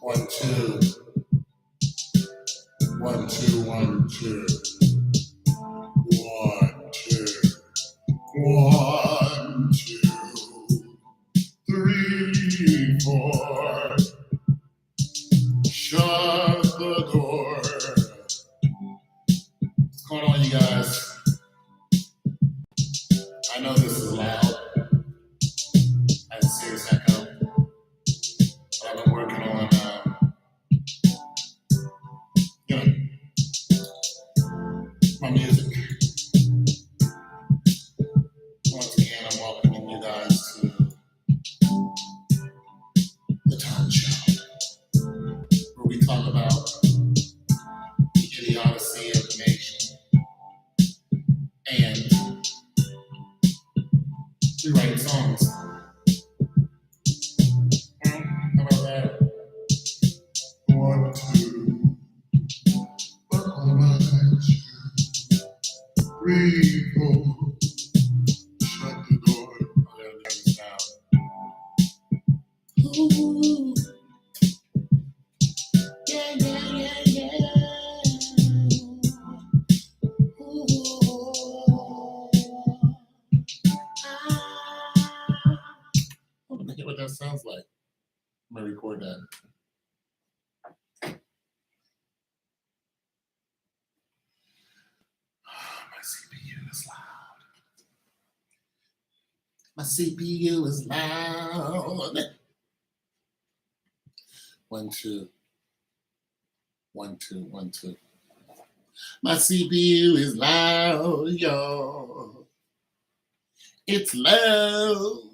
1, 2. 1, 2, 1, 2. 1, 2. 1, 2, 3, 4. Shut the door. What's going on, you guys? I know this is loud. I have a serious echo. But I've been working on, my music. Once again, I'm welcoming you guys to the Tom Show, where we talk about the idiocy of the nation, and we write songs. How about that? 1, 2, buckle my shoe. 3, 4, shut the door. I gotta turn this down. Ooh, yeah, yeah, yeah, yeah. Let me hear what that sounds like. I'm gonna record that. My CPU is loud. My CPU is loud. 1, 2. 1, 2, 1, 2. My CPU is loud, y'all. It's loud.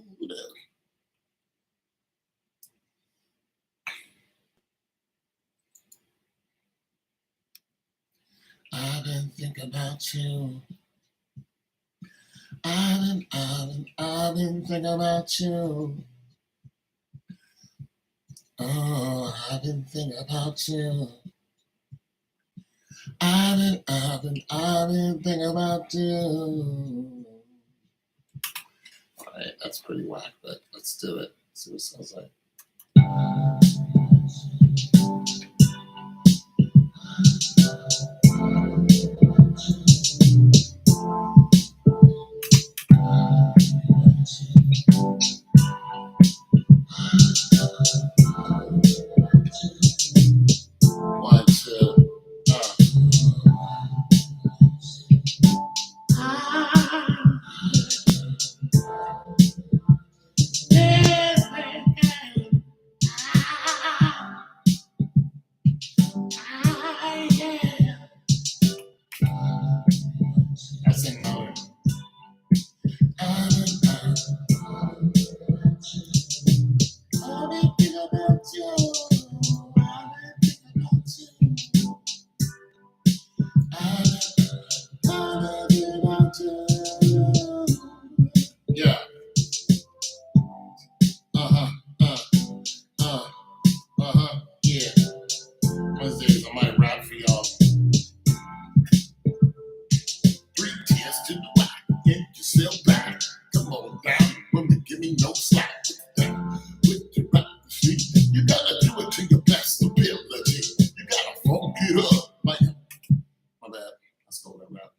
I've been thinking about you. I've been thinking about you. Oh, I've been thinking about you. I've been thinking about you. All right, that's pretty whack, but let's do it. See what it sounds like. One, two. I sing louder. I've been thinking about you. Yeah. Yeah. Wednesdays I might rap for y'all. 3 tears to the back, get yourself back. Come on down, women, give me no slack. With your rap sheet, you gotta do it to your best ability. You gotta funk it up. Like, my bad, I stole that rap.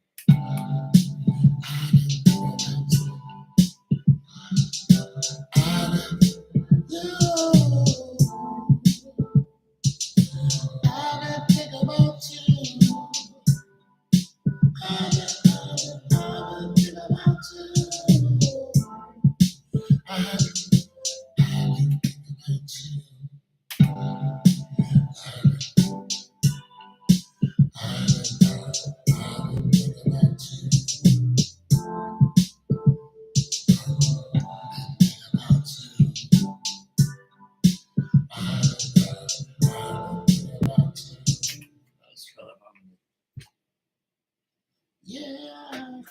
Yeah.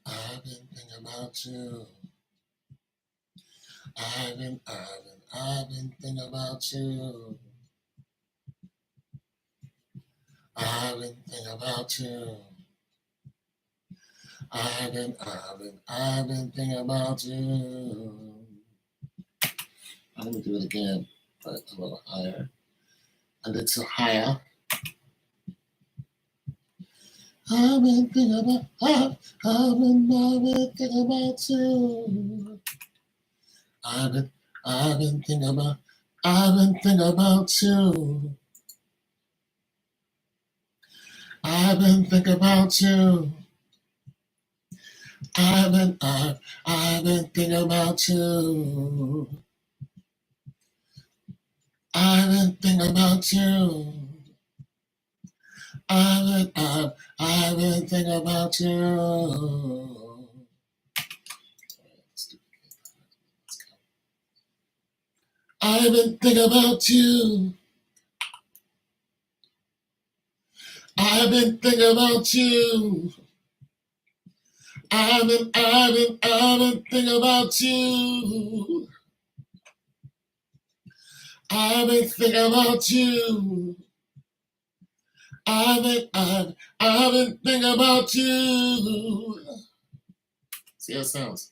I've been thinking about you. I've been thinking about you. I've been thinking about you. I've been thinking about you. Let me do it again, but a little higher. A little higher. I've been thinking about you. I've been thinking about you. I've been thinking about you. I've been thinking about you. I've been thinking about you. I've been thinking about you. I've been thinking about you. I've been thinking about you. I've been thinking about you. I've been thinking about you. I've been thinking about you. See how it sounds.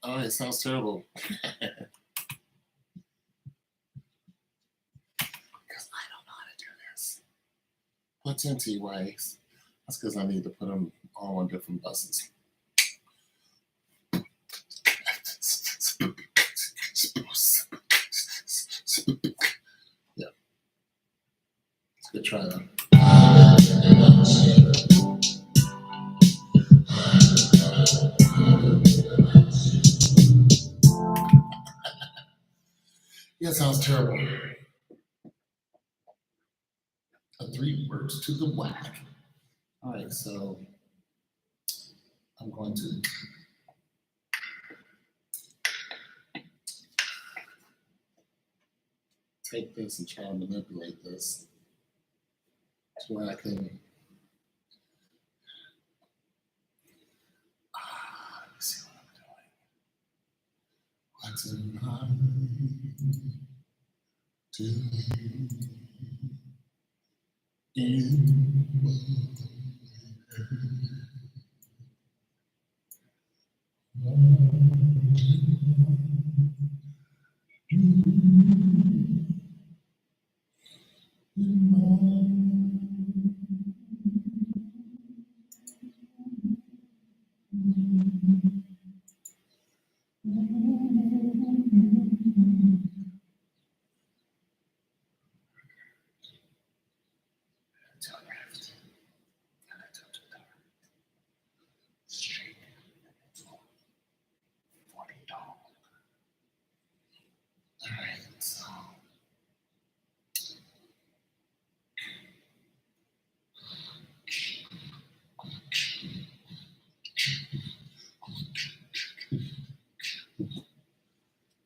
Oh, it sounds terrible. Because I don't know how to do this. What's into waves? That's because I need to put them all on different buses. Yeah. Let's go try that. Yeah, it sounds terrible. 3 words to the whack. All right, so I'm going to take this and try to manipulate this to where I can. Let me see what I'm doing. What am I doing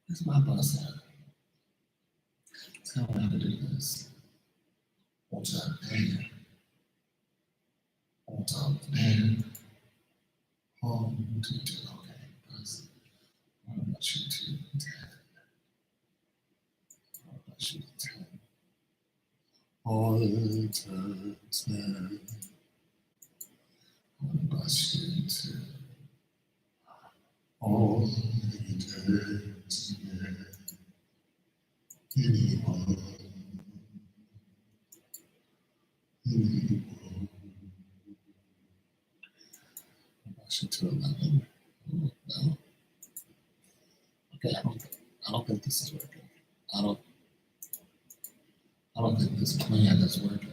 Where's my bus at? So I don't know how to do this. On top of there. On top of there. Home to okay. Bus. What about you to 10? What about you to 10? All the times now. What about you to all the times now? Anyone. To 11. No. Okay, I don't think this is working. I don't think this plan is working.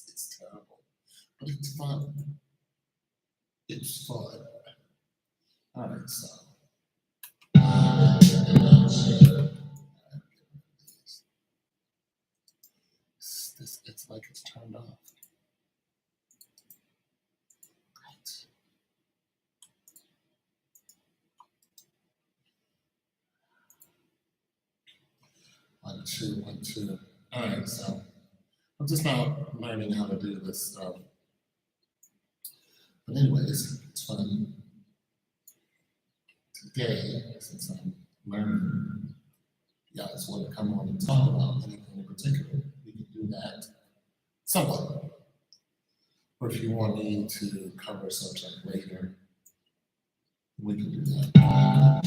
It's terrible, but it's fun. It's fun. All right, so it's like it's turned off. Right. 1, 2, 1, 2. All right, so I'm just now learning how to do this stuff. But anyways, it's fun. Today, since I'm learning, you guys want to come on and talk about anything in particular, we can do that somewhat. Or if you want me to cover a subject later, we can do that.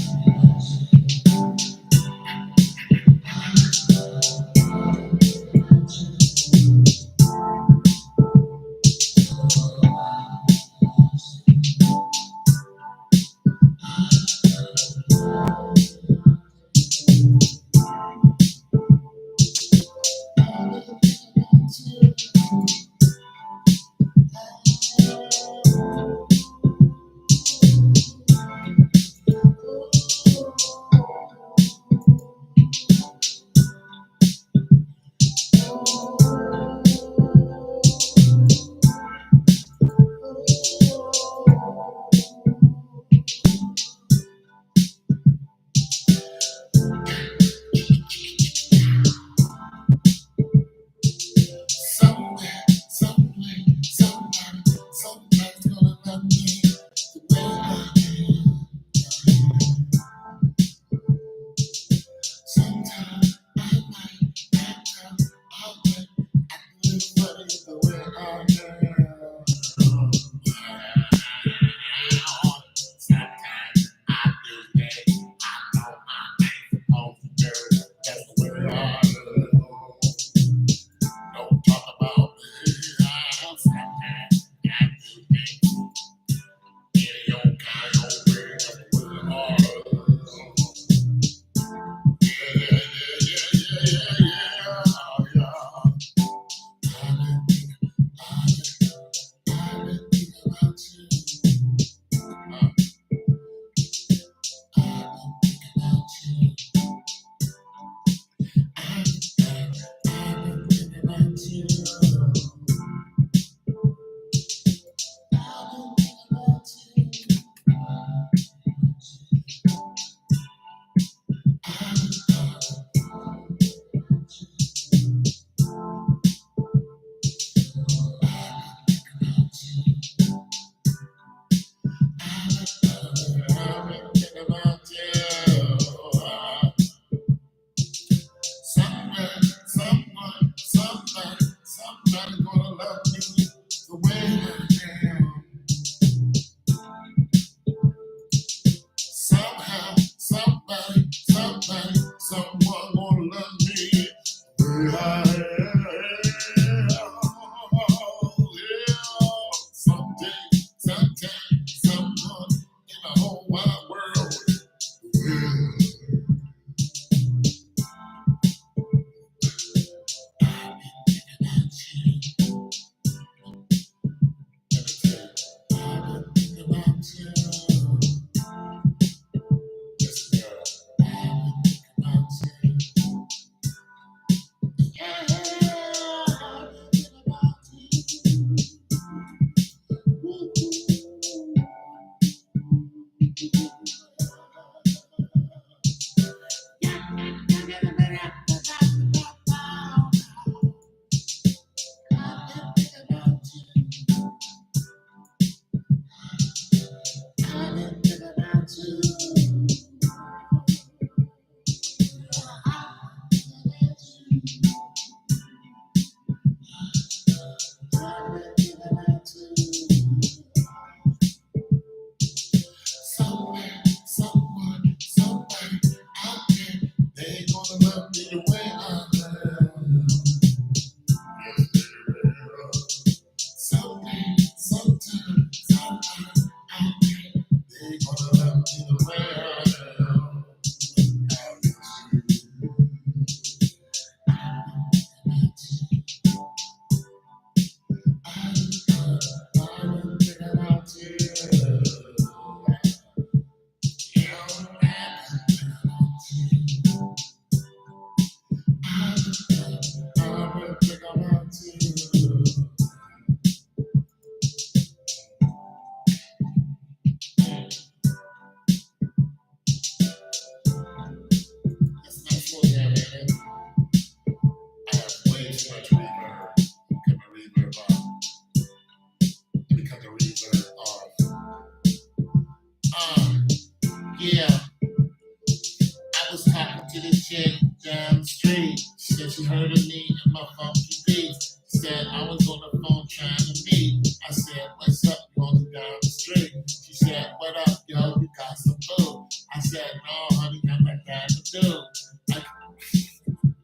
Yeah, I was talking to this chick down the street. She said she heard of me and my funky beats. She said I was on the phone trying to meet. I said, what's up, you on down the street? She said, what up, yo, you got some food? I said, no, honey, I'm not that to do.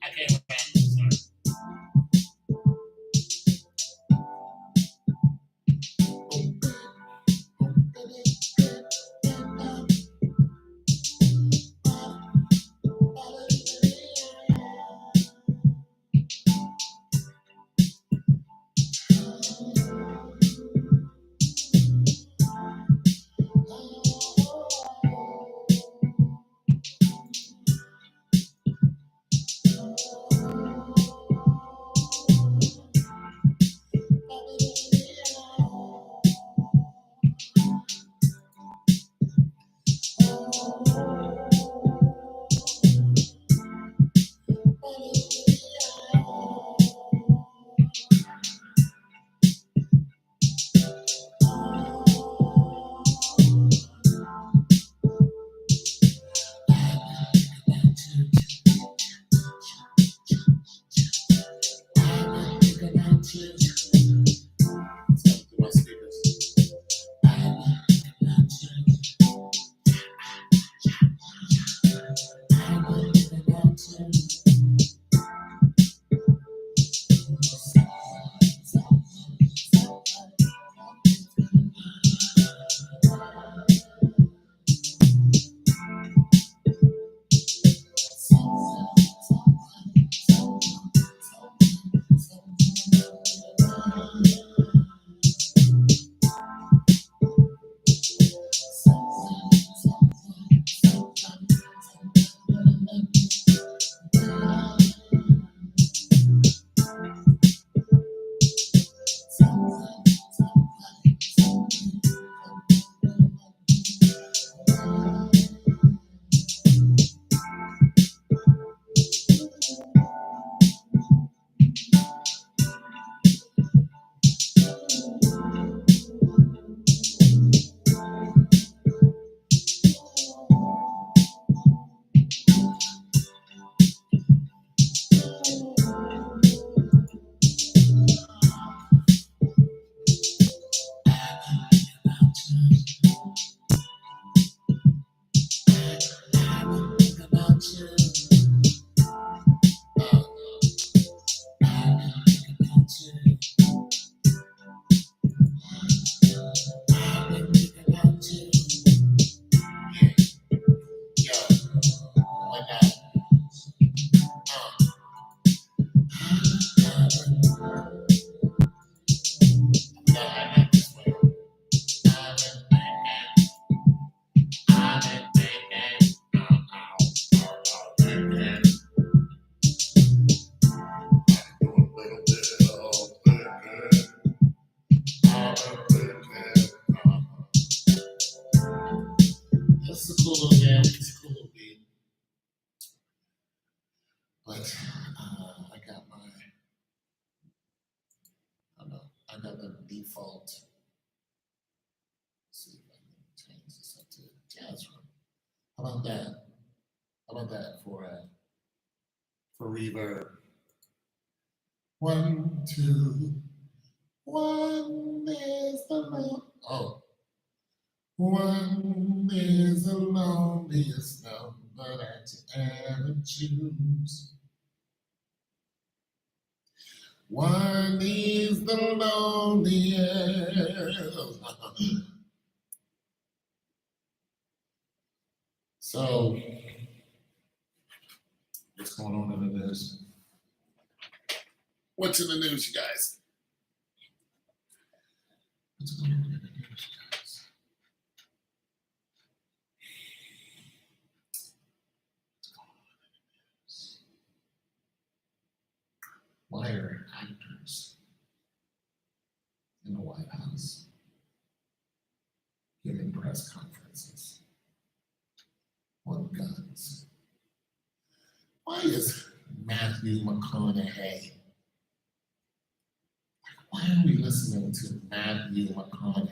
I can't rap, sorry. My speakers. That's a cool little jam. It's a cool little beat. But I got my, I don't know, I got the default. Let's see if I can change this up to jazz room. How about that? How about that for reverb? 1, 2, 1 is the love. Oh. 1 is the loneliest number that you ever choose. 1 is the loneliest. So, what's going on in the news? What's in the news, you guys? What's going on in the news, you guys? Why are actors in the White House giving press conferences on guns? Why is Matthew McConaughey? Why are we listening to Matthew McConaughey?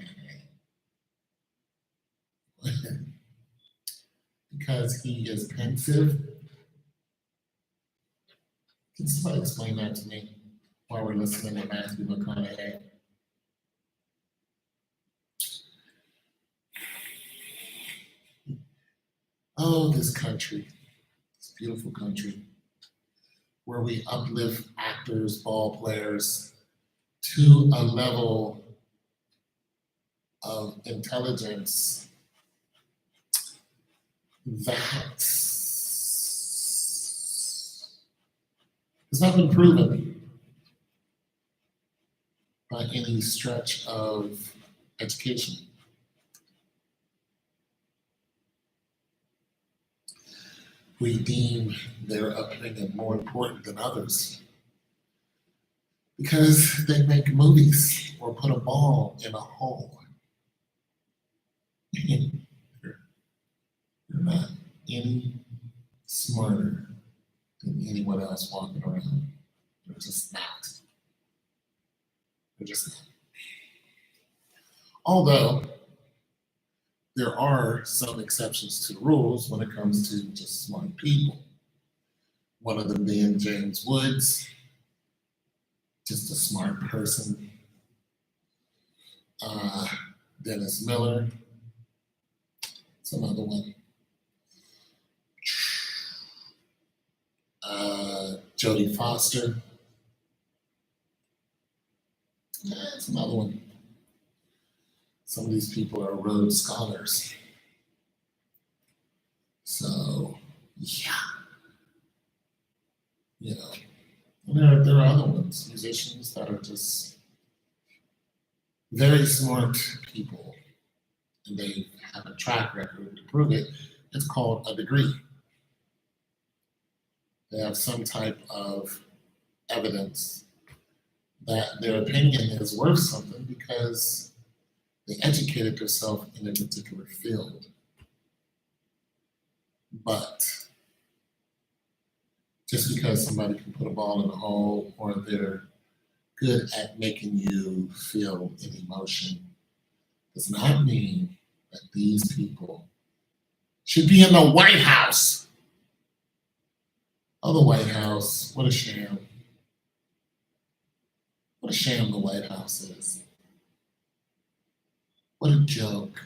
because he is pensive. Can somebody explain that to me while we're listening to Matthew McConaughey? Oh, this country, this beautiful country, where we uplift actors, ball players to a level of intelligence that has not been proven by any stretch of education. We deem their opinion more important than others because they make movies or put a ball in a hole. You're not any smarter than anyone else walking around. They're just not. They're just not. Although there are some exceptions to the rules when it comes to just smart people. One of them being James Woods, just a smart person. Dennis Miller, it's another one. Jodie Foster, that's another one. Some of these people are Rhodes Scholars. So, yeah. You know, and there are other ones, musicians that are just very smart people, and they have a track record to prove it. It's called a degree. They have some type of evidence that their opinion is worth something because they educated themselves in a particular field. But just because somebody can put a ball in a hole or they're good at making you feel an emotion does not mean that these people should be in the White House. Oh, the White House, what a sham. What a sham the White House is. What a joke.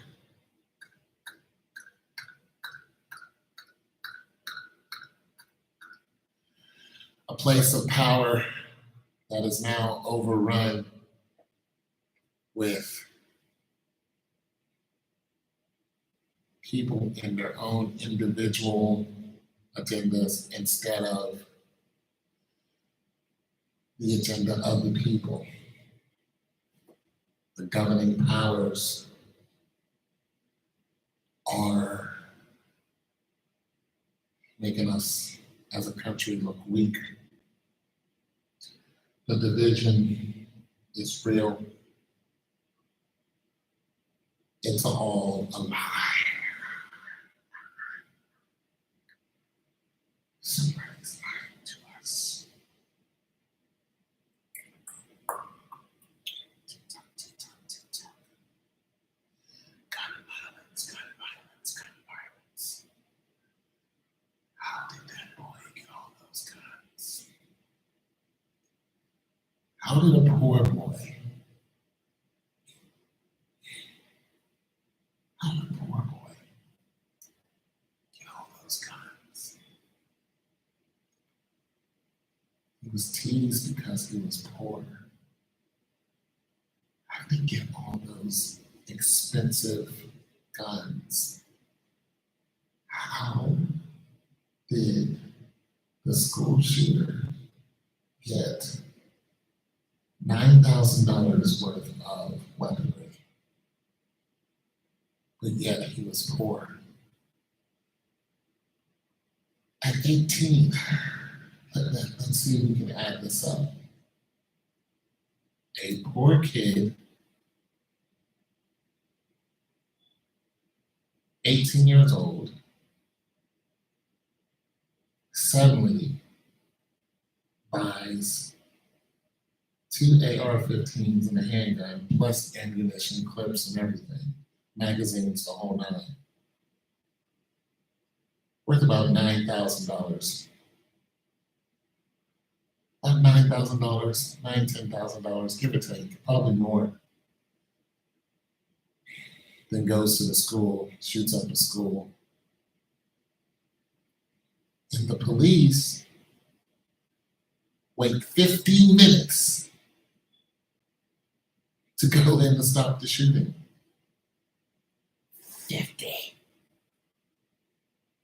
A place of power that is now overrun with people in their own individual agendas instead of the agenda of the people. The governing powers are making us as a country look weak. The division is real. It's all a lie. Somebody's lying to us. Gun violence, gun violence, gun violence. How did that boy get all those guns? How did a poor boy, get all those guns? He was teased because he was poor. How did he get all those expensive guns? How did the school shooter get $9,000 worth of weaponry, but yet he was poor? At 18, let's see if we can add this up. A poor kid, 18 years old, suddenly buys 2 AR-15s and a handgun, plus ammunition, clips, and everything, magazines, the whole nine. worth about $9,000. About $9,000, $10,000, give or take, probably more. Then goes to the school, shoots up the school. And the police wait 15 minutes to go in to stop the shooting. 50.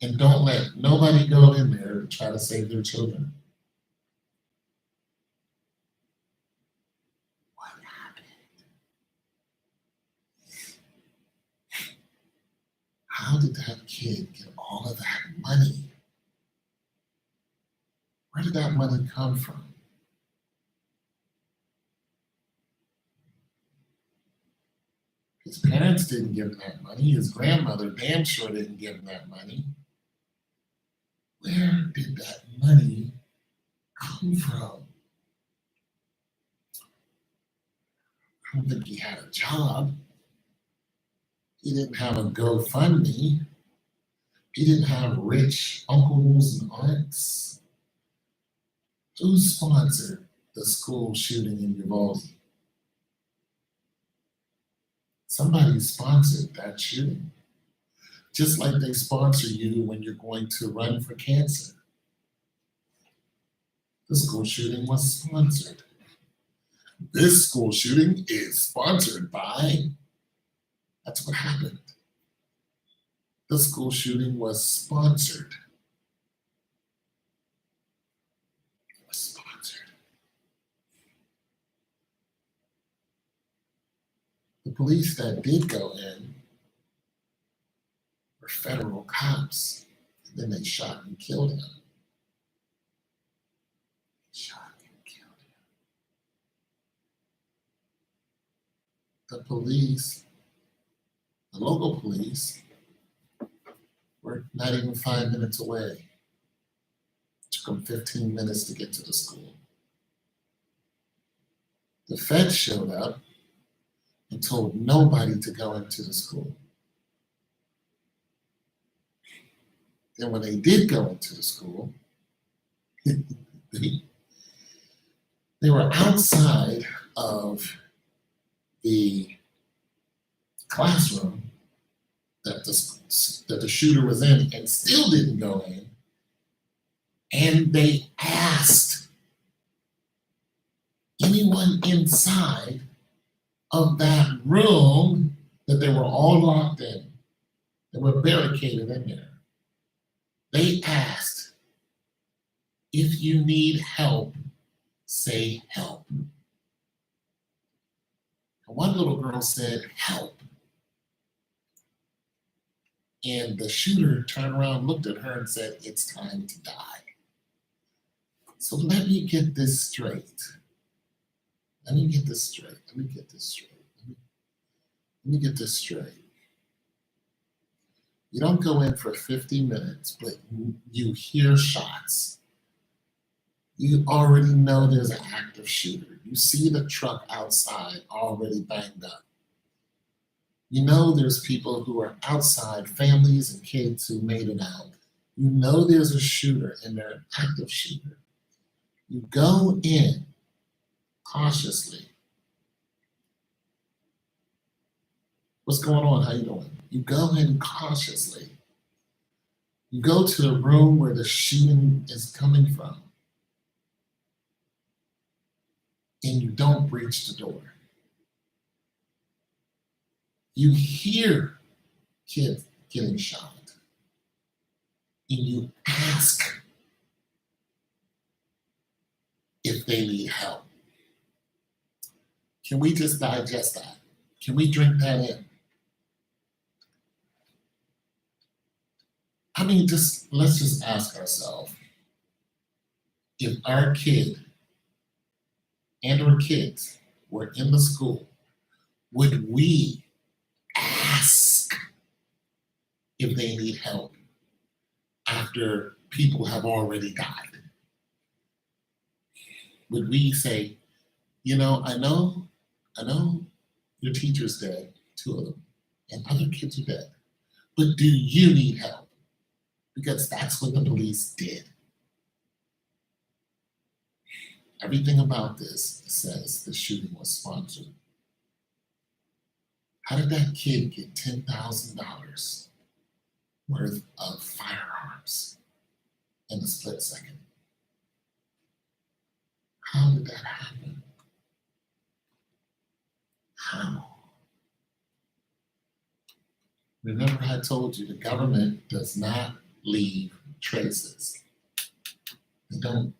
And don't let nobody go in there to try to save their children. What happened? How did that kid get all of that money? Where did that money come from? His parents didn't give him that money. His grandmother damn sure didn't give him that money. Where did that money come from? I don't think he had a job. He didn't have a GoFundMe. He didn't have rich uncles and aunts. Who sponsored the school shooting in Uvalde? Somebody sponsored that shooting. Just like they sponsor you when you're going to run for cancer. The school shooting was sponsored. This school shooting is sponsored by. That's what happened. The school shooting was sponsored. It was sponsored. The police that did go in were federal cops. And then they shot and killed him. Shot and killed him. The police, the local police, were not even 5 minutes away. It took them 15 minutes to get to the school. The feds showed up and told nobody to go into the school. Then when they did go into the school, they were outside of the classroom that the shooter was in and still didn't go in. And they asked anyone inside of that room that they were all locked in, they were barricaded in there. They asked, if you need help, say help. And one little girl said, help. And the shooter turned around, looked at her and said, it's time to die. So let me get this straight. Let me get this straight. You don't go in for 50 minutes, but you hear shots. You already know there's an active shooter. You see the truck outside already banged up. You know there's people who are outside, families and kids who made it out. You know there's a shooter and they're an active shooter. You go in cautiously. What's going on? How you doing? You go in cautiously. You go to the room where the shooting is coming from. And you don't breach the door. You hear kids getting shot. And you ask if they need help. Can we just digest that? Can we drink that in? I mean, let's just ask ourselves, if our kid and our kids were in the school, would we ask if they need help after people have already died? Would we say, I know your teacher's dead, 2 of them, and other kids are dead, but do you need help? because that's what the police did. Everything about this says the shooting was sponsored. How did that kid get $10,000 worth of firearms in a split second? How did that happen? How? Remember, I told you the government does not leave traces. They don't.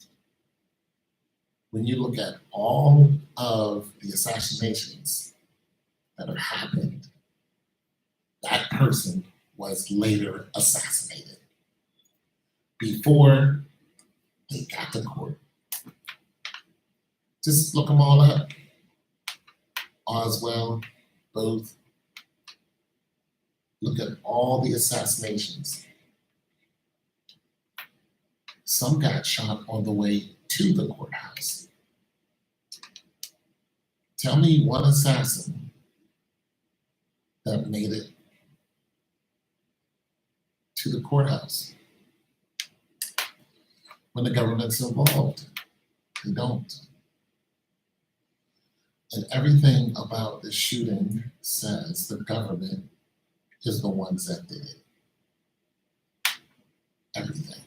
When you look at all of the assassinations that have happened, that person was later assassinated before they got to court. Just look them all up. Oswald, Booth. Look at all the assassinations. Some got shot on the way to the courthouse. Tell me one assassin that made it to the courthouse. When the government's involved, they don't. And everything about this shooting says the government is the ones that did it. Everything.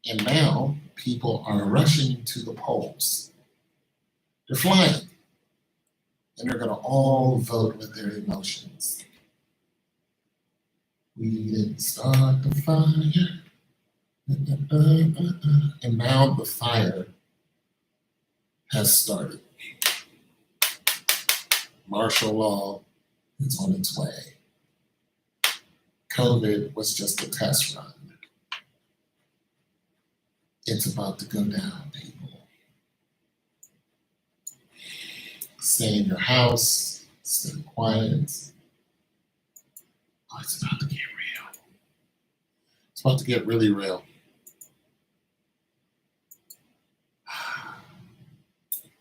And now people are rushing to the polls. They're flying. And they're going to all vote with their emotions. We didn't start the fire. And now the fire has started. Martial law is on its way. COVID was just a test run. It's about to go down, people. Stay in your house, stay quiet. Oh, it's about to get real. It's about to get really real.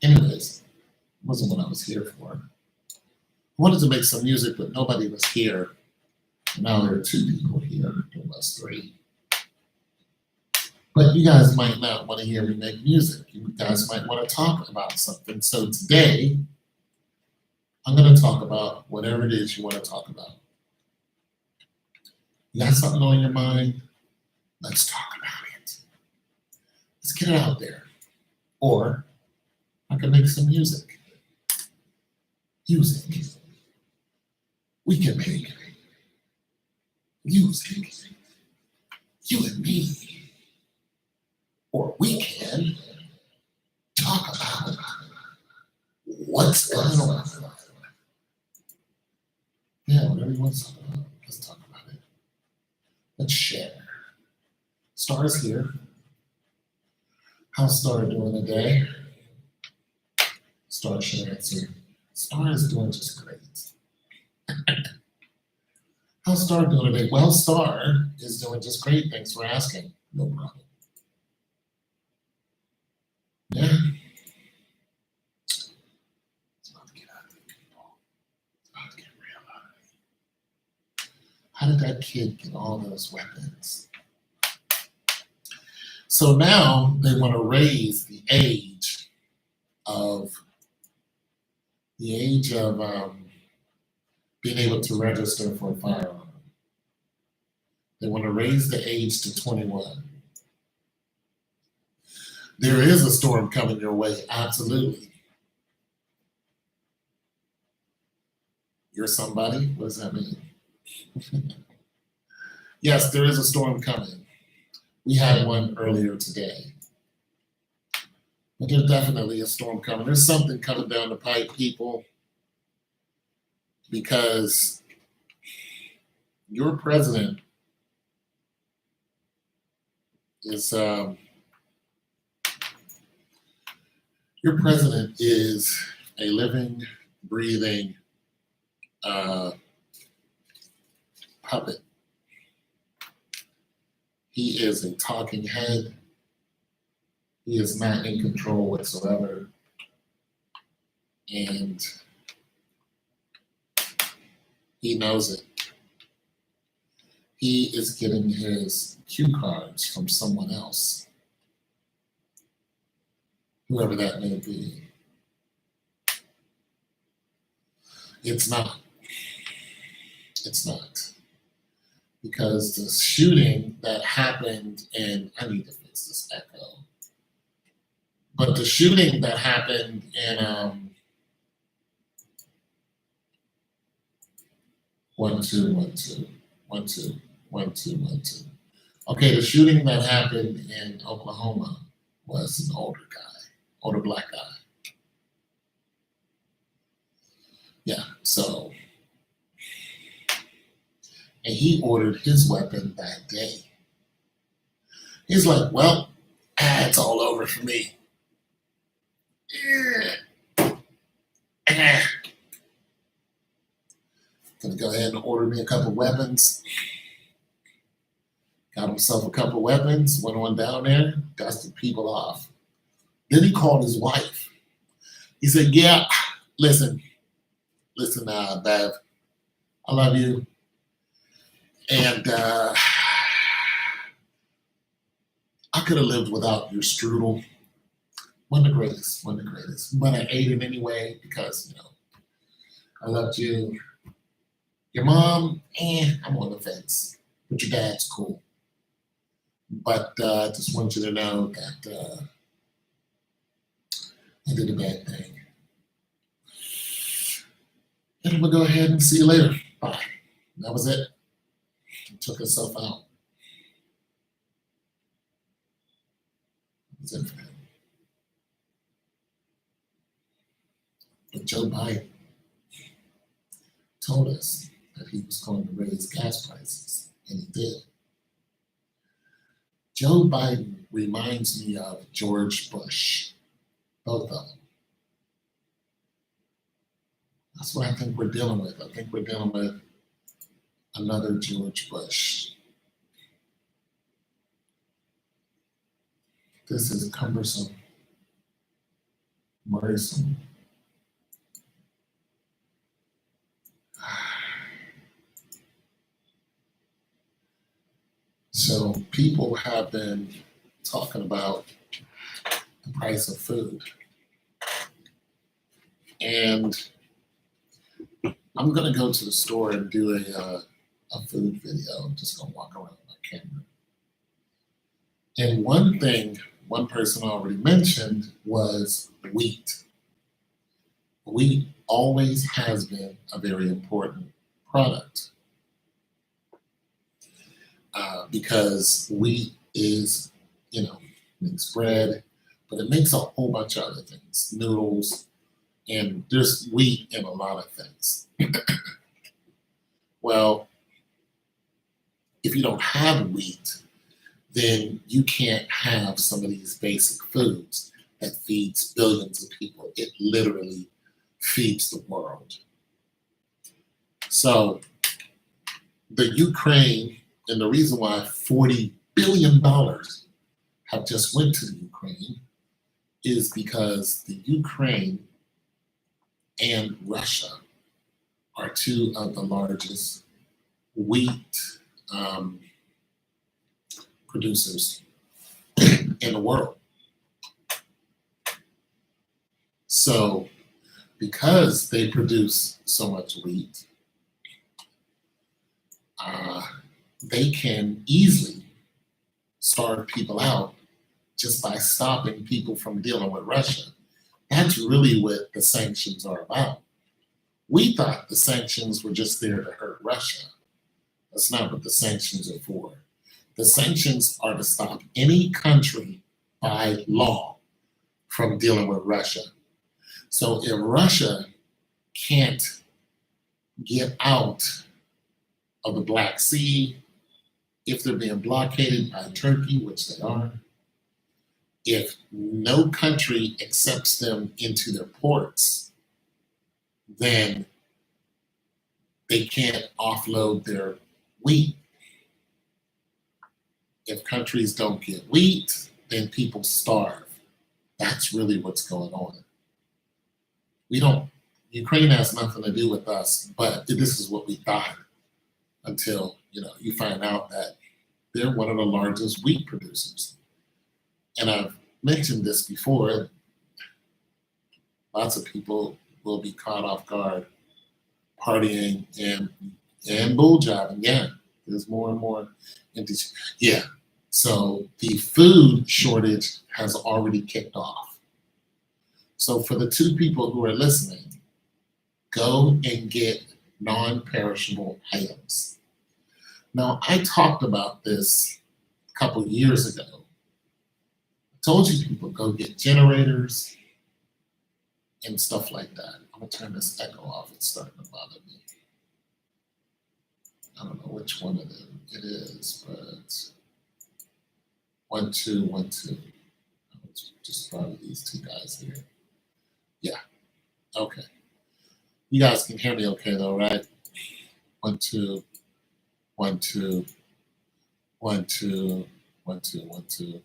Anyways, it wasn't what I was here for. I wanted to make some music, but nobody was here. Now there are 2 people here. There was 3. But you guys might not want to hear me make music. You guys might want to talk about something. So today, I'm going to talk about whatever it is you want to talk about. You got something on your mind? Let's talk about it. Let's get it out there. Or I can make some music. Music. We can make music. You and me. Or we can talk about what's going on. Yeah, whatever you want to talk about, let's talk about it. Let's share. Star's here. How's Star doing today? Star should answer. Star is doing just great. How's Star doing today? Well, Star is doing just great. Thanks for asking. No problem. Yeah. It's about to get out of here, people. It's about to get real out of here. How did that kid get all those weapons? So now they want to raise the age of being able to register for a firearm. They want to raise the age to 21. There is a storm coming your way, absolutely. You're somebody? What does that mean? Yes, there is a storm coming. We had one earlier today. But there's definitely a storm coming. There's something coming down the pipe, people, because your president is a living, breathing puppet. He is a talking head. He is not in control whatsoever. And he knows it. he is getting his cue cards from someone else, whoever that may be. It's not. It's not. Because the shooting that happened in, I need to fix this echo, but the shooting that happened in, 1 2 1 2 1 2 1 2 1 2. Okay, the shooting that happened in Oklahoma was an older guy, older black guy. Yeah, so, and he ordered his weapon that day. He's like, well, it's all over for me. Gonna go ahead and order me a couple weapons. Got himself a couple weapons, went on down there, dusted people off. Then he called his wife. He said, yeah, listen, Bev, I love you. And I could have lived without your strudel. One of the greatest. But I ate it anyway because, I loved you. Your mom, I'm on the fence. But your dad's cool. But I just want you to know that I did a bad thing. And I'm going to go ahead and see you later. Bye. That was it. He took himself out. That was it for him. But Joe Biden told us that he was going to raise gas prices, and he did. Joe Biden reminds me of George Bush, both of them. That's what I think we're dealing with. I think we're dealing with another George Bush. This is cumbersome, worrisome. So people have been talking about the price of food. And I'm going to go to the store and do a food video. I'm just going to walk around with my camera. And one thing one person already mentioned was wheat. Wheat always has been a very important product because wheat is, makes bread, but it makes a whole bunch of other things, noodles, and there's wheat in a lot of things. Well, if you don't have wheat, then you can't have some of these basic foods that feeds billions of people. It literally feeds the world. So the Ukraine, and the reason why $40 billion have just went to the Ukraine is because the Ukraine and Russia are two of the largest wheat producers in the world. So because they produce so much wheat, they can easily starve people out just by stopping people from dealing with Russia. That's really what the sanctions are about. We thought the sanctions were just there to hurt Russia. That's not what the sanctions are for. The sanctions are to stop any country by law from dealing with Russia. So if Russia can't get out of the Black Sea, if they're being blockaded by Turkey, which they are, if no country accepts them into their ports, then they can't offload their wheat. If countries don't get wheat, then people starve. That's really what's going on. Ukraine has nothing to do with us, but this is what we thought until you find out that they're one of the largest wheat producers. And I've mentioned this before. Lots of people will be caught off guard partying and bull jiving. Yeah, there's more and more empty. Yeah. So the food shortage has already kicked off. So for the two people who are listening, go and get non-perishable items. Now, I talked about this a couple years ago. I told you people go get generators and stuff like that. I'm gonna turn this echo off. It's starting to bother me. I don't know which one of them it is, but 1, 2, 1, 2. It's just probably these two guys here. Yeah. Okay. You guys can hear me okay though, right? 1, 2, 1, 2, 1, 2, 1, 2, 1, 2,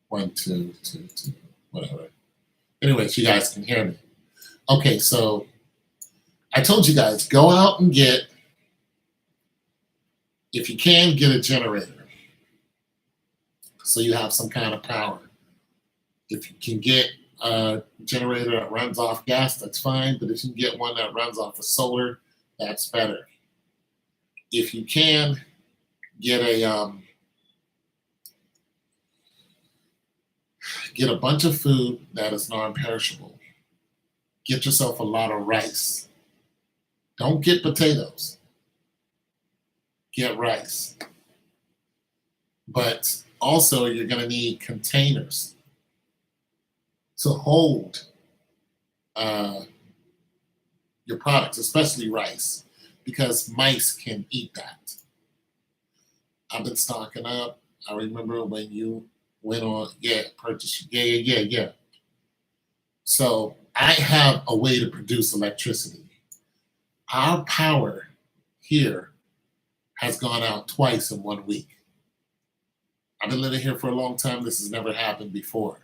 1, 2, 2, 2, whatever. Anyways, you guys can hear me. Okay, so I told you guys, go out and get, if you can, get a generator so you have some kind of power. If you can get a generator that runs off gas, that's fine, but if you can get one that runs off of solar, that's better. If you can, get a bunch of food that is non-perishable. Get yourself a lot of rice. Don't get potatoes. Get rice. But also, you're going to need containers to hold your products, especially rice, because mice can eat that. I've been stocking up. I remember when you went on, purchase, yeah. So I have a way to produce electricity. Our power here has gone out twice in 1 week. I've been living here for a long time. This has never happened before.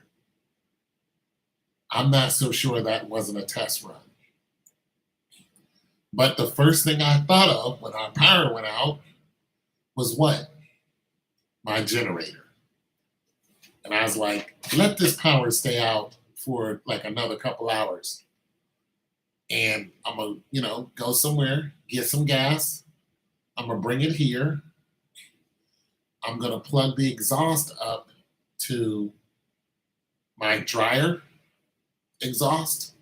I'm not so sure that wasn't a test run. But the first thing I thought of when our power went out was what? My generator. And I was like, let this power stay out for like another couple hours. And I'm going to, go somewhere, get some gas. I'm going to bring it here. I'm going to plug the exhaust up to my dryer exhaust.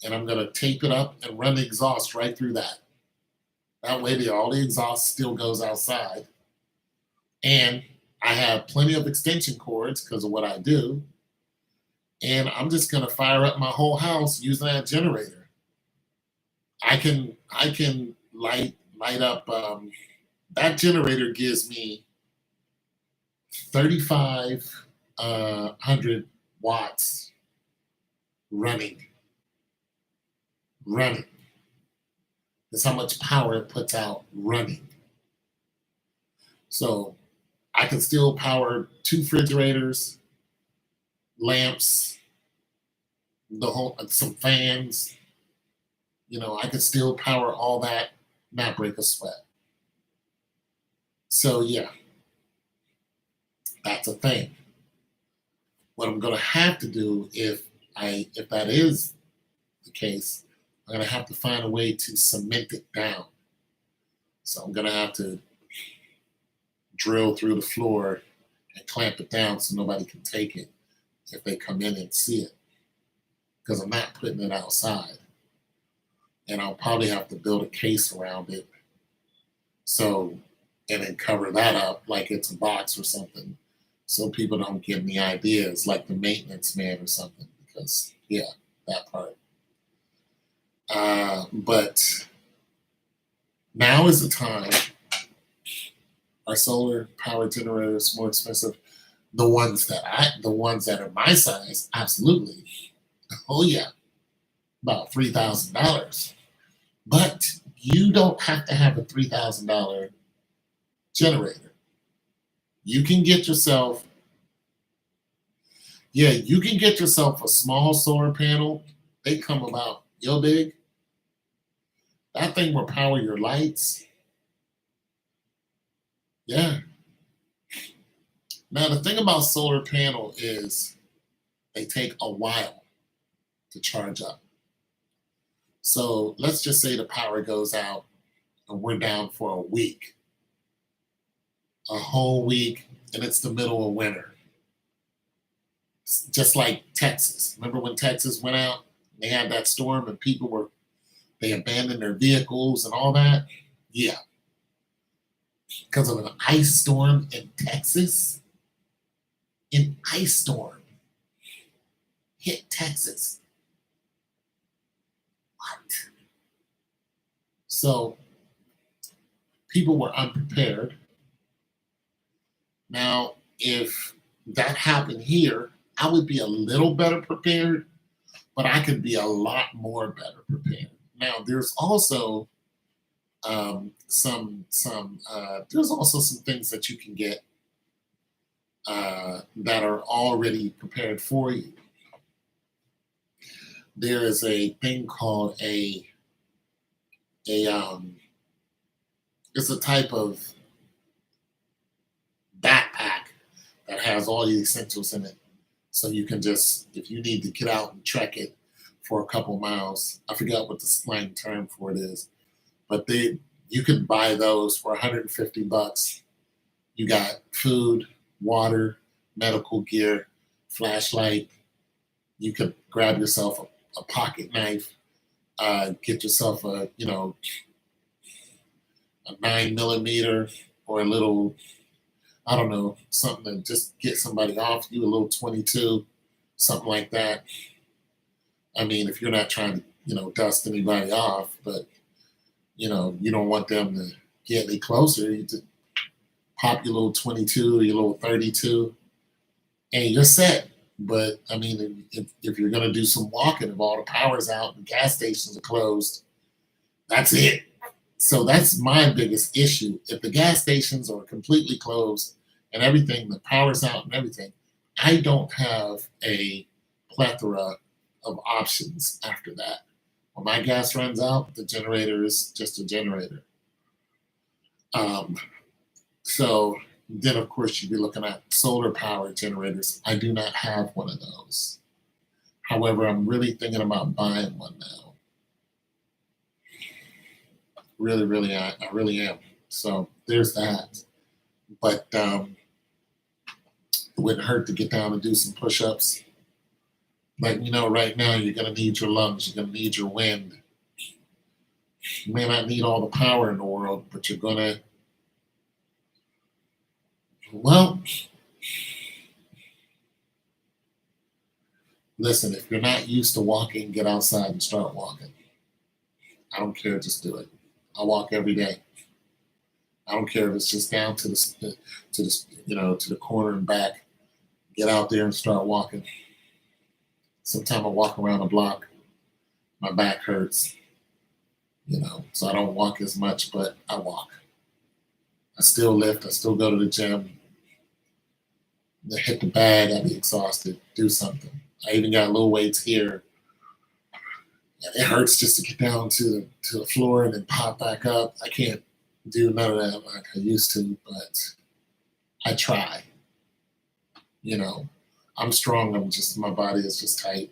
And I'm going to tape it up and run the exhaust right through that. That way, all the exhaust still goes outside. And I have plenty of extension cords because of what I do. And I'm just going to fire up my whole house using that generator. I can light up. That generator gives me 3,500 watts running. That's how much power it puts out running. So I can still power 2 refrigerators, lamps, some fans. I can still power all that, not break a sweat. So yeah, that's a thing. What I'm going to have to do if that is the case, I'm going to have to find a way to cement it down. So I'm going to have to drill through the floor and clamp it down so nobody can take it if they come in and see it, because I'm not putting it outside. And I'll probably have to build a case around it, and then cover that up like it's a box or something, so people don't get any ideas, like the maintenance man or something, because that part. But now is the time. Our solar power generator is more expensive. The ones that are my size, absolutely. Oh yeah, about $3,000. But you don't have to have a $3,000 generator. You can get yourself, a small solar panel. They come about big. That thing will power your lights, Yeah. Now the thing about solar panel is they take a while to charge up. So let's just say the power goes out and we're down for a week, a whole week, and it's the middle of winter. It's just like Texas. Remember when Texas went out? They had that storm and they abandoned their vehicles and all that? Yeah, because of an ice storm in Texas. An ice storm hit Texas. What? So people were unprepared. Now, if that happened here, I would be a little better prepared, but I could be a lot more better prepared. Now, there's also there's also some things that you can get that are already prepared for you. There is a thing called a it's a type of backpack that has all the essentials in it. So you can just, if you need to get out and trek it for a couple miles, I forgot what the slang term for it is, but you can buy those for 150 bucks. You got food, water, medical gear, flashlight. You could grab yourself a pocket knife, get yourself a 9 millimeter or a little, I don't know, something to just get somebody off you, a little 22, something like that. I mean, if you're not trying to, dust anybody off, but, you don't want them to get any closer, you just pop your little 22 or your little 32 and you're set. But I mean, if you're going to do some walking, if all the power's out and gas stations are closed, that's it. So that's my biggest issue. If the gas stations are completely closed and everything, the power's out and everything, I don't have a plethora of options after that. When my gas runs out, the generator is just a generator. Um, so then, of course, you'd be looking at solar power generators. I do not have one of those. However, I'm really thinking about buying one now. Really, really, I really am. So there's that. But it wouldn't hurt to get down and do some push-ups. Like, right now you're going to need your lungs. You're going to need your wind. You may not need all the power in the world, but you're going to, well, listen, if you're not used to walking, get outside and start walking. I don't care, just do it. I walk every day. I don't care if it's just down to the corner and back. Get out there and start walking. Sometimes I walk around the block. My back hurts, so I don't walk as much, but I walk. I still lift. I still go to the gym. I hit the bag. I be exhausted. Do something. I even got little weights here. And it hurts just to get down to the floor and then pop back up. I can't do none of that like I used to, but I try. You know, I'm strong. My body is just tight.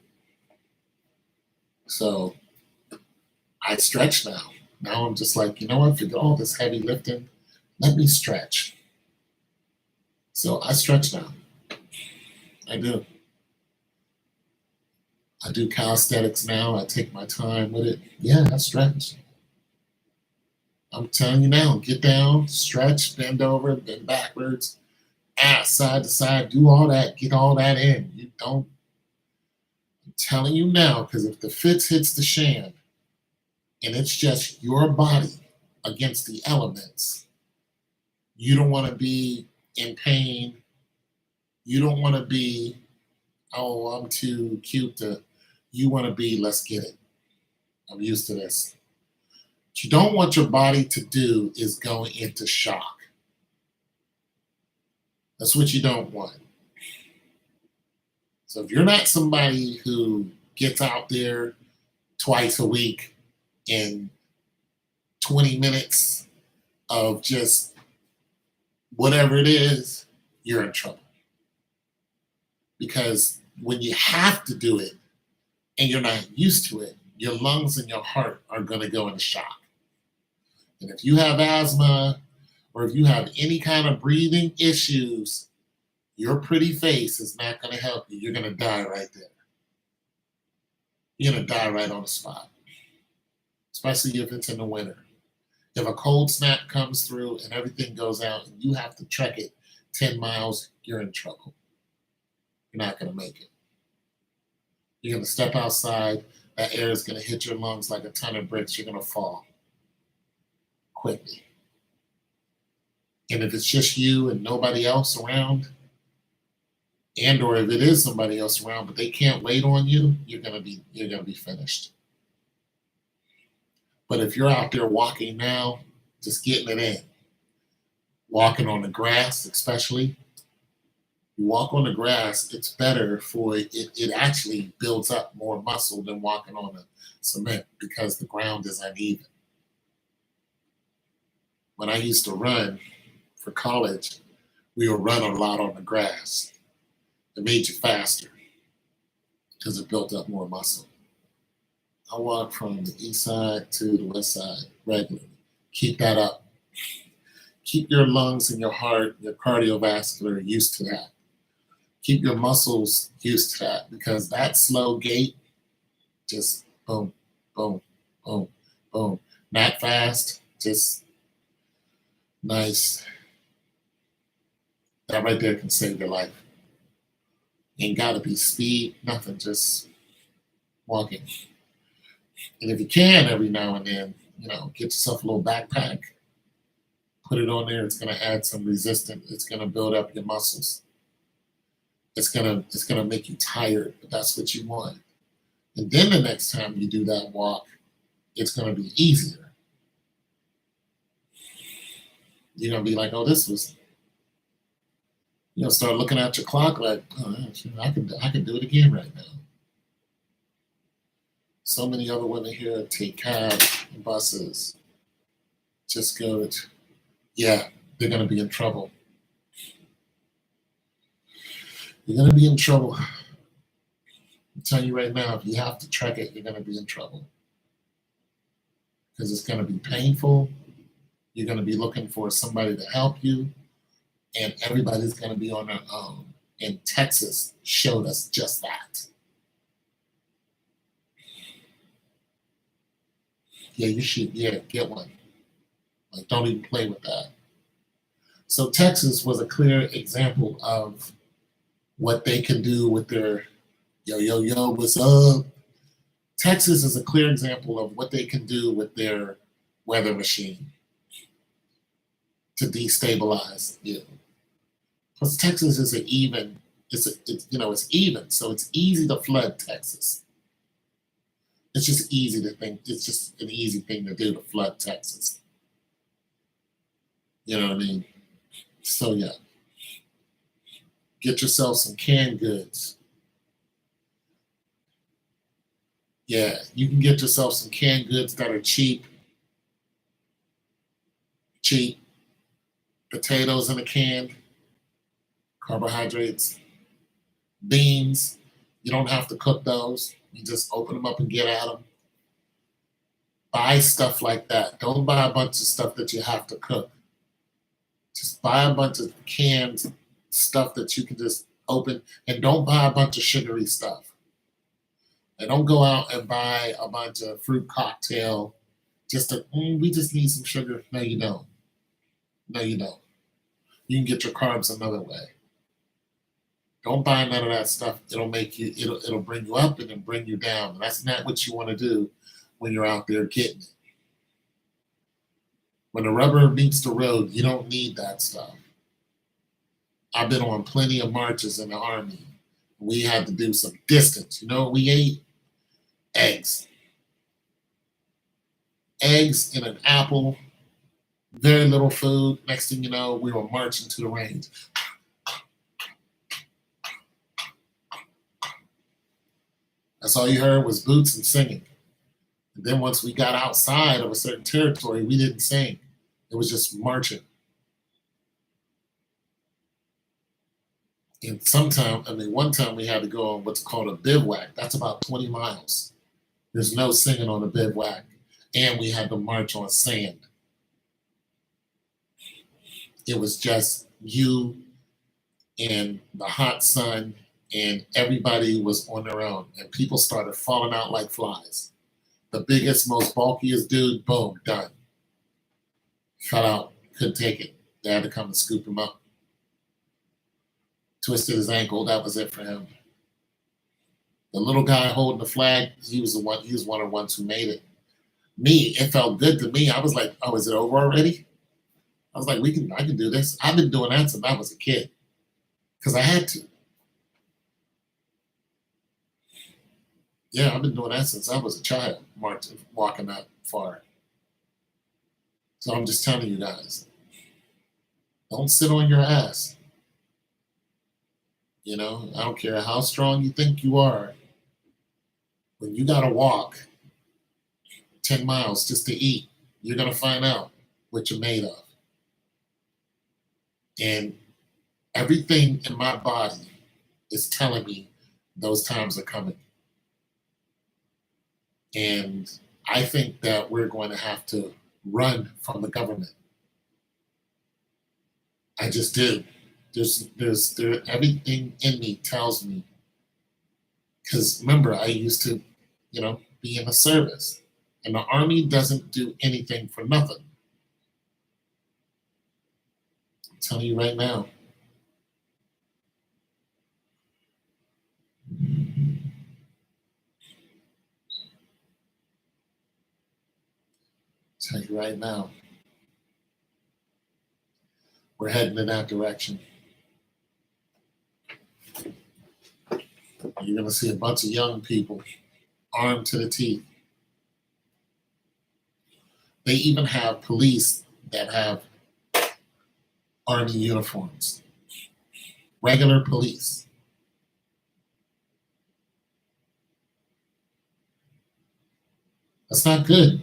So I stretch now. Now I'm just like, you know what? Forget all this heavy lifting. Let me stretch. So I stretch now. I do. I do calisthenics now. I take my time with it. Yeah, I stretch. I'm telling you now, get down, stretch, bend over, bend backwards, ass side to side, do all that, get all that in. You don't, I'm telling you now, because if the fits hits the shan and it's just your body against the elements, you don't want to be in pain. You don't want to be, oh, I'm too cute to, you want to be, let's get it. I'm used to this. What you don't want your body to do is go into shock. That's what you don't want. So if you're not somebody who gets out there twice a week in 20 minutes of just whatever it is, you're in trouble. Because when you have to do it and you're not used to it, your lungs and your heart are going to go into shock. And if you have asthma or if you have any kind of breathing issues, your pretty face is not going to help you. You're going to die right there. You're going to die right on the spot, especially if it's in the winter. If a cold snap comes through and everything goes out and you have to trek it 10 miles, you're in trouble. You're not going to make it. You're going to step outside. That air is going to hit your lungs like a ton of bricks. You're going to fall quickly. And if it's just you and nobody else around, and or if it is somebody else around but they can't wait on you, you're gonna be finished. But if you're out there walking now, just getting it in, walking on the grass especially, you walk on the grass, it's better for it. It actually builds up more muscle than walking on the cement because the ground is uneven. When I used to run for college, we would run a lot on the grass. It made you faster because it built up more muscle. I walk from the east side to the west side regularly. Keep that up. Keep your lungs and your heart, your cardiovascular used to that. Keep your muscles used to that because that slow gait, just boom, boom, boom, boom. Not fast, just nice. That right there can save your life. Ain't gotta be speed, nothing, just walking. And if you can, every now and then, get yourself a little backpack, put it on there. It's gonna add some resistance. It's gonna build up your muscles. It's gonna make you tired, but that's what you want. And then the next time you do that walk, it's gonna be easier. You're gonna be like, oh, this was. Start looking at your clock like, oh, I can do it again right now. So many other women here take cabs and buses. Just go to, yeah, they're going to be in trouble. You're going to be in trouble. I'm telling you right now, if you have to trek it, you're going to be in trouble. Because it's going to be painful. You're going to be looking for somebody to help you. And everybody's going to be on their own. And Texas showed us just that. Yeah, you should, get one. Like, don't even play with that. So Texas was a clear example of what they can do with their yo, what's up? Texas is a clear example of what they can do with their weather machine to destabilize you. Plus, Texas is it's even, so it's easy to flood Texas. It's just easy to think. It's just an easy thing to do to flood Texas. You know what I mean? So yeah, get yourself some canned goods. Yeah, you can get yourself some canned goods that are cheap. Cheap potatoes in a can, carbohydrates, beans. You don't have to cook those. You just open them up and get at them. Buy stuff like that. Don't buy a bunch of stuff that you have to cook. Just buy a bunch of canned stuff that you can just open, and don't buy a bunch of sugary stuff. And don't go out and buy a bunch of fruit cocktail we just need some sugar. No, you don't. No, you don't. You can get your carbs another way. Don't buy none of that stuff. It'll bring you up and then bring you down. And that's not what you want to do when you're out there getting it. When the rubber meets the road, you don't need that stuff. I've been on plenty of marches in the Army. We had to do some distance. You know what we ate? Eggs. Eggs and an apple. Very little food. Next thing you know, we were marching to the range. That's all you heard was boots and singing. And then once we got outside of a certain territory, we didn't sing. It was just marching. And sometime, I mean, one time we had to go on what's called a bivouac. That's about 20 miles. There's no singing on a bivouac. And we had to march on sand. It was just you and the hot sun, and everybody was on their own. And people started falling out like flies. The biggest, most bulkiest dude, boom, done. Fell out, couldn't take it. They had to come and scoop him up. Twisted his ankle, that was it for him. The little guy holding the flag, he was one of the ones who made it. Me, it felt good to me. I was like, oh, is it over already? I was like, I can do this. I've been doing that since I was a kid. Because I had to. Yeah, I've been doing that since I was a child, walking that far. So I'm just telling you guys, don't sit on your ass. You know, I don't care how strong you think you are. When you got to walk 10 miles just to eat, you're going to find out what you're made of. And everything in my body is telling me those times are coming. And I think that we're going to have to run from the government. I just do. Everything in me tells me. Because remember, I used to, be in the service. And the Army doesn't do anything for nothing. I'm telling you right now. Tell you right now, we're heading in that direction. You're going to see a bunch of young people armed to the teeth. They even have police that have Army uniforms, regular police. That's not good.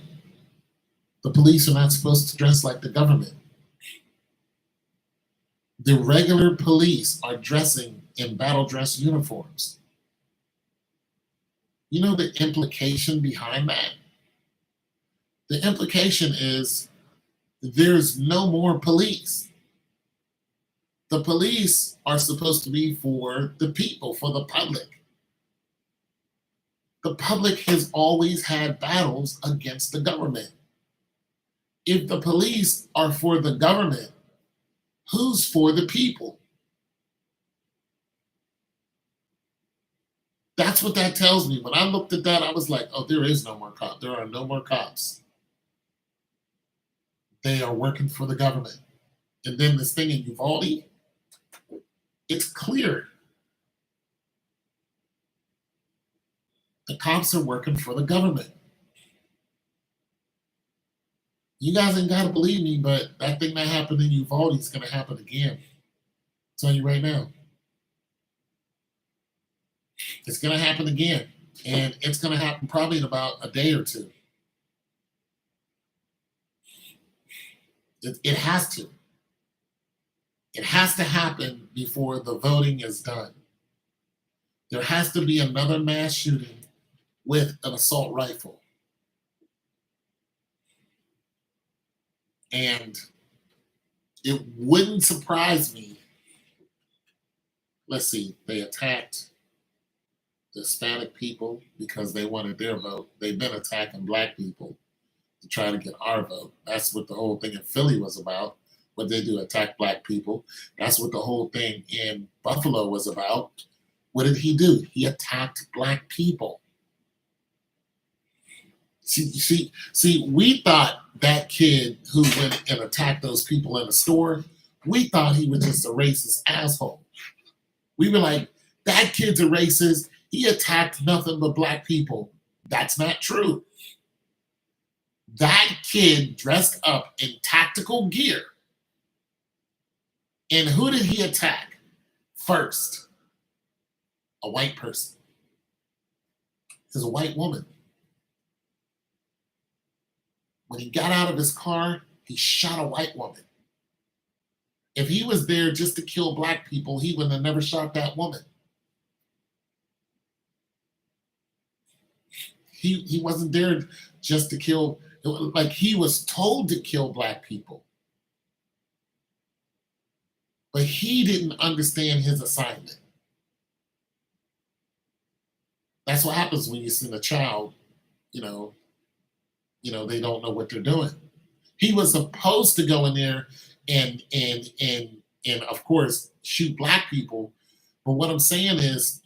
The police are not supposed to dress like the government. The regular police are dressing in battle dress uniforms. You know the implication behind that? The implication is there's no more police. The police are supposed to be for the people, for the public. The public has always had battles against the government. If the police are for the government, who's for the people? That's what that tells me. When I looked at that, I was like, oh, there is no more cops. There are no more cops. They are working for the government. And then this thing in Uvalde, it's clear. The cops are working for the government. You guys ain't got to believe me, but that thing that happened in Uvalde is going to happen again. I'm telling you right now. It's going to happen again. And it's going to happen probably in about a day or two. It has to. It has to happen before the voting is done. There has to be another mass shooting with an assault rifle. And it wouldn't surprise me. Let's see, they attacked the Hispanic people because they wanted their vote. They've been attacking black people to try to get our vote. That's what the whole thing in Philly was about. What they do, attack black people. That's what the whole thing in Buffalo was about. What did he do? He attacked black people. See, we thought that kid who went and attacked those people in the store, we thought he was just a racist asshole. We were like, that kid's a racist. He attacked nothing but black people. That's not true. That kid dressed up in tactical gear. And who did he attack first? A white person. It's a white woman. When he got out of his car, he shot a white woman. If he was there just to kill black people, he would have never shot that woman. He wasn't there just to kill, like he was told to kill black people, but he didn't understand his assignment. That's what happens when you send a child, you know, they don't know what they're doing. He was supposed to go in there and of course shoot black people. But what I'm saying is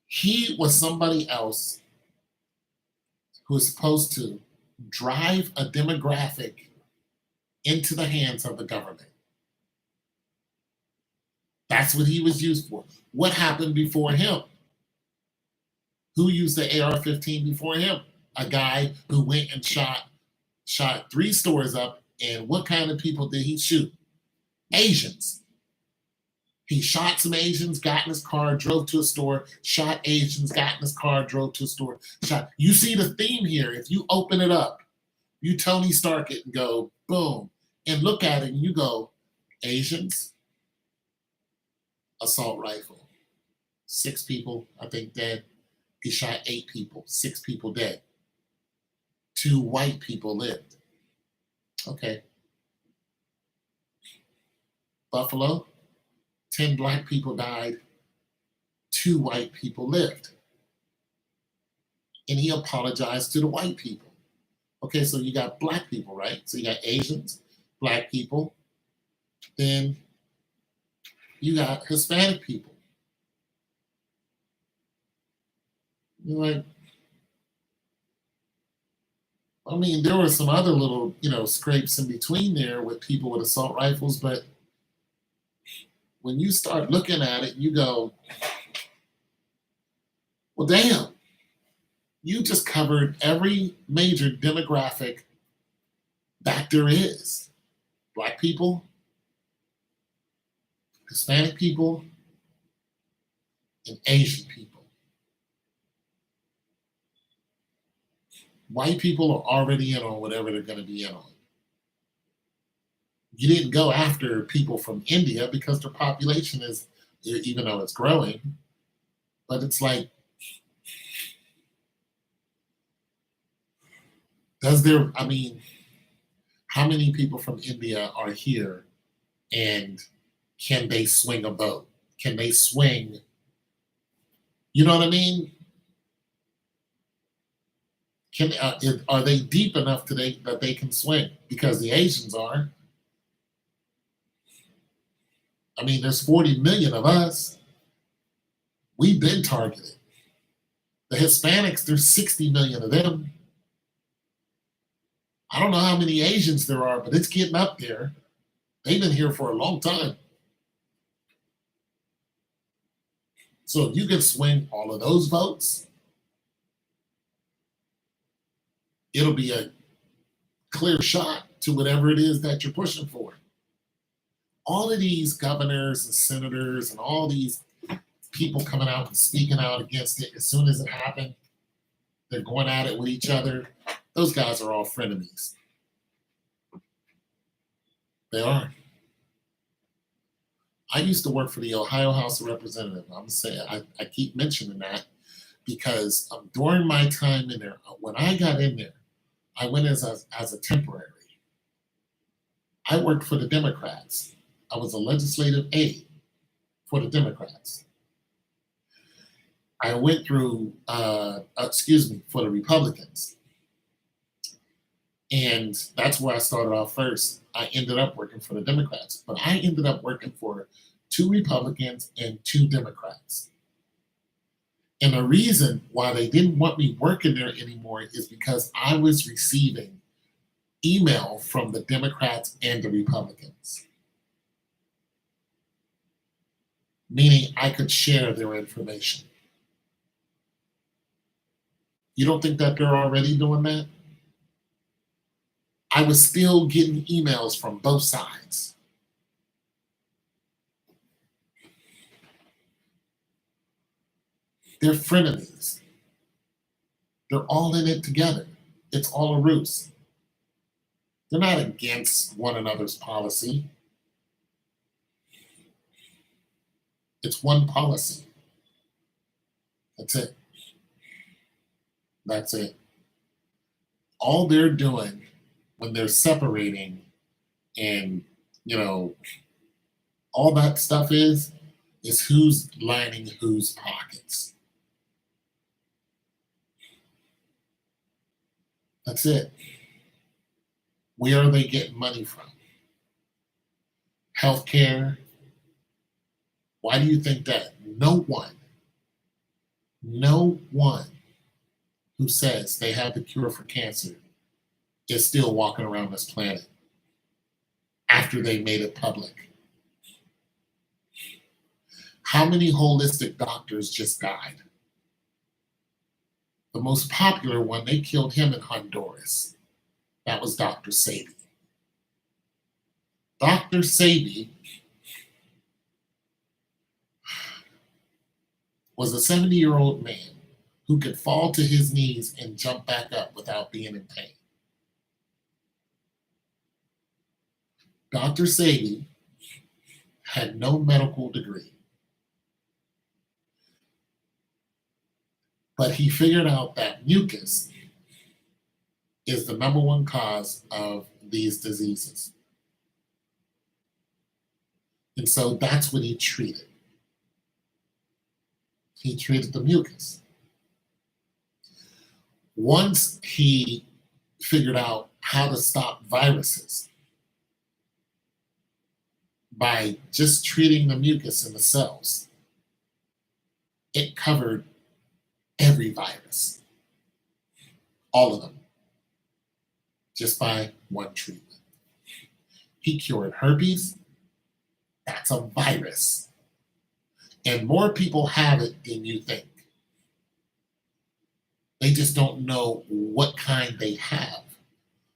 he was somebody else who is supposed to drive a demographic into the hands of the government. That's what he was used for. What happened before him? Who used the AR-15 before him? A guy who went and shot 3 stores up. And what kind of people did he shoot? Asians. He shot some Asians, got in his car, drove to a store, shot Asians, got in his car, drove to a store, shot. You see the theme here. If you open it up, you Tony Stark it and go, boom, and look at it and you go, Asians, assault rifle. 6 people, I think, dead. He shot 8 people, 6 people dead. 2 white people lived. Okay. Buffalo, 10 black people died, 2 white people lived. And he apologized to the white people. Okay, so you got black people, right? So you got Asians, black people, then you got Hispanic people. You're like, I mean, there were some other little, scrapes in between there with people with assault rifles, but when you start looking at it, you go, well, damn, you just covered every major demographic that there is. Black people, Hispanic people, and Asian people. White people are already in on whatever they're going to be in on. You didn't go after people from India because their population is, even though it's growing, but it's like, how many people from India are here and can they swing a vote? Can they swing? You know what I mean? Are they deep enough today that they can swing? Because the Asians are. I mean, there's 40 million of us. We've been targeted. The Hispanics, there's 60 million of them. I don't know how many Asians there are, but it's getting up there. They've been here for a long time. So if you can swing all of those votes, it'll be a clear shot to whatever it is that you're pushing for. All of these governors and senators and all these people coming out and speaking out against it, as soon as it happened, they're going at it with each other. Those guys are all frenemies. They are. I used to work for the Ohio House of Representatives. I'm saying I keep mentioning that because during my time in there, when I got in there, I went as a temporary. I worked for the Democrats. I was a legislative aide for the Democrats. I went through, for the Republicans. And that's where I started off first. I ended up working for the Democrats, but I ended up working for 2 Republicans and 2 Democrats. And the reason why they didn't want me working there anymore is because I was receiving email from the Democrats and the Republicans, meaning I could share their information. You don't think that they're already doing that? I was still getting emails from both sides. They're frenemies. They're all in it together. It's all a ruse. They're not against one another's policy. It's one policy. That's it. That's it. All they're doing when they're separating and, you know, all that stuff is who's lining whose pockets. That's it. Where are they getting money from? Healthcare. Why do you think that? No one who says they have the cure for cancer is still walking around this planet after they made it public. How many holistic doctors just died? The most popular one, they killed him in Honduras. That was Dr. Sebi. Dr. Sebi was a 70-year-old man who could fall to his knees and jump back up without being in pain. Dr. Sebi had no medical degree, but he figured out that mucus is the number one cause of these diseases. And so that's what he treated. He treated the mucus. Once he figured out how to stop viruses by just treating the mucus in the cells, it covered every virus, all of them, just by one treatment. He cured herpes. That's a virus. And more people have it than you think. They just don't know what kind they have,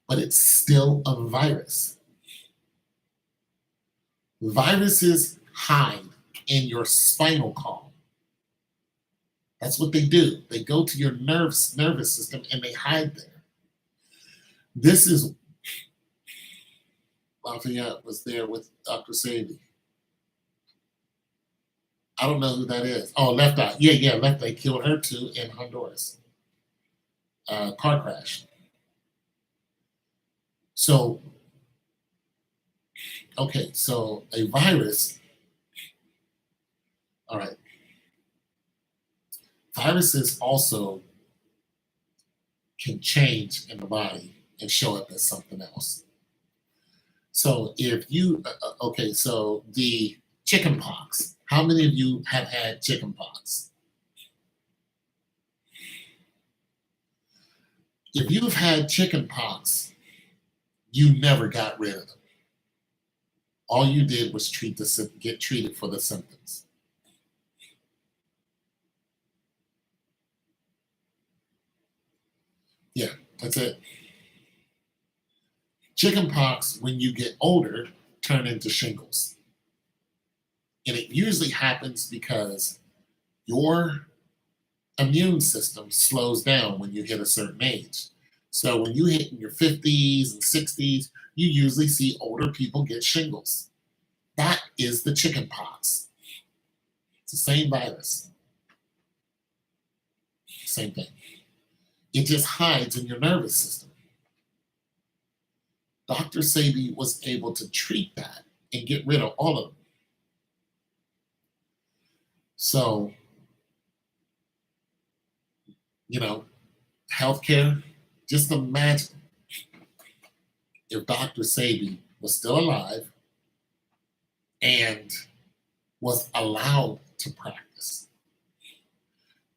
but it's still a virus. Viruses hide in your spinal column. That's what they do. They go to your nervous system and they hide there. This is Lafayette was there with Dr. Sebi. I don't know who that is. Oh, Left Eye. Yeah, Left Eye killed her too in Honduras. Car crash. So, okay, so a virus, all right. Viruses also can change in the body and show up as something else. So if you, okay, so the chicken pox, how many of you have had chicken pox? If you've had chicken pox, you never got rid of them. All you did was get treated for the symptoms. Yeah, that's it. Chicken pox, when you get older, turn into shingles. And it usually happens because your immune system slows down when you hit a certain age. So when you hit in your 50s and 60s, you usually see older people get shingles. That is the chicken pox. It's the same virus. Same thing. It just hides in your nervous system. Dr. Sebi was able to treat that and get rid of all of them. So, you know, healthcare, just imagine if Dr. Sebi was still alive and was allowed to practice.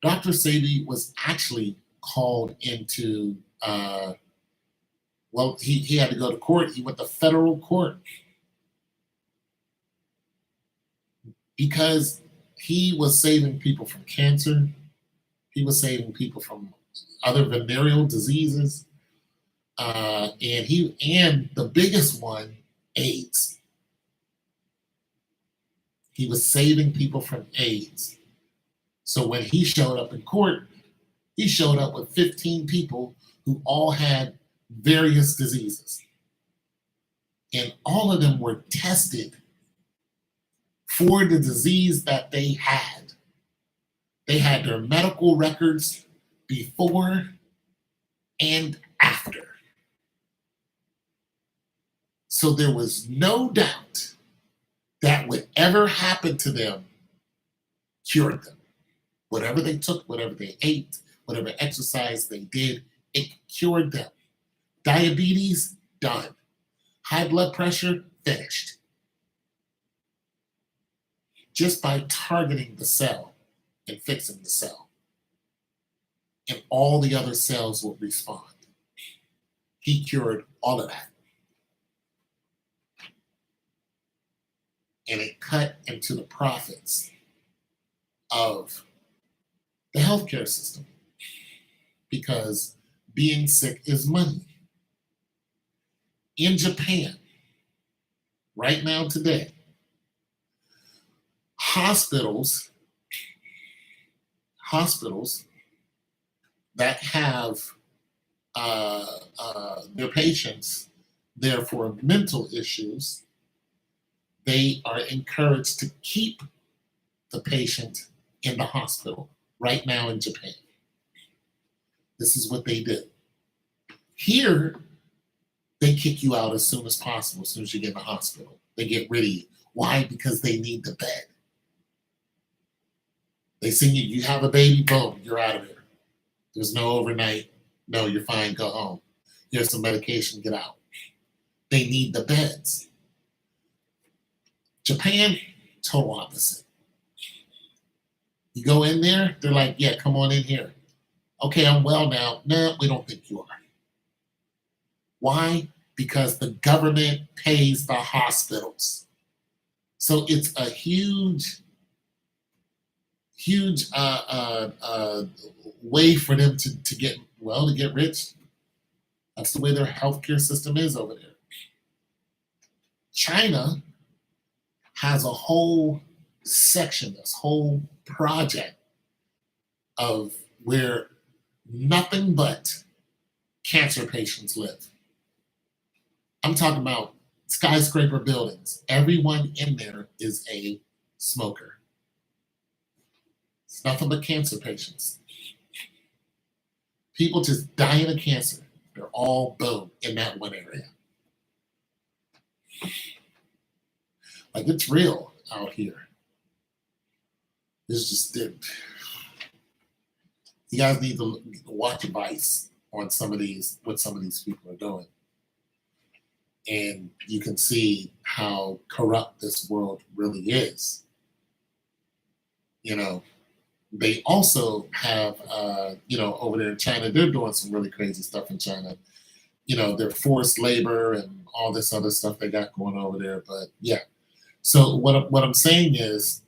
Dr. Sebi was actually called into, he had to go to court. He went to federal court because he was saving people from cancer. He was saving people from other venereal diseases. And the biggest one, AIDS. He was saving people from AIDS. So when he showed up in court, he showed up with 15 people who all had various diseases. and all of them were tested for the disease that they had. They had their medical records before and after. So there was no doubt that whatever happened to them cured them. Whatever they took, whatever they ate, whatever exercise they did, it cured them. Diabetes, done. High blood pressure, finished. Just by targeting the cell and fixing the cell. And all the other cells will respond. He cured all of that. And it cut into the profits of the healthcare system because being sick is money. In Japan, right now today, hospitals that have their patients there for mental issues, they are encouraged to keep the patient in the hospital right now in Japan. This is what they do. Here, they kick you out as soon as possible, as soon as you get in the hospital. They get rid of you. Why? Because they need the bed. They send you, you have a baby, boom, you're out of here. There's no overnight. No, you're fine, go home. Here's some medication, get out. They need the beds. Japan, total opposite. You go in there, they're like, yeah, come on in here. Okay, I'm well now. No, we don't think you are. Why? Because the government pays the hospitals. So it's a huge way for them to get rich. That's the way their healthcare system is over there. China has a whole section, this whole project of where nothing but cancer patients live. I'm talking about skyscraper buildings. Everyone in there is a smoker. It's nothing but cancer patients. People just dying of cancer. They're all boom in that one area. Like it's real out here. It's just you guys need to watch advice on what some of these people are doing. And you can see how corrupt this world really is. You know, they also have, over there in China, they're doing some really crazy stuff in China. You know, they're forced labor and all this other stuff they got going over there. But yeah, so what I'm saying is,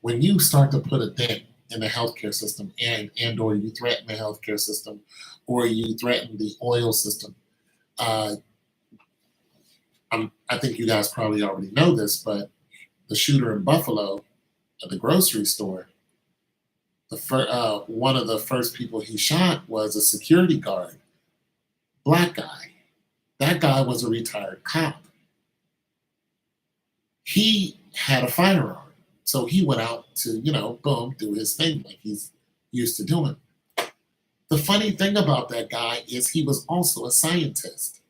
when you start to put a dent in the healthcare system and or you threaten the healthcare system or you threaten the oil system, I think you guys probably already know this, but the shooter in Buffalo at the grocery store, one of the first people he shot was a security guard, black guy. That guy was a retired cop. He had a firearm, so he went out to, boom, do his thing like he's used to doing. The funny thing about that guy is he was also a scientist.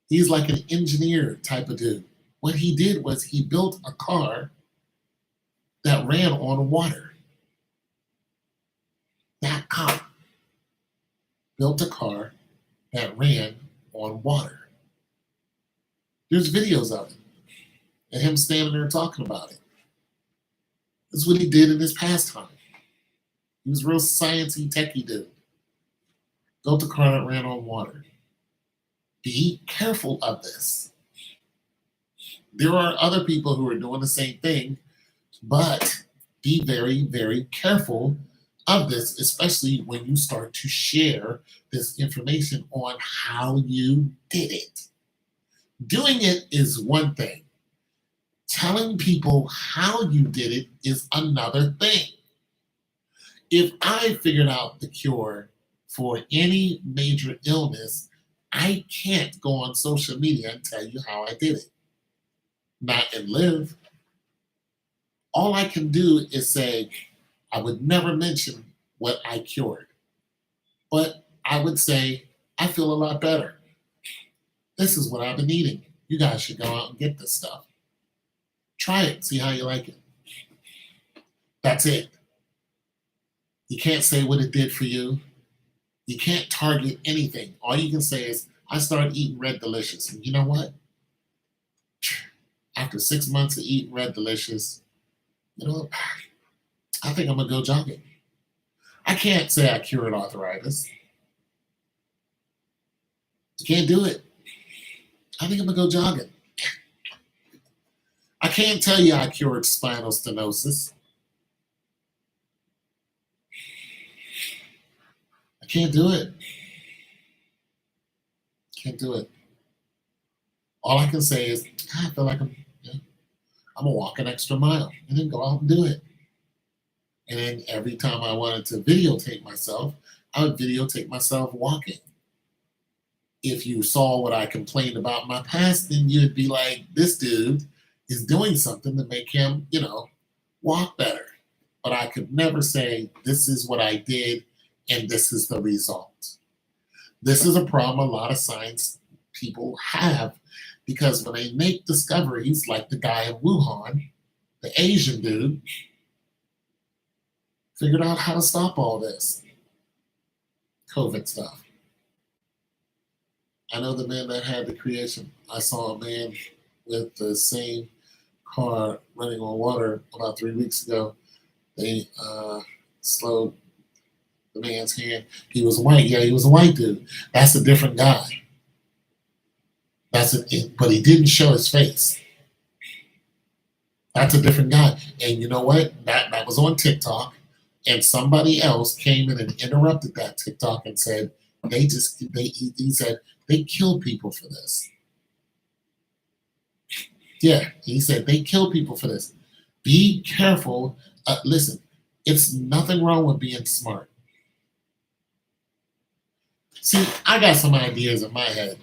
He's like an engineer type of dude. What he did was he built a car that ran on water. That cop built a car that ran on water. There's videos of it and him standing there talking about it. That's what he did in his pastime. He was a real sciencey, techie dude. Built a car that ran on water. Be careful of this. There are other people who are doing the same thing, but be very, very careful of this, especially when you start to share this information on how you did it. Doing it is one thing. Telling people how you did it is another thing. If I figured out the cure for any major illness, I can't go on social media and tell you how I did it. Not and live. All I can do is say I would never mention what I cured, but I would say I feel a lot better. This is what I've been eating. You guys should go out and get this stuff. Try it, see how you like it. That's it. You can't say what it did for you. You can't target anything. All you can say is, I started eating Red Delicious. And you know what? After 6 months of eating Red Delicious, you know, I think I'm going to go jogging. I can't say I cured arthritis. You can't do it. I think I'm going to go jogging. I can't tell you I cured spinal stenosis. I can't do it. Can't do it. All I can say is, I feel like I'm going to walk an extra mile and then go out and do it. And then every time I wanted to videotape myself, I would videotape myself walking. If you saw what I complained about in my past, then you'd be like, this dude is doing something to make him, walk better. But I could never say, this is what I did and this is the result. This is a problem a lot of science people have, because when they make discoveries like the guy in Wuhan, the Asian dude, figured out how to stop all this COVID stuff. I know the man that had the creation. I saw a man with the same car running on water about 3 weeks ago. They slowed the man's hand. He was white. Yeah, he was a white dude. That's a different guy. But he didn't show his face. That's a different guy. And you know what? That was on TikTok. And somebody else came in and interrupted that TikTok and said, he said, they kill people for this. Yeah, he said, they kill people for this. Be careful. Listen, it's nothing wrong with being smart. See, I got some ideas in my head.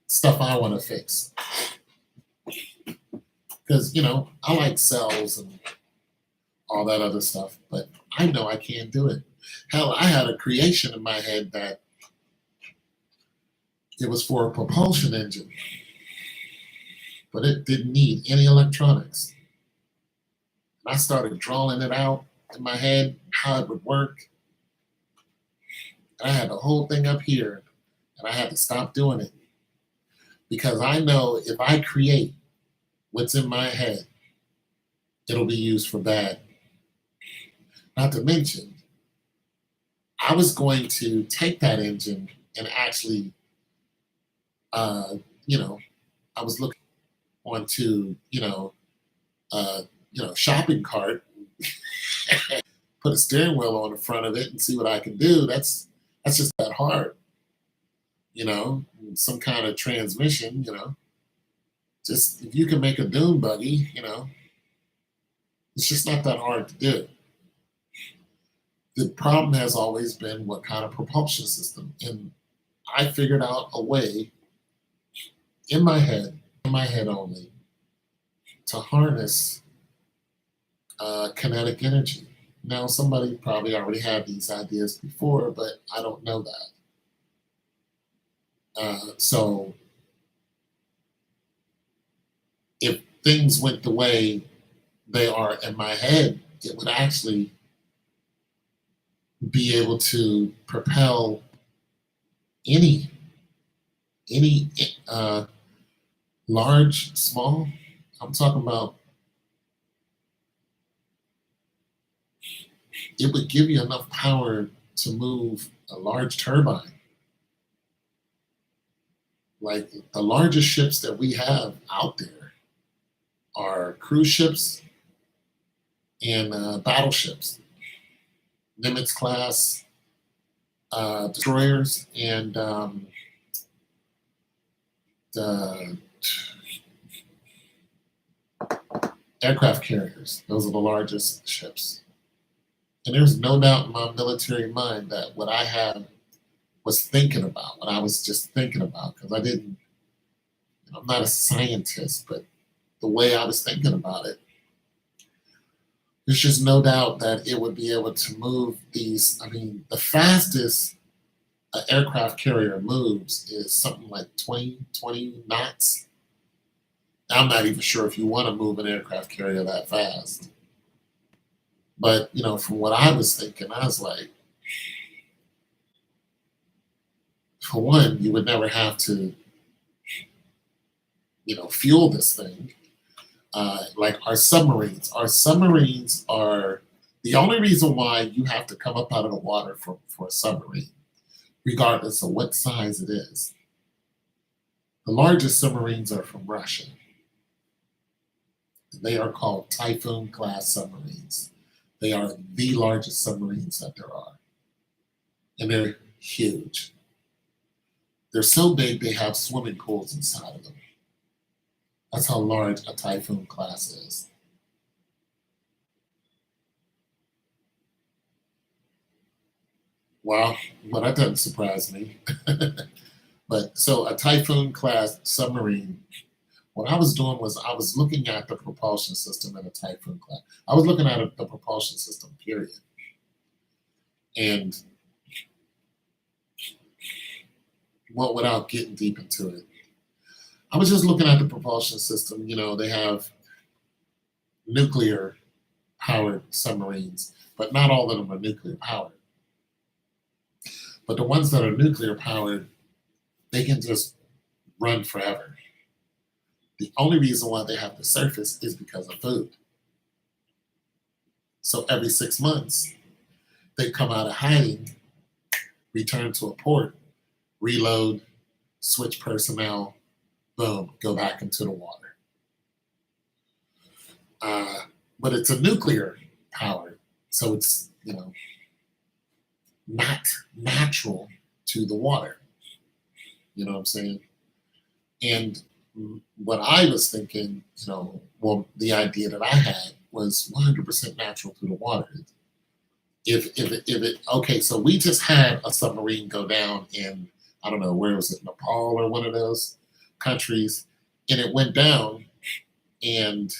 Stuff I want to fix. Because, I like cells and all that other stuff, but I know I can't do it. Hell, I had a creation in my head that it was for a propulsion engine, but it didn't need any electronics. And I started drawing it out in my head, how it would work. And I had the whole thing up here, and I had to stop doing it. Because I know if I create what's in my head, it'll be used for bad. Not to mention, I was going to take that engine and actually, I was looking onto, shopping cart, put a steering wheel on the front of it and see what I can do. That's just that hard. Some kind of transmission, just if you can make a dune buggy, it's just not that hard to do. The problem has always been what kind of propulsion system. And I figured out a way in my head only, to harness kinetic energy. Now, somebody probably already had these ideas before, but I don't know that. So if things went the way they are in my head, it would actually be able to propel any large, small. I'm talking about, it would give you enough power to move a large turbine. Like the largest ships that we have out there are cruise ships and battleships, Nimitz class destroyers, and the aircraft carriers. Those are the largest ships. And there's no doubt in my military mind that what was thinking about, what I was just thinking about, because I didn't, I'm not a scientist, but the way I was thinking about it, there's just no doubt that it would be able to move these. I mean, the fastest an aircraft carrier moves is something like 20 knots. I'm not even sure if you want to move an aircraft carrier that fast. But, from what I was thinking, I was like, for one, you would never have to, fuel this thing. Like our submarines. Our submarines are the only reason why you have to come up out of the water for a submarine, regardless of what size it is. The largest submarines are from Russia. They are called Typhoon class submarines. They are the largest submarines that there are. And they're huge. They're so big they have swimming pools inside of them. That's how large a Typhoon class is. Well, that doesn't surprise me. But so a Typhoon class submarine, what I was doing was I was looking at the propulsion system in a Typhoon class. I was looking at the propulsion system, period. And well, without getting deep into it, I was just looking at the propulsion system. They have nuclear powered submarines, but not all of them are nuclear powered. But the ones that are nuclear powered, they can just run forever. The only reason why they have to surface is because of food. So every 6 months, they come out of hiding, return to a port, reload, switch personnel, boom, go back into the water. But it's a nuclear power, so it's not natural to the water. You know what I'm saying? And what I was thinking, the idea that I had was 100% natural to the water. Okay, so we just had a submarine go down in, I don't know, where was it, Nepal or one of those countries, and it went down, and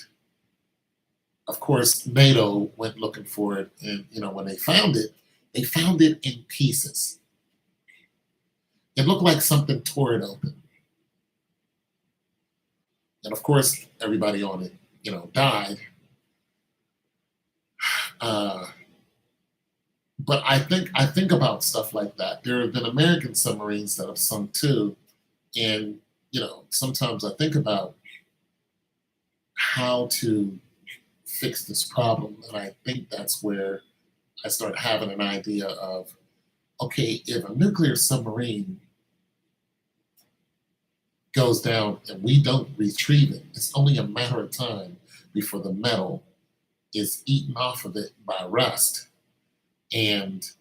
of course NATO went looking for it, and when they found it in pieces. It looked like something tore it open, and of course everybody on it died. But I think about stuff like that. There have been American submarines that have sunk too, and sometimes I think about how to fix this problem, and I think that's where I start having an idea of, okay, if a nuclear submarine goes down and we don't retrieve it, it's only a matter of time before the metal is eaten off of it by rust, and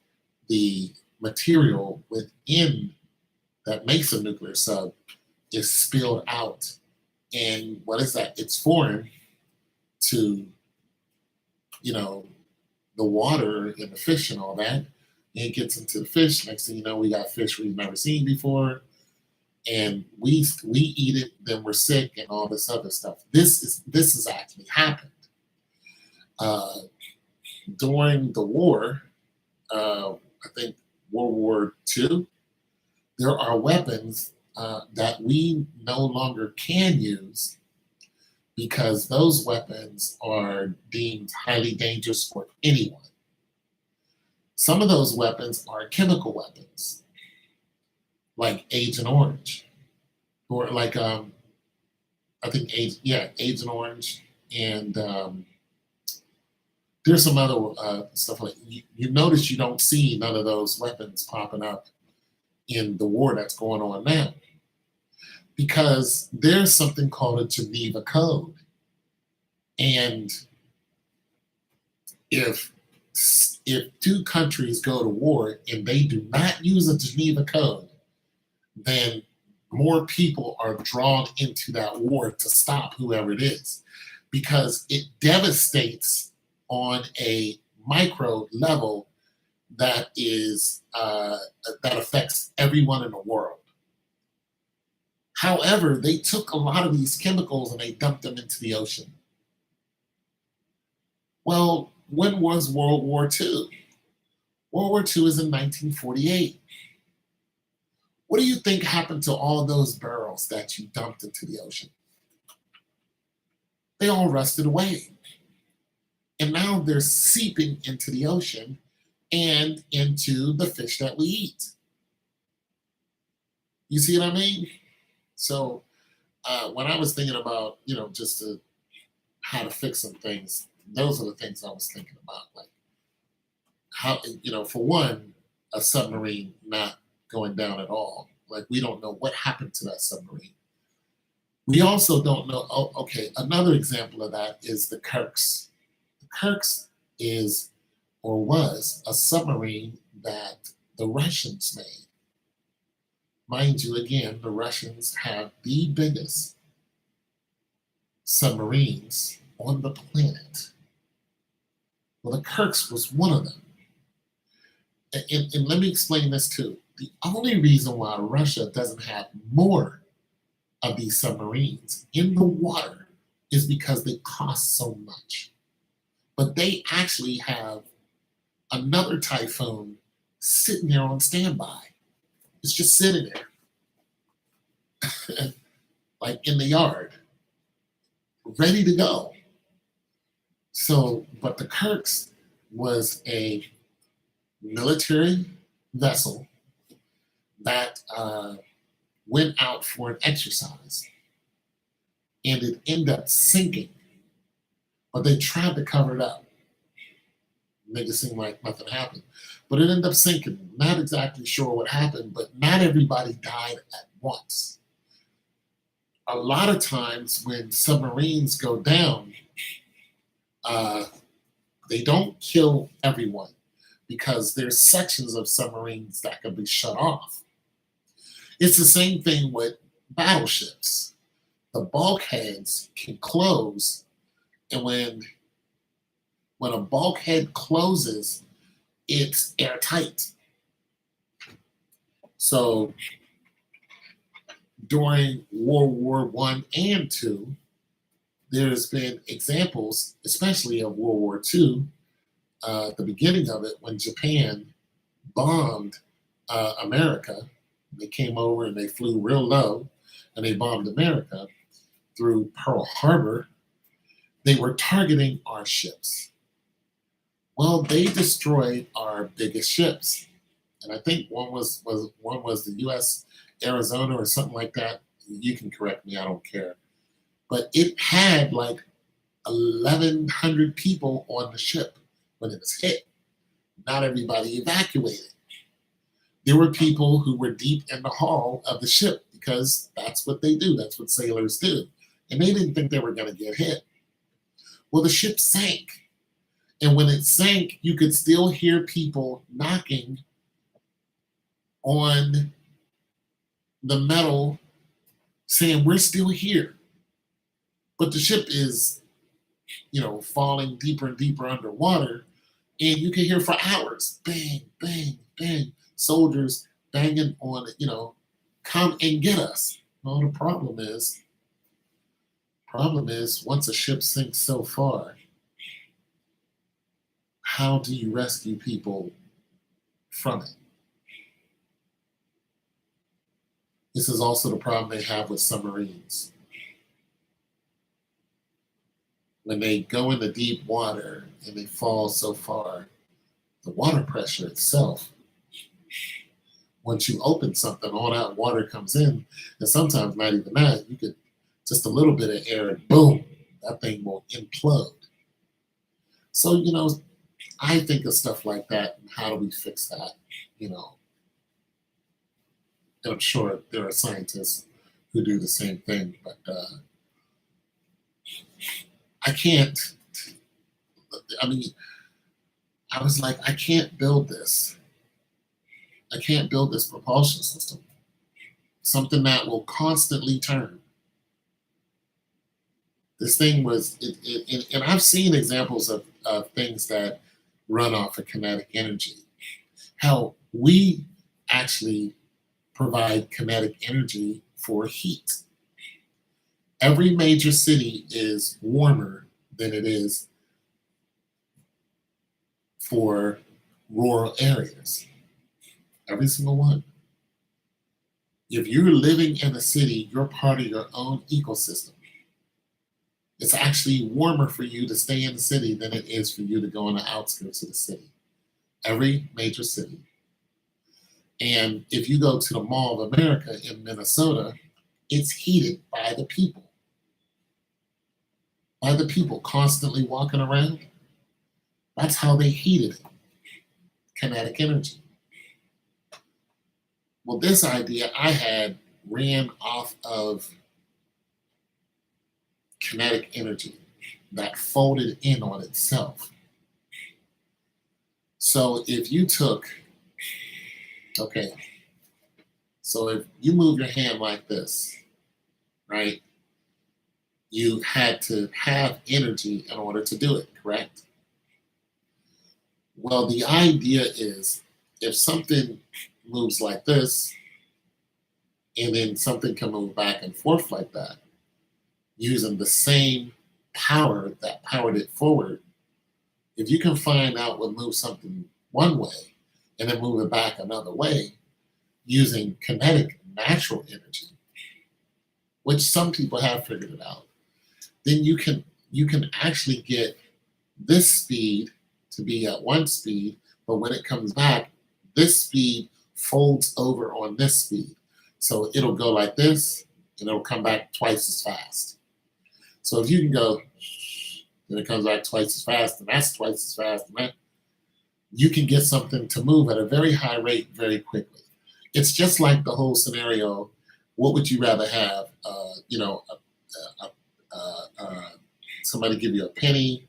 the material within that makes a nuclear sub is spilled out. And what is that? It's foreign to, the water and the fish and all that. And it gets into the fish. Next thing you know, we got fish we've never seen before. And we eat it, then we're sick and all this other stuff. This has actually happened. During the war, I think World War II, there are weapons that we no longer can use because those weapons are deemed highly dangerous for anyone. Some of those weapons are chemical weapons, like Agent Orange, or like I think Agent Orange, and there's some other stuff like you notice you don't see none of those weapons popping up in the war that's going on now, because there's something called a Geneva Code. And if two countries go to war and they do not use a Geneva Code, then more people are drawn into that war to stop whoever it is, because it devastates on a micro level that is that affects everyone in the world. However, they took a lot of these chemicals and they dumped them into the ocean. Well, when was World War II? World War II is in 1948. What do you think happened to all those barrels that you dumped into the ocean? They all rusted away. And now they're seeping into the ocean and into the fish that we eat. You see what I mean? So when I was thinking about, just how to fix some things, those are the things I was thinking about. Like how, for one, a submarine not going down at all. Like we don't know what happened to that submarine. We also don't know. Oh, okay, another example of that is the Kirks. The Kirks is or was a submarine that the Russians made. Mind you, again, the Russians have the biggest submarines on the planet. Well, the Kirks was one of them. And let me explain this too. The only reason why Russia doesn't have more of these submarines in the water is because they cost so much. But they actually have another Typhoon sitting there on standby. It's just sitting there, like in the yard, ready to go. So, but the Kirks was a military vessel that went out for an exercise and it ended up sinking. But they tried to cover it up, make it seem like nothing happened. But it ended up sinking. Not exactly sure what happened, but not everybody died at once. A lot of times when submarines go down, uh, they don't kill everyone because there's sections of submarines that can be shut off. It's the same thing with battleships. The bulkheads can close, and when a bulkhead closes, it's airtight. So during World War One and Two, there's been examples, especially of World War Two, at the beginning of it, when Japan bombed America. They came over and they flew real low and they bombed America through Pearl Harbor. They were targeting our ships. Well, they destroyed our biggest ships, and I think one was the U.S. Arizona or something like that. You can correct me; I don't care. But it had like 1,100 people on the ship when it was hit. Not everybody evacuated. There were people who were deep in the hull of the ship because that's what they do. That's what sailors do, and they didn't think they were going to get hit. Well, the ship sank. And when it sank, you could still hear people knocking on the metal saying, "We're still here." But the ship is, falling deeper and deeper underwater. And you can hear for hours, bang, bang, bang, soldiers banging on it, come and get us. Well, the problem is once a ship sinks so far, how do you rescue people from it? This is also the problem they have with submarines. When they go into deep water and they fall so far, the water pressure itself, once you open something, all that water comes in, and sometimes not even that, you could just a little bit of air and boom, that thing will implode. So, I think of stuff like that and how do we fix that, you know. And I'm sure there are scientists who do the same thing, but I can't. I mean, I was like, I can't build this. I can't build this propulsion system. Something that will constantly turn. This thing and I've seen examples of things that run off of kinetic energy. Hell, we actually provide kinetic energy for heat. Every major city is warmer than it is for rural areas. Every single one. If you're living in a city, you're part of your own ecosystem. It's actually warmer for you to stay in the city than it is for you to go on the outskirts of the city. Every major city. And if you go to the Mall of America in Minnesota, it's heated by the people. By the people constantly walking around. That's how they heated it. Kinetic energy. Well, this idea I had ran off of kinetic energy that folded in on itself. So if you took, okay, so if you move your hand like this, right, you had to have energy in order to do it, correct? Well, the idea is if something moves like this, and then something can move back and forth like that, using the same power that powered it forward, if you can find out what moves something one way and then move it back another way using kinetic natural energy, which some people have figured it out, then you can actually get this speed to be at one speed, but when it comes back, this speed folds over on this speed. So it'll go like this and it'll come back twice as fast. So if you can go, and it comes back twice as fast, and that's twice as fast, and that, you can get something to move at a very high rate very quickly. It's just like the whole scenario. What would you rather have? Somebody give you a penny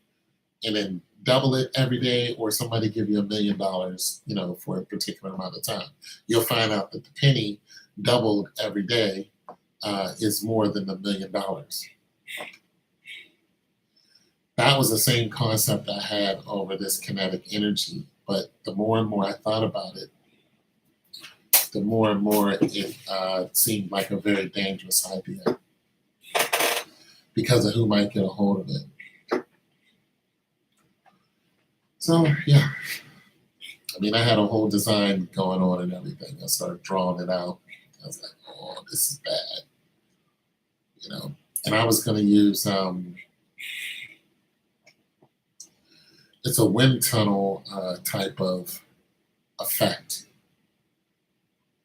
and then double it every day, or somebody give you $1 million, for a particular amount of time. You'll find out that the penny doubled every day is more than $1 million. That was the same concept I had over this kinetic energy, but the more and more I thought about it, the more and more it seemed like a very dangerous idea because of who might get a hold of it. So, yeah. I mean, I had a whole design going on and everything. I started drawing it out. I was like, oh, this is bad. And I was going to use, it's a wind tunnel type of effect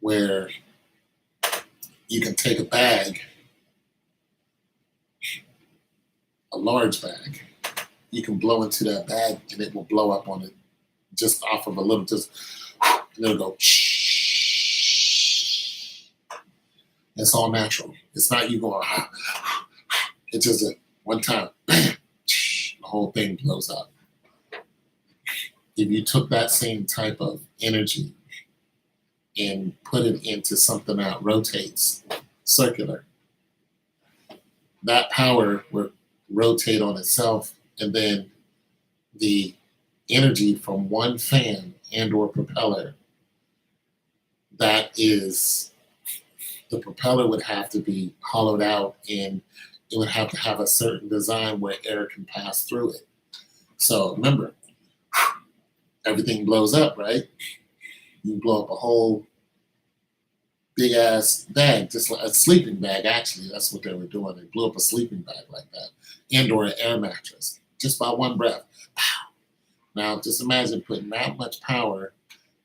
where you can take a bag, a large bag, you can blow into that bag and it will blow up on it just off of a little, and it'll go. It's all natural. It's not you going, it's just a one time, bam, the whole thing blows up. If you took that same type of energy and put it into something that rotates, circular, that power would rotate on itself, and then the energy from one fan and or propeller, that is, the propeller would have to be hollowed out and it would have to have a certain design where air can pass through it. So remember, everything blows up, right? You blow up a whole big ass bag, just like a sleeping bag. Actually, that's what they were doing. They blew up a sleeping bag like that, and or an air mattress, just by one breath. Pow. Now, just imagine putting that much power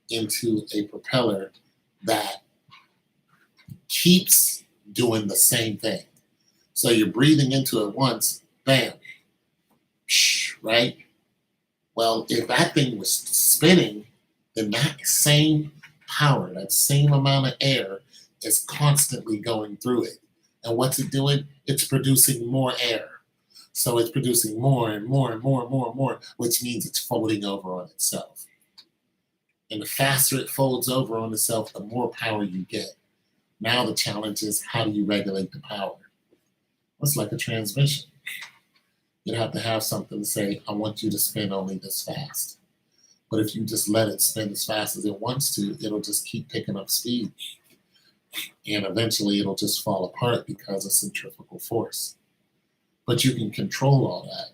into a propeller that keeps doing the same thing. So you're breathing into it once, bam, right? Well, if that thing was spinning, then that same power, that same amount of air is constantly going through it. And what's it doing? It's producing more air. So it's producing more and more and more and more and more, which means it's folding over on itself. And the faster it folds over on itself, the more power you get. Now the challenge is, how do you regulate the power? Well, it's like a transmission. You'd have to have something to say, I want you to spin only this fast. But if you just let it spin as fast as it wants to, it'll just keep picking up speed. And eventually it'll just fall apart because of centrifugal force. But you can control all that.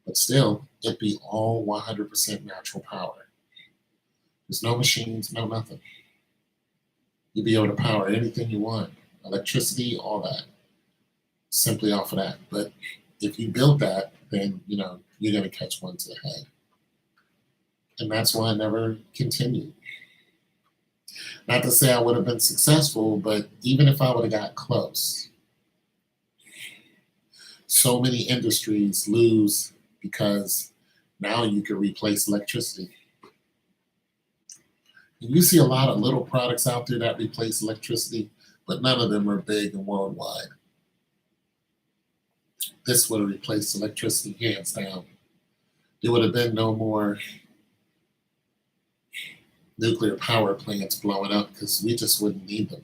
But still, it'd be all 100% natural power. There's no machines, no nothing. You'd be able to power anything you want, electricity, all that, simply off of that. But if you build that, then you're going to catch one to the head. And that's why I never continued. Not to say I would have been successful, but even if I would have got close, so many industries lose because now you can replace electricity. And you see a lot of little products out there that replace electricity, but none of them are big and worldwide. This would have replaced electricity hands down. There would have been no more nuclear power plants blowing up because we just wouldn't need them.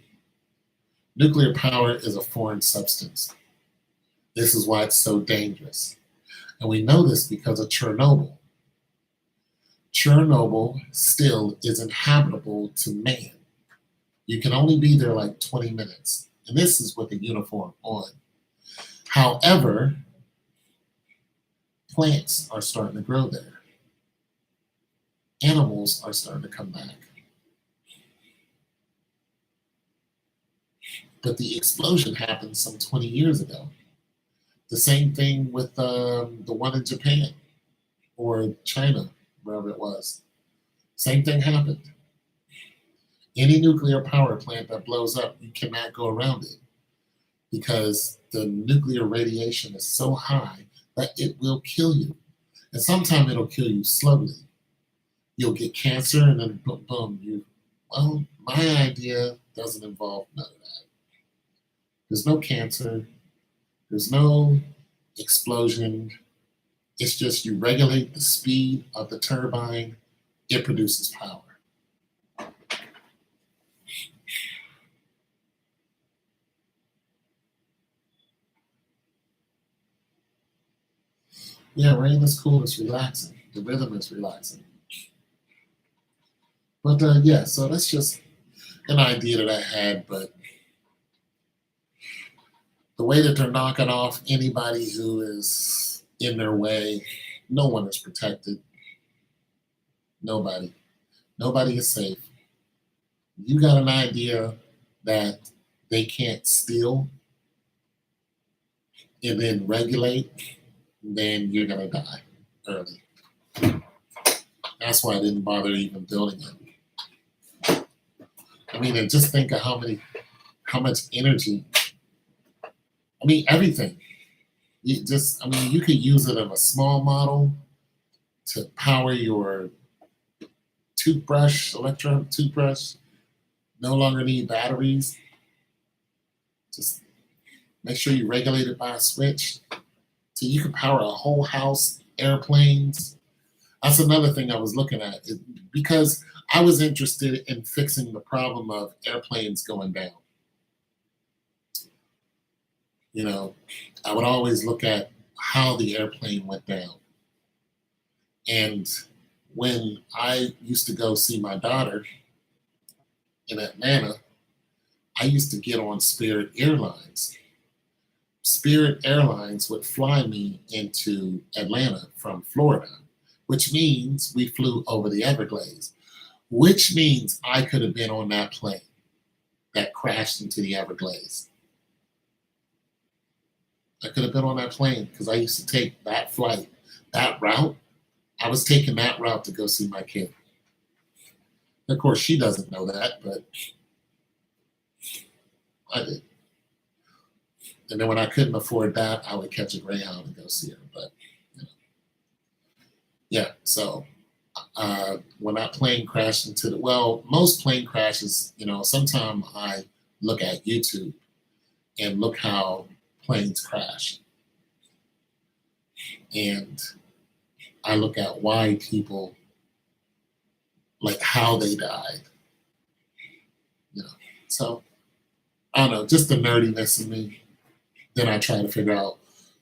Nuclear power is a foreign substance. This is why it's so dangerous. And we know this because of Chernobyl. Chernobyl still is inhabitable to man. You can only be there like 20 minutes. And this is with the uniform on. However, plants are starting to grow there. Animals are starting to come back. But the explosion happened some 20 years ago. The same thing with the one in Japan or China, wherever it was. Same thing happened. Any nuclear power plant that blows up, you cannot go around it because the nuclear radiation is so high that it will kill you. And sometimes it'll kill you slowly. You'll get cancer and then boom, boom, well, my idea doesn't involve none of that. There's no cancer. There's no explosion. It's just you regulate the speed of the turbine. It produces power. Yeah, rain is cool. It's relaxing. The rhythm is relaxing. But yeah, so that's just an idea that I had. But the way that they're knocking off anybody who is in their way, no one is protected. Nobody. Nobody is safe. You got an idea that they can't steal and then regulate, then you're going to die early. That's why I didn't bother even building it. I mean, and just think of how much energy. I mean, everything. You could use it in a small model to power your toothbrush, electron toothbrush. No longer need batteries. Just make sure you regulate it by a switch. So you can power a whole house, airplanes. That's another thing I was looking at because I was interested in fixing the problem of airplanes going down. I would always look at how the airplane went down. And when I used to go see my daughter in Atlanta, I used to get on Spirit Airlines. Spirit Airlines would fly me into Atlanta from Florida, which means we flew over the Everglades, which means I could have been on that plane that crashed into the Everglades. I could have been on that plane because I used to take that flight, that route. I was taking that route to go see my kid. Of course, she doesn't know that, but I did. And then when I couldn't afford that, I would catch a Greyhound and go see her. But yeah, so when that plane crashed most plane crashes, sometimes I look at YouTube and look how planes crash. And I look at why people, like how they died. So I don't know, just the nerdiness in me. Then I try to figure out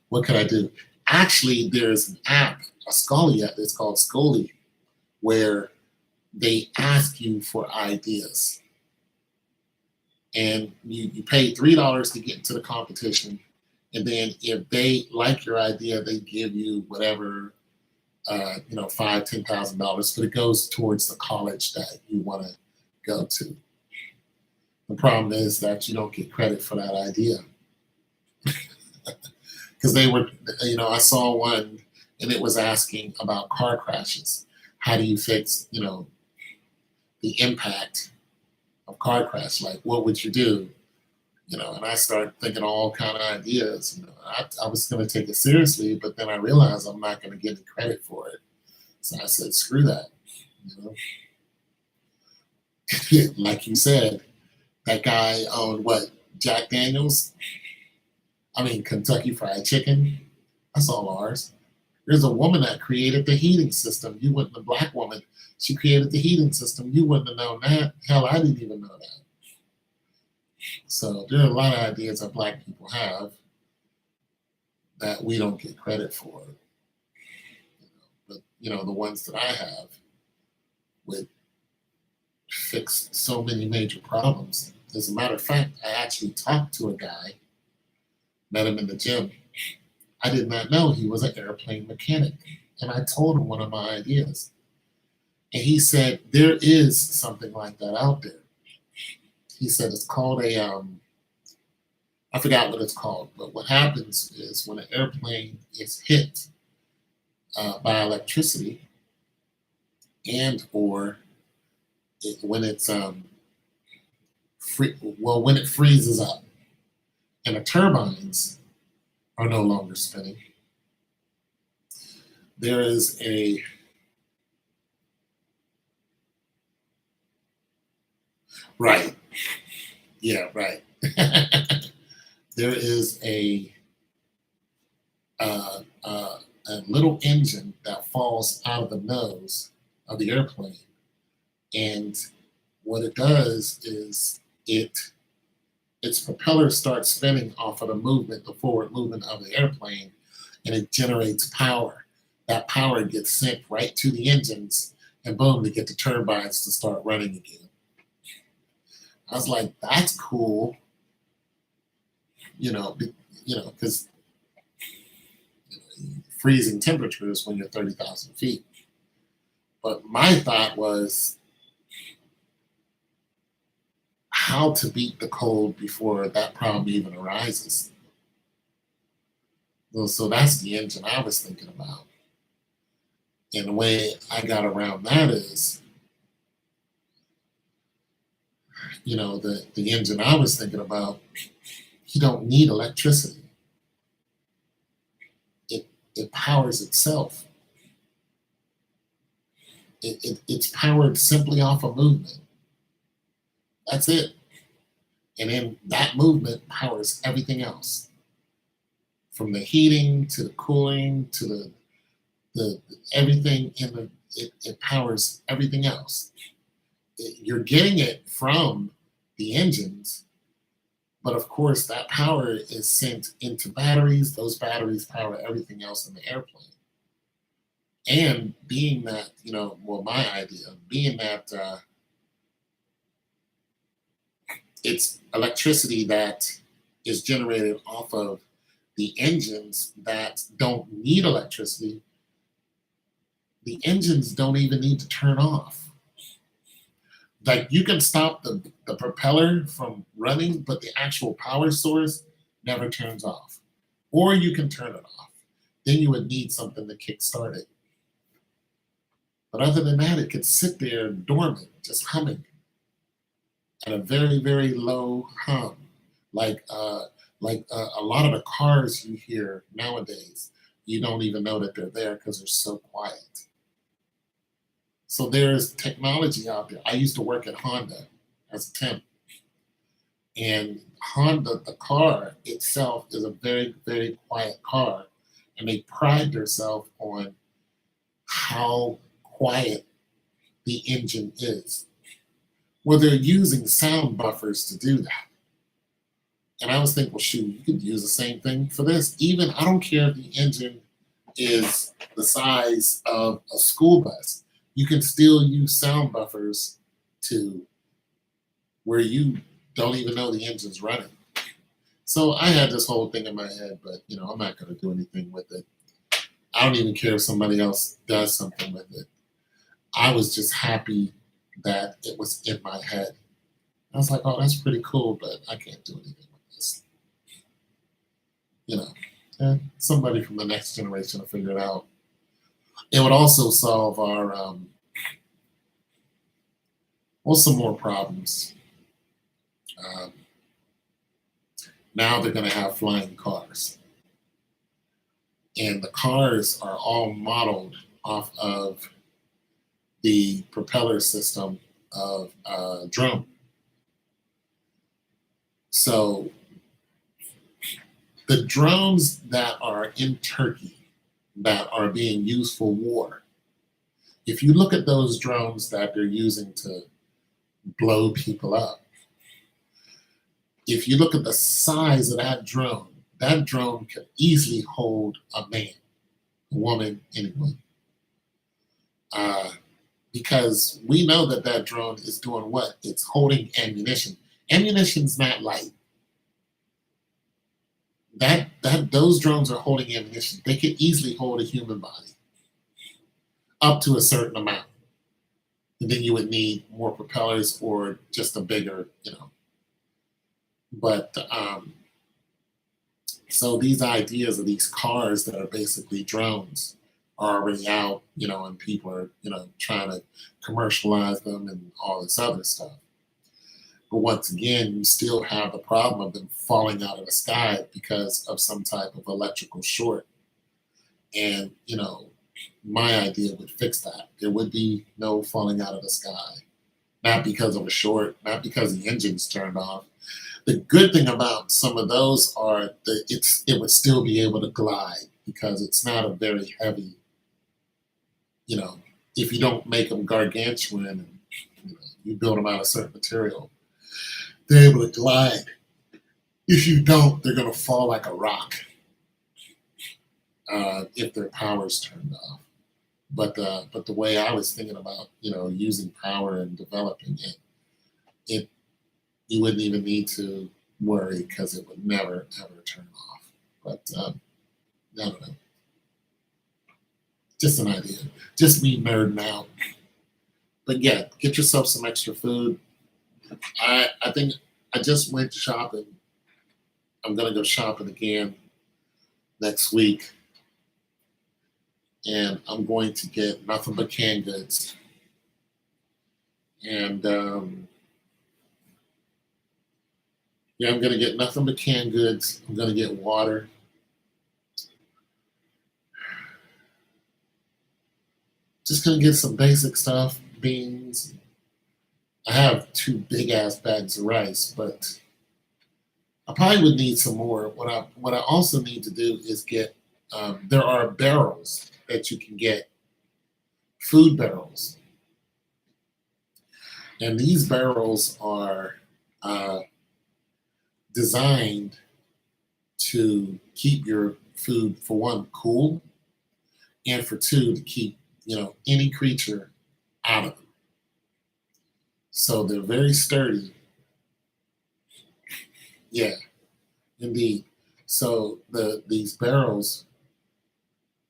what could I do. Actually, there's an app, a Scully app. It's called Scully, where they ask you for ideas, and you pay $3 to get into the competition, and then if they like your idea, they give you whatever, $5,000, $10,000, but it goes towards the college that you want to go to. The problem is that you don't get credit for that idea because they were, I saw one and it was asking about car crashes. How do you fix, the impact of car crash? Like, what would you do? And I started thinking all kind of ideas. I was going to take it seriously, but then I realized I'm not going to get any credit for it. So I said, screw that. Like you said, that guy owned what? Jack Daniels? I mean, Kentucky Fried Chicken. That's all ours. There's a woman that created the heating system. You wouldn't, a black woman, she created the heating system. You wouldn't have known that. Hell, I didn't even know that. So there are a lot of ideas that black people have that we don't get credit for. But the ones that I have would fix so many major problems. As a matter of fact, I actually talked to a guy, met him in the gym. I did not know he was an airplane mechanic. And I told him one of my ideas. And he said, there is something like that out there. He said it's called I forgot what it's called, but what happens is when an airplane is hit by electricity and/or when it's when it freezes up and the turbines are no longer spinning, there is a right, yeah, right. There is a little engine that falls out of the nose of the airplane, and what it does is its propeller starts spinning off of the forward movement of the airplane, and it generates power. That power gets sent right to the engines, and boom, they get the turbines to start running again. I was like, that's cool, because freezing temperatures when you're 30,000 feet. But my thought was how to beat the cold before that problem even arises. So that's the engine I was thinking about. And the way I got around that is, the engine I was thinking about, you don't need electricity. It powers itself. It's powered simply off of movement. That's it. And then that movement powers everything else, from the heating to the cooling to the everything it powers everything else. You're getting it from the engines, but of course that power is sent into batteries. Those batteries power everything else in the airplane. And being that, my idea, being that it's electricity that is generated off of the engines that don't need electricity, the engines don't even need to turn off. Like, you can stop the propeller from running, but the actual power source never turns off. Or you can turn it off. Then you would need something to kickstart it. But other than that, it could sit there dormant, just humming at a very, very low hum. Like a lot of the cars you hear nowadays, you don't even know that they're there because they're so quiet. So there's technology out there. I used to work at Honda as a temp, and Honda, the car itself, is a very, very quiet car, and they pride themselves on how quiet the engine is. Well, they're using sound buffers to do that. And I was thinking, well, shoot, you could use the same thing for this. Even, I don't care if the engine is the size of a school bus. You can still use sound buffers to where you don't even know the engine's running. So I had this whole thing in my head, but I'm not going to do anything with it. I don't even care if somebody else does something with it. I was just happy that it was in my head. I was like, oh, that's pretty cool, but I can't do anything with this. You know, and somebody from the next generation will figure it out. It would also solve our, some more problems. Um, Now they're going to have flying cars. And the cars are all modeled off of the propeller system of a drone. So the drones that are in Turkey that are being used for war, if you look at those drones that they're using to blow people up, if you look at the size of that drone can easily hold a man, a woman, anyone. Because we know that drone is doing what? It's holding ammunition. Ammunition's not light. Those drones are holding ammunition. They can easily hold a human body up to a certain amount. And then you would need more propellers or just a bigger. But so these ideas of these cars that are basically drones are already out, and people are, trying to commercialize them and all this other stuff. But once again, you still have the problem of them falling out of the sky because of some type of electrical short. And, my idea would fix that. There would be no falling out of the sky. Not because of a short, not because the engine's turned off. The good thing about some of those are that it would still be able to glide because it's not a very heavy, if you don't make them gargantuan and you build them out of certain material, they're able to glide. If you don't, they're going to fall like a rock if their power's turned off. But the way I was thinking about using power and developing it you wouldn't even need to worry because it would never ever turn off. But I don't know, just an idea, just me nerding out. But yeah, get yourself some extra food. I think I just went shopping. I'm gonna go shopping again next week, and I'm going to get nothing but canned goods. And yeah, I'm gonna get nothing but canned goods. I'm gonna get water. Just gonna get some basic stuff, beans. I have two big ass bags of rice, but I probably would need some more. What I also need to do is get. There are barrels that you can get, food barrels, and these barrels are designed to keep your food, for one, cool, and for two, to keep any creature out of them. So they're very sturdy. Yeah, indeed. So these barrels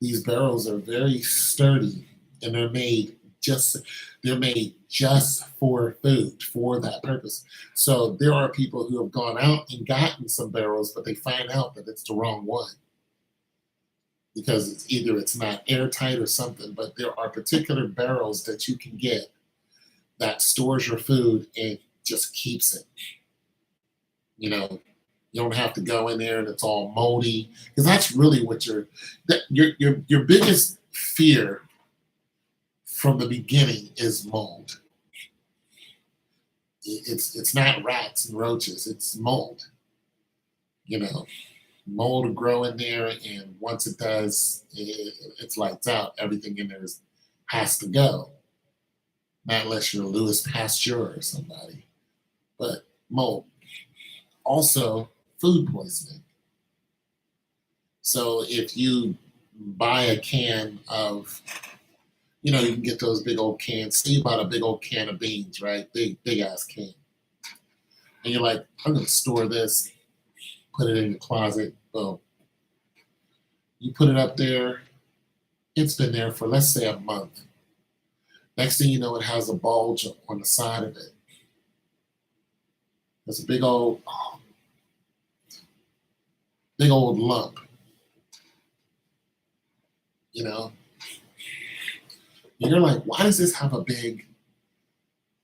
are very sturdy, and they're made just for food, for that purpose. So there are people who have gone out and gotten some barrels, but they find out that it's the wrong one because it's not airtight or something. But there are particular barrels that you can get that stores your food and just keeps it. You don't have to go in there and it's all moldy because that's really what your biggest fear from the beginning is mold. It's not rats and roaches, it's mold. You know, mold will grow in there, and once it does, it's lights out. Everything in there has to go. Not unless you're Louis Pasteur or somebody, but mold. Also, food poisoning. So if you buy a can of You can get those big old cans. Say you bought a big old can of beans, right? Big ass can. And you're like, I'm gonna store this, put it in your closet. Boom. You put it up there. It's been there for, let's say, a month. Next thing you know, it has a bulge on the side of it. It's a big old lump. You know, and you're like, why does this have a big,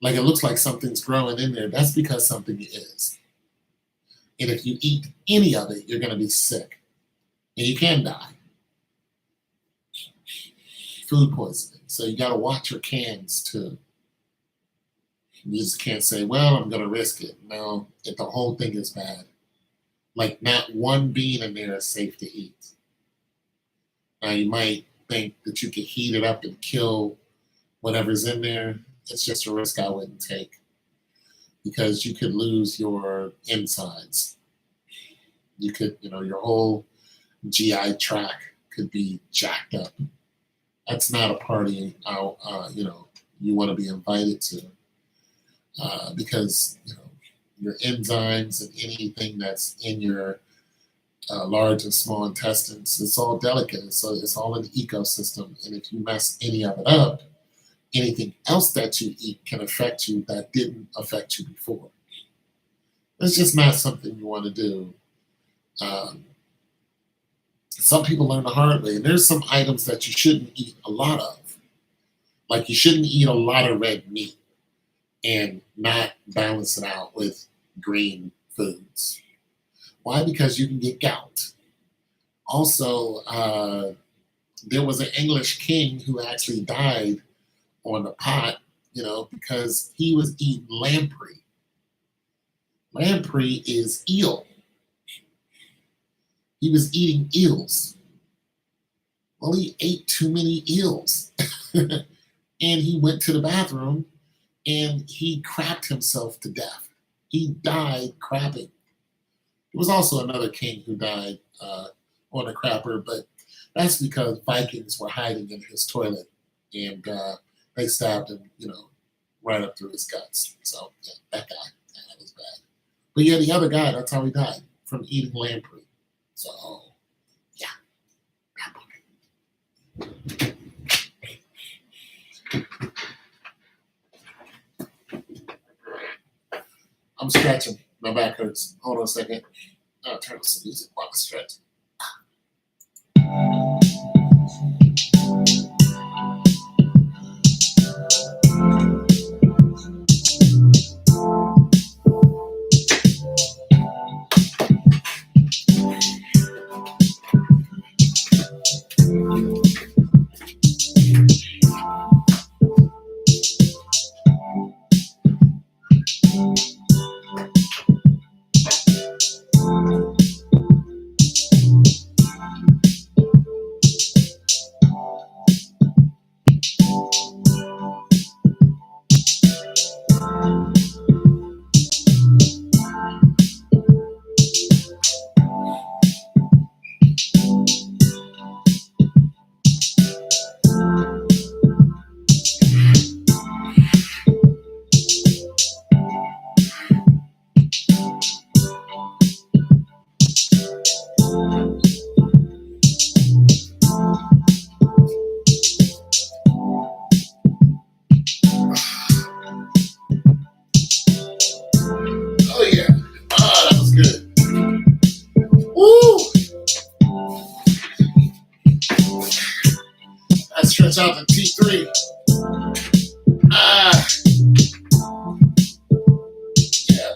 like it looks like something's growing in there? That's because something is. And if you eat any of it, you're going to be sick. And you can die. Food poisoning. So you got to watch your cans too. You just can't say, well, I'm going to risk it. No, if the whole thing is bad. Like not one bean in there is safe to eat. Now you might think that you could heat it up and kill whatever's in there. It's just a risk I wouldn't take because you could lose your insides. You could, your whole GI tract could be jacked up. That's not a party you want to be invited to because your enzymes and anything that's in your large and small intestines, it's all delicate. So it's all an ecosystem. And if you mess any of it up, anything else that you eat can affect you that didn't affect you before. It's just not something you want to do. Some people learn the hard way. And there's some items that you shouldn't eat a lot of. Like you shouldn't eat a lot of red meat and not balance it out with green foods. Why? Because you can get gout. Also, there was an English king who actually died on the pot, because he was eating lamprey. Lamprey is eel. He was eating eels. Well, he ate too many eels. And he went to the bathroom and he crapped himself to death. He died crapping. There was also another king who died on a crapper, but that's because Vikings were hiding in his toilet and they stabbed him, right up through his guts. So, yeah, that guy, that was bad. But yeah, the other guy, that's how he died, from eating lamprey. So, yeah, that one. I'm stretching. My back hurts. Hold on a second. I'll turn on some music while I stretch. Oh, yeah. Ah, that was good. Woo! I stretch out the T3. Ah. Yeah.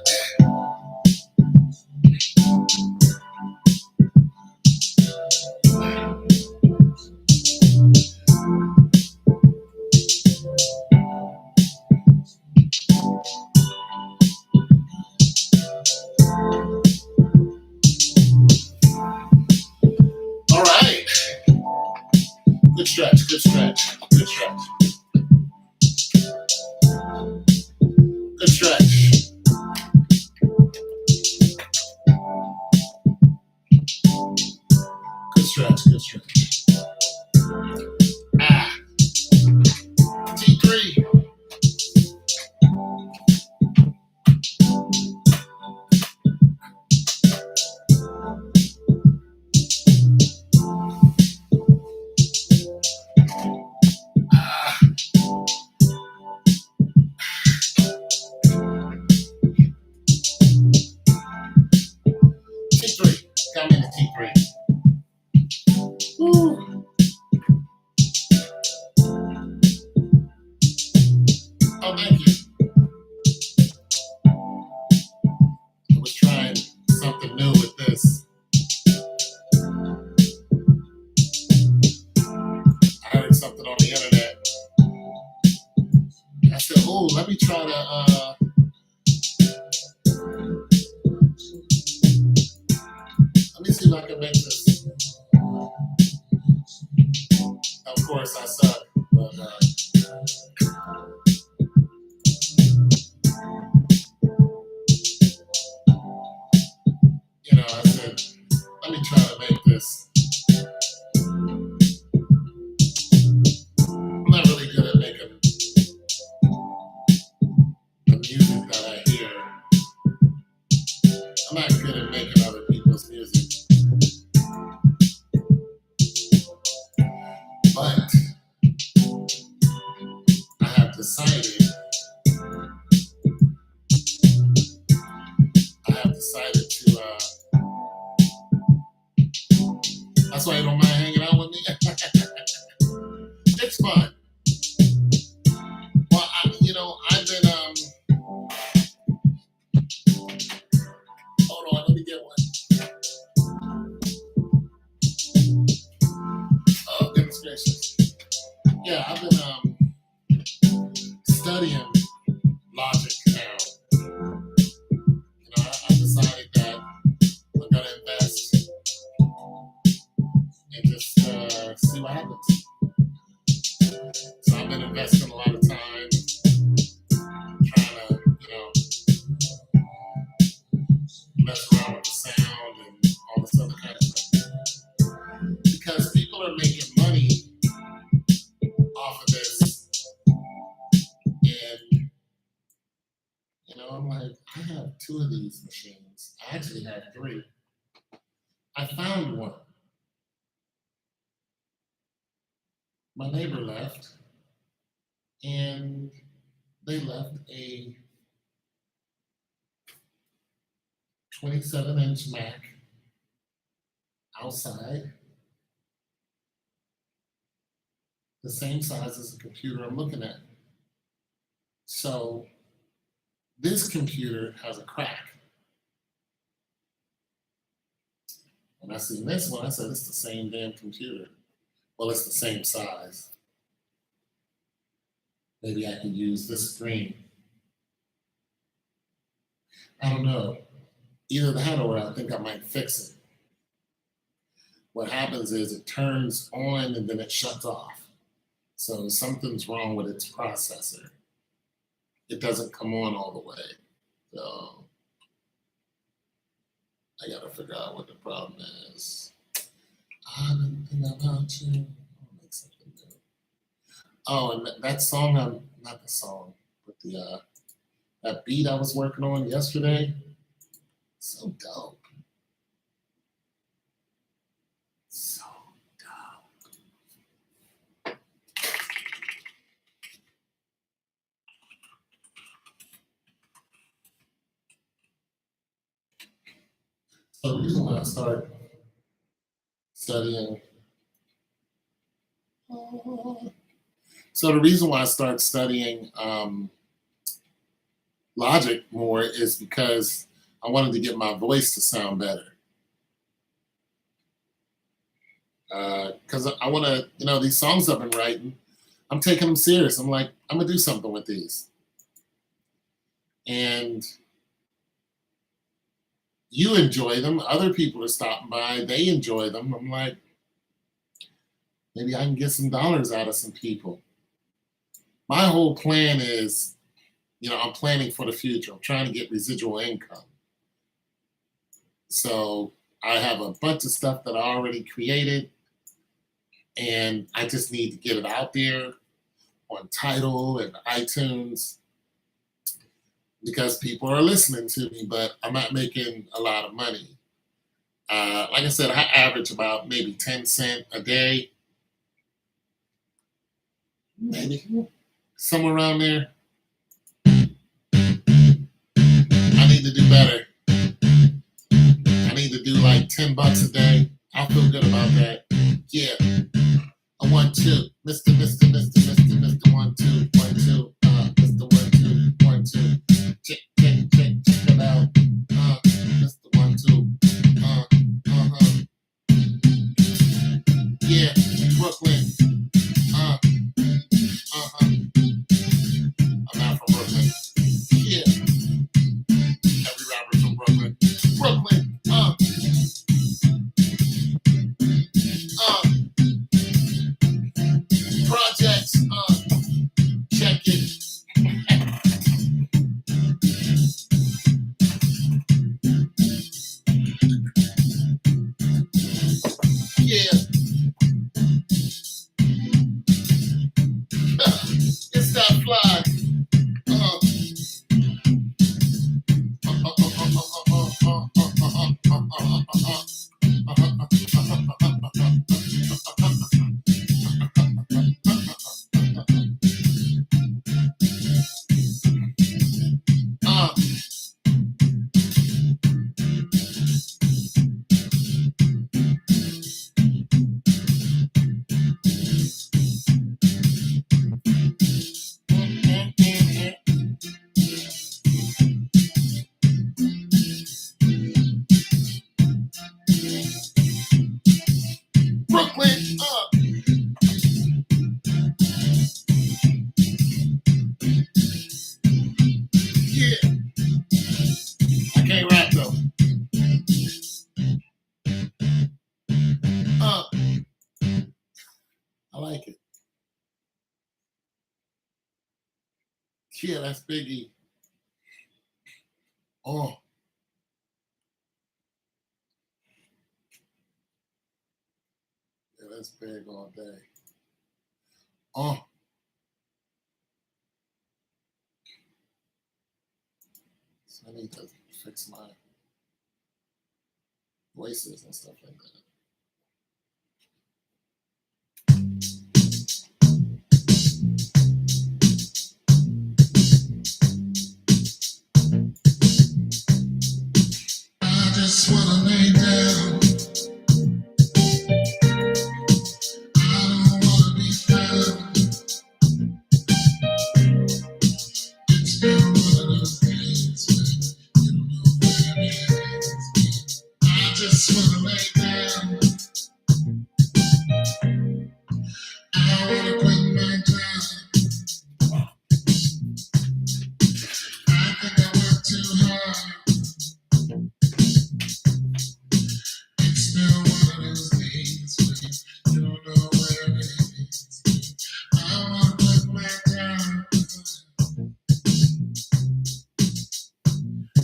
All right. Good stretch, good stretch, good stretch. Good stretch. Good stretch, good stretch. Ah. Got me in the T3. Woo. Oh, thank you. I was trying something new with this. I heard something on the internet. I said, "Oh, let me try to. Let me see if I can make this." Of course, I suck, but I said, "Let me try to make this." I'm not really good at making the music that I hear. I'm not good at making other people's music, but I have decided. I have decided to. That's why you don't mind hanging out with me. It's fun. Well, I've been. Hold on, let me get one. Oh goodness gracious. Yeah, I've been studying Logic now. I decided that I'm gonna invest and just see what happens. So I've been investing a lot of time trying to, mess around with the sound and all this other kind of stuff. Because people are making money off of this, and I'm like, I have two of these machines. I actually have three. I found one. My neighbor left, and they left a 27-inch Mac outside, the same size as the computer I'm looking at. So this computer has a crack. When I seen this one, I said, it's the same damn computer. Well, it's the same size. Maybe I could use this screen. I don't know. Either that or I think I might fix it. What happens is it turns on and then it shuts off. So something's wrong with its processor. It doesn't come on all the way. So I gotta figure out what the problem is. I've been thinking about you. I'll make something new. Oh, and that song, not the song, but that beat I was working on yesterday, so dope. So dope. So the reason why I started studying, Logic more is because I wanted to get my voice to sound better. Because I want to, these songs I've been writing, I'm taking them serious. I'm like, I'm gonna do something with these, and you enjoy them. Other people are stopping by, they enjoy them. I'm like, maybe I can get some dollars out of some people. My whole plan is, I'm planning for the future. I'm trying to get residual income. So I have a bunch of stuff that I already created, and I just need to get it out there on Tidal and iTunes because people are listening to me, but I'm not making a lot of money. Like I said, I average about maybe 10 cents a day, maybe somewhere around there. I need to do better. I need to to do like $10 a day. I feel good about that. Yeah. A 1 2. Mr. 1 2 1 2. Mr. 1 2 1 2. Check it out. Mr. 1 2. Yeah, Brooklyn. I'm not from Brooklyn. Yeah, every rapper from Brooklyn. Brooklyn. Projects. Check it. Yeah. It's that fly. Brooklyn. Yeah. I can't rap though. I like it. Yeah, that's Biggie. Oh. Yeah, that's big all day. Oh. So I need to fix my voices and stuff like that. I just wanna lay down. I don't wanna be found. It's been one of those days when you don't know where it is. I just wanna lay down. I wanna quit my job. I think I work too hard. It's been one of those days when you don't know where it is. I wanna quit my job.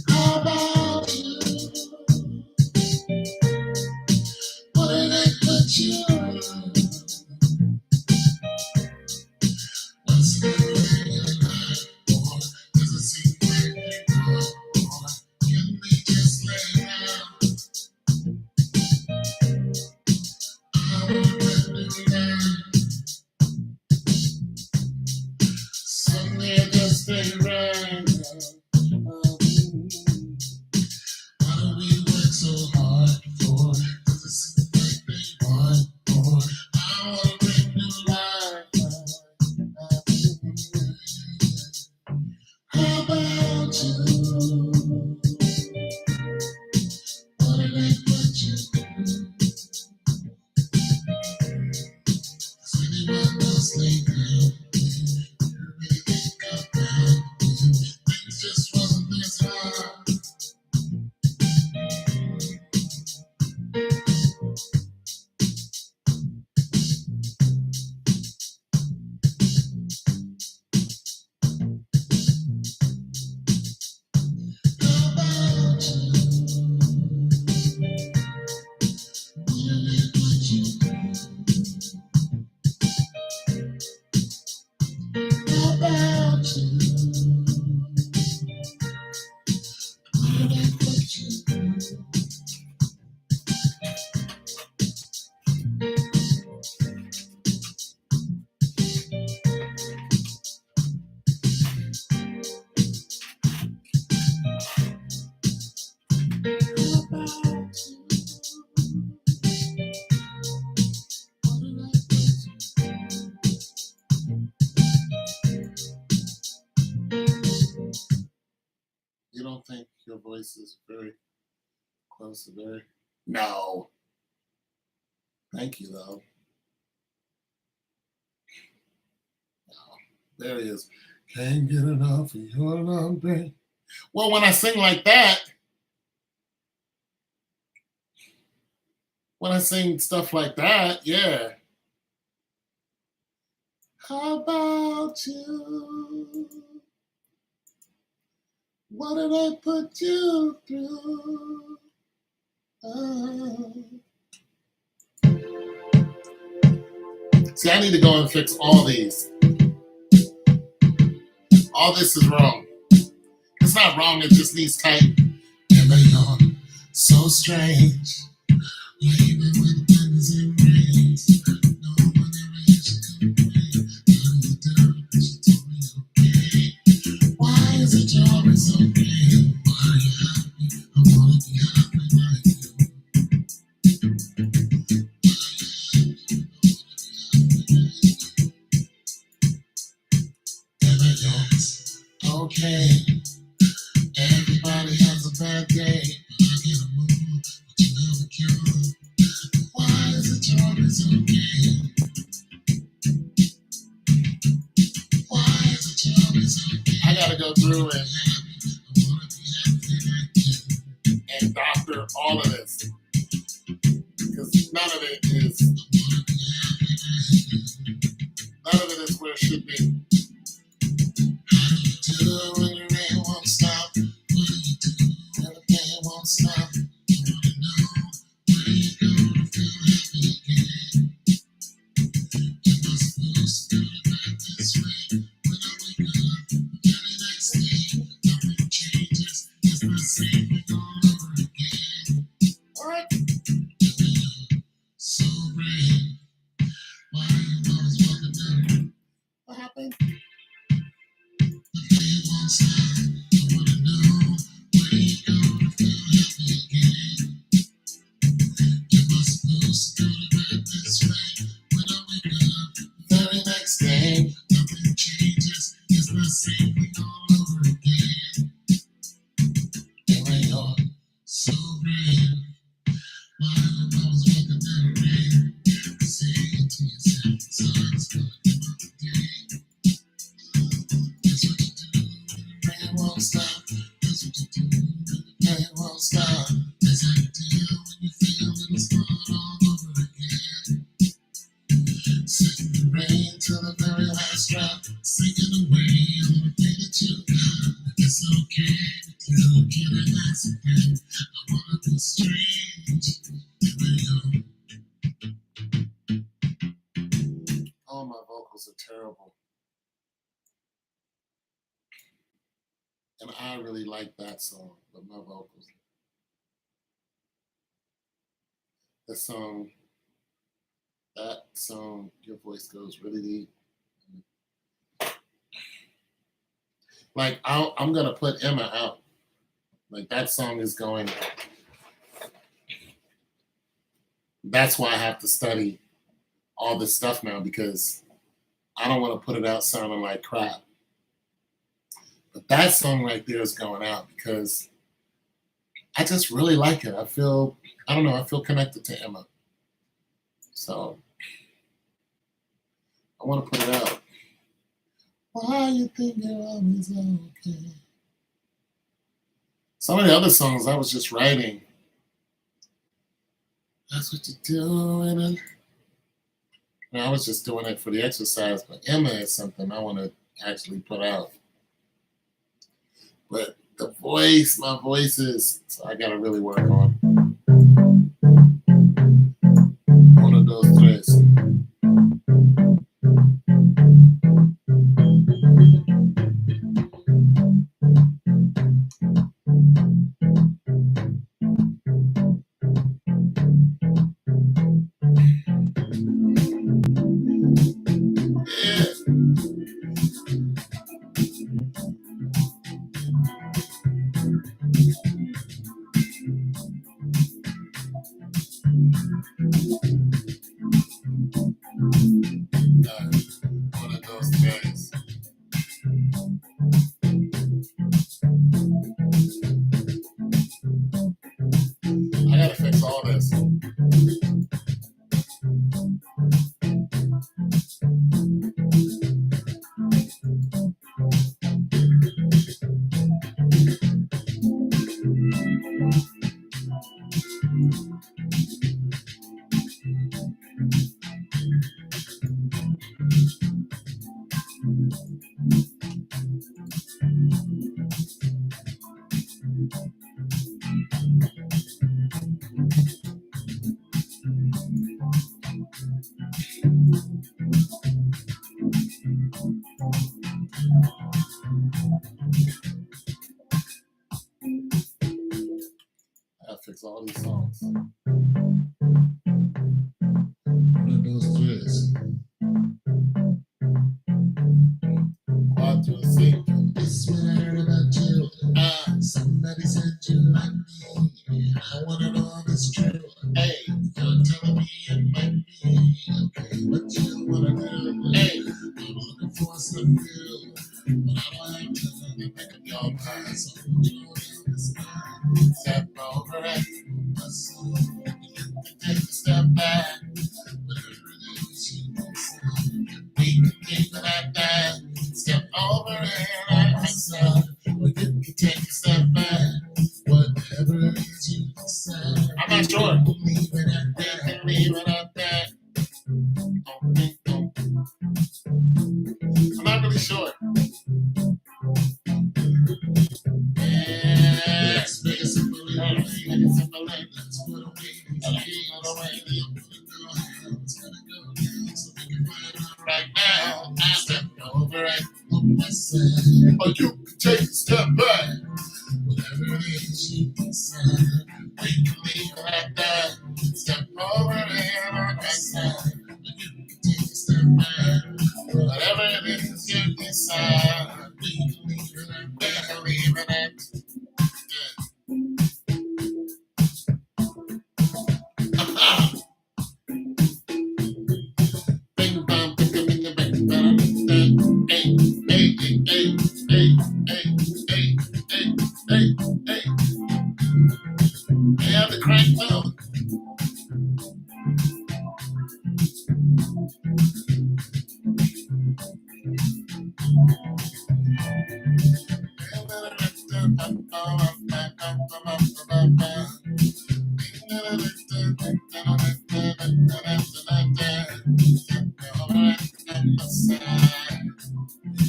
How about you? Put it don't think your voice is very close to very. No. Thank you, though. No. There he is. Can't get enough of your love, babe. Well, when I sing like that, when I sing stuff like that, yeah. How about you? What did I put you through? See, I need to go and fix all these. All this is wrong. It's not wrong, it just needs tight. And they are so strange. Even when things and rains, no one ever used to complain. I'm the dirt, she told me okay. Why is it you're always so pain? Why are you happy? I wanna be happy like you. Never yours. Okay. Everybody has a bad day. I get a mood, but you never cure. Why is it you're always okay? Why is it you're always okay? I gotta go through and doctor all of this. Because none of it is where it should be. How do you do when your rain won't stop? What do you do when the pain won't stop? You wanna know where you go to feel happy again. You must feel still back this way. When I wake up, the very next day, nothing changes. It's the same thing all over again. What? So brave. Why you always walking down? What happened? The pain won't stop. I wanna know where you go to feel happy again. You must feel still back this way. When I wake up, the very next day, nothing changes. It's the same thing all over again. Here we are, so brave. Why you always walking down the rain? Say it to yourself, sun's gonna come up today. That's what you do when the rain won't stop. That's what you do when the pain won't stop. That's how you do when you feel it'll start all over again. Setting the rain till the very last drop. Singing away all the pain that you got. It's okay to get it nice again. I wanna be strange. Here we go. Oh, my vocals are terrible. And I really like that song, but my vocals. That song, your voice goes really deep. Like, I'm going to put Emma out. Like, that song is going. That's why I have to study all this stuff now, because I don't want to put it out sounding like crap. But that song right there is going out because I just really like it. I feel connected to Emma. So I want to put it out. Why you think you're always okay? Some of the other songs I was just writing. That's what you do, and I was just doing it for the exercise. But Emma is something I want to actually put out. But the voice, my voice is, so I got to really work on. One of those tres. all this. I fix all these songs. One of those threads. Quattro, cinco. This one I heard about you. Somebody said you like me. I wanna know if it's true. Hey, you're telling me it might be. Okay, what you wanna do? Hey, I'm looking for some real. But I don't have time to make up your mind. So I'm down this line. Step over it. Take a step back. Whatever it is you decide. We can keep it at that. Step over it at myself. We can take a step back. Whatever it is you decide. I'm not sure. Leave it at that. Leave it at that. I'm not really sure. Let's make it simple. Let's put away these it's gonna go down so we can find out right now. I step over it on my side. Or you can take a step back. Whatever it is you decide, we can leave it at that. Step over it on my side. Or you can take a step back. Whatever it is you decide, we can leave it at that. Leave it at that. Yeah, the crank phone.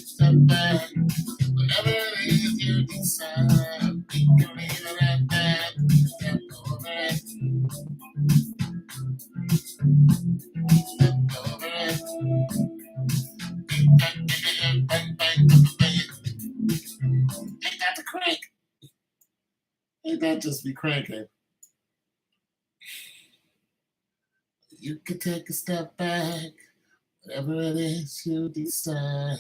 Step back, whatever it is you decide, we can leave it at that. Step over it. Step over it. Ain't that the crank? Ain't that just be cranking? You can take a step back, whatever it is you decide.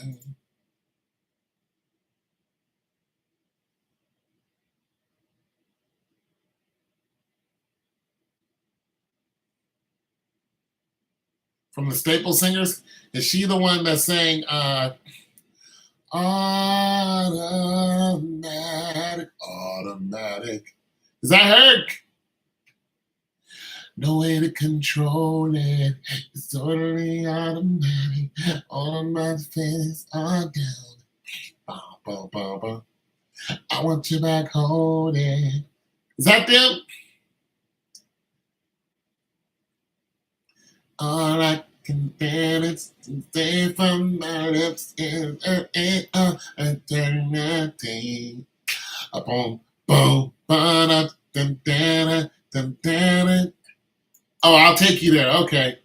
From the Staple Singers, is she the one that sang automatic, automatic? Is that her? No way to control it. It's totally automatic. All of my feelings are down. Bah, bah, bah, bah. I want you back, hold it. Is that them? All I can feel is to stay from my lips is eternity. Boom, boom, ba dum dum dum dum. Oh, I'll take you there. Okay.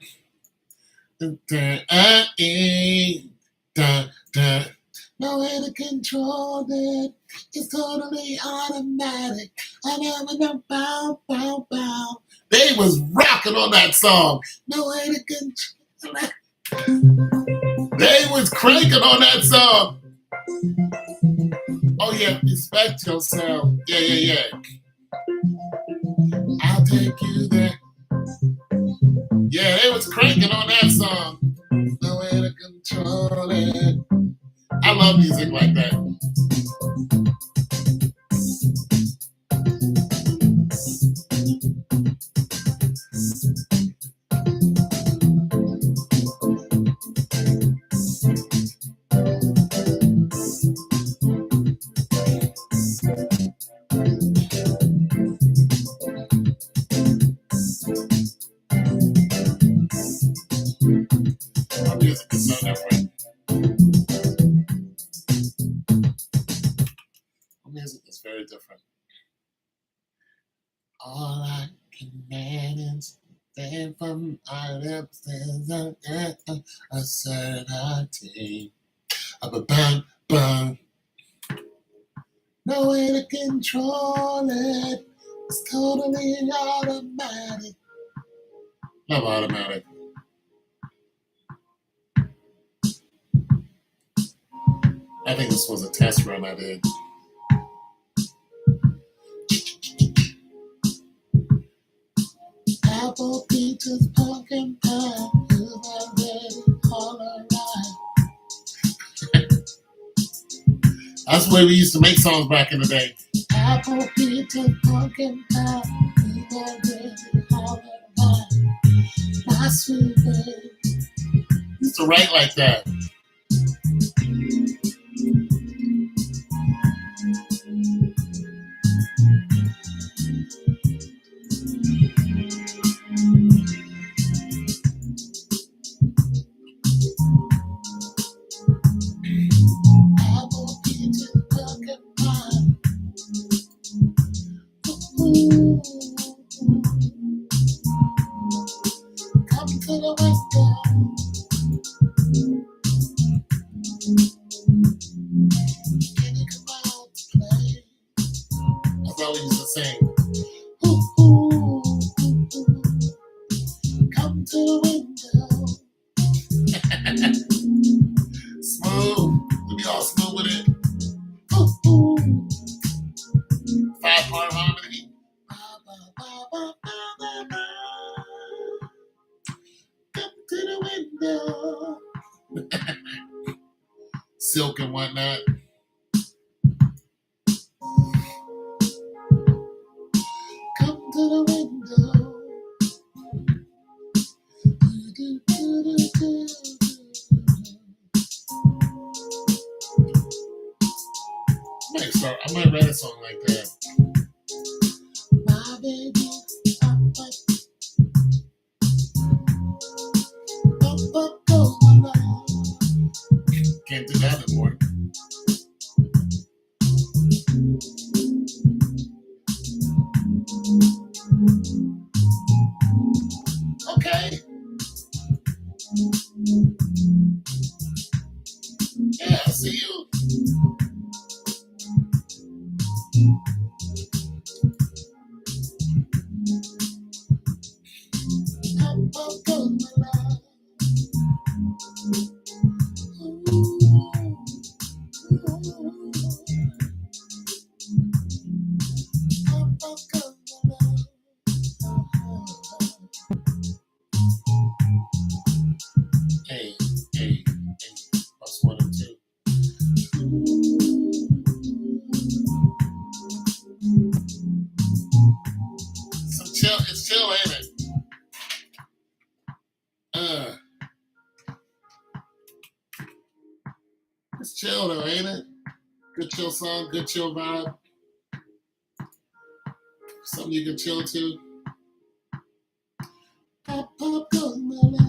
No way to control it. It's totally automatic. I never know. Bow, bow, bow. They was rocking on that song. No way to control it. They was cranking on that song. Oh yeah, respect yourself. Yeah. I'll take you there. Yeah, they was cranking on that song. No way to control it. I love music like that. Stand from our lips and absurdity. Bang, bang. No way to control it. It's totally automatic. Love automatic. I think this was a test run I did. Apple, peaches, pumpkin pie. You've already polarized. That's the way we used to make songs back in the day. Apple, peaches, pumpkin pie. You've already polarized. My sweet baby. Used to write like that. Apple, peaches, pumpkin pie. Ooh. Come to the window. Can you come out to play? That's all we used to sing. Ooh, ooh, ooh, ooh. Come to the window. Smooth. We be all smooth with it. Ooh, ooh. 5-part harmony. Come to the window. Silk and whatnot. Come to the window. I might write a song like that. My baby, can't do that anymore. Okay. Yeah, I see you. Hey, hey, plus 1 and 2. Some chill, it's chill, ain't it? It's chill though, ain't it? Good chill song, good chill vibe. Something you can chill to. Pop, pop, goes my life.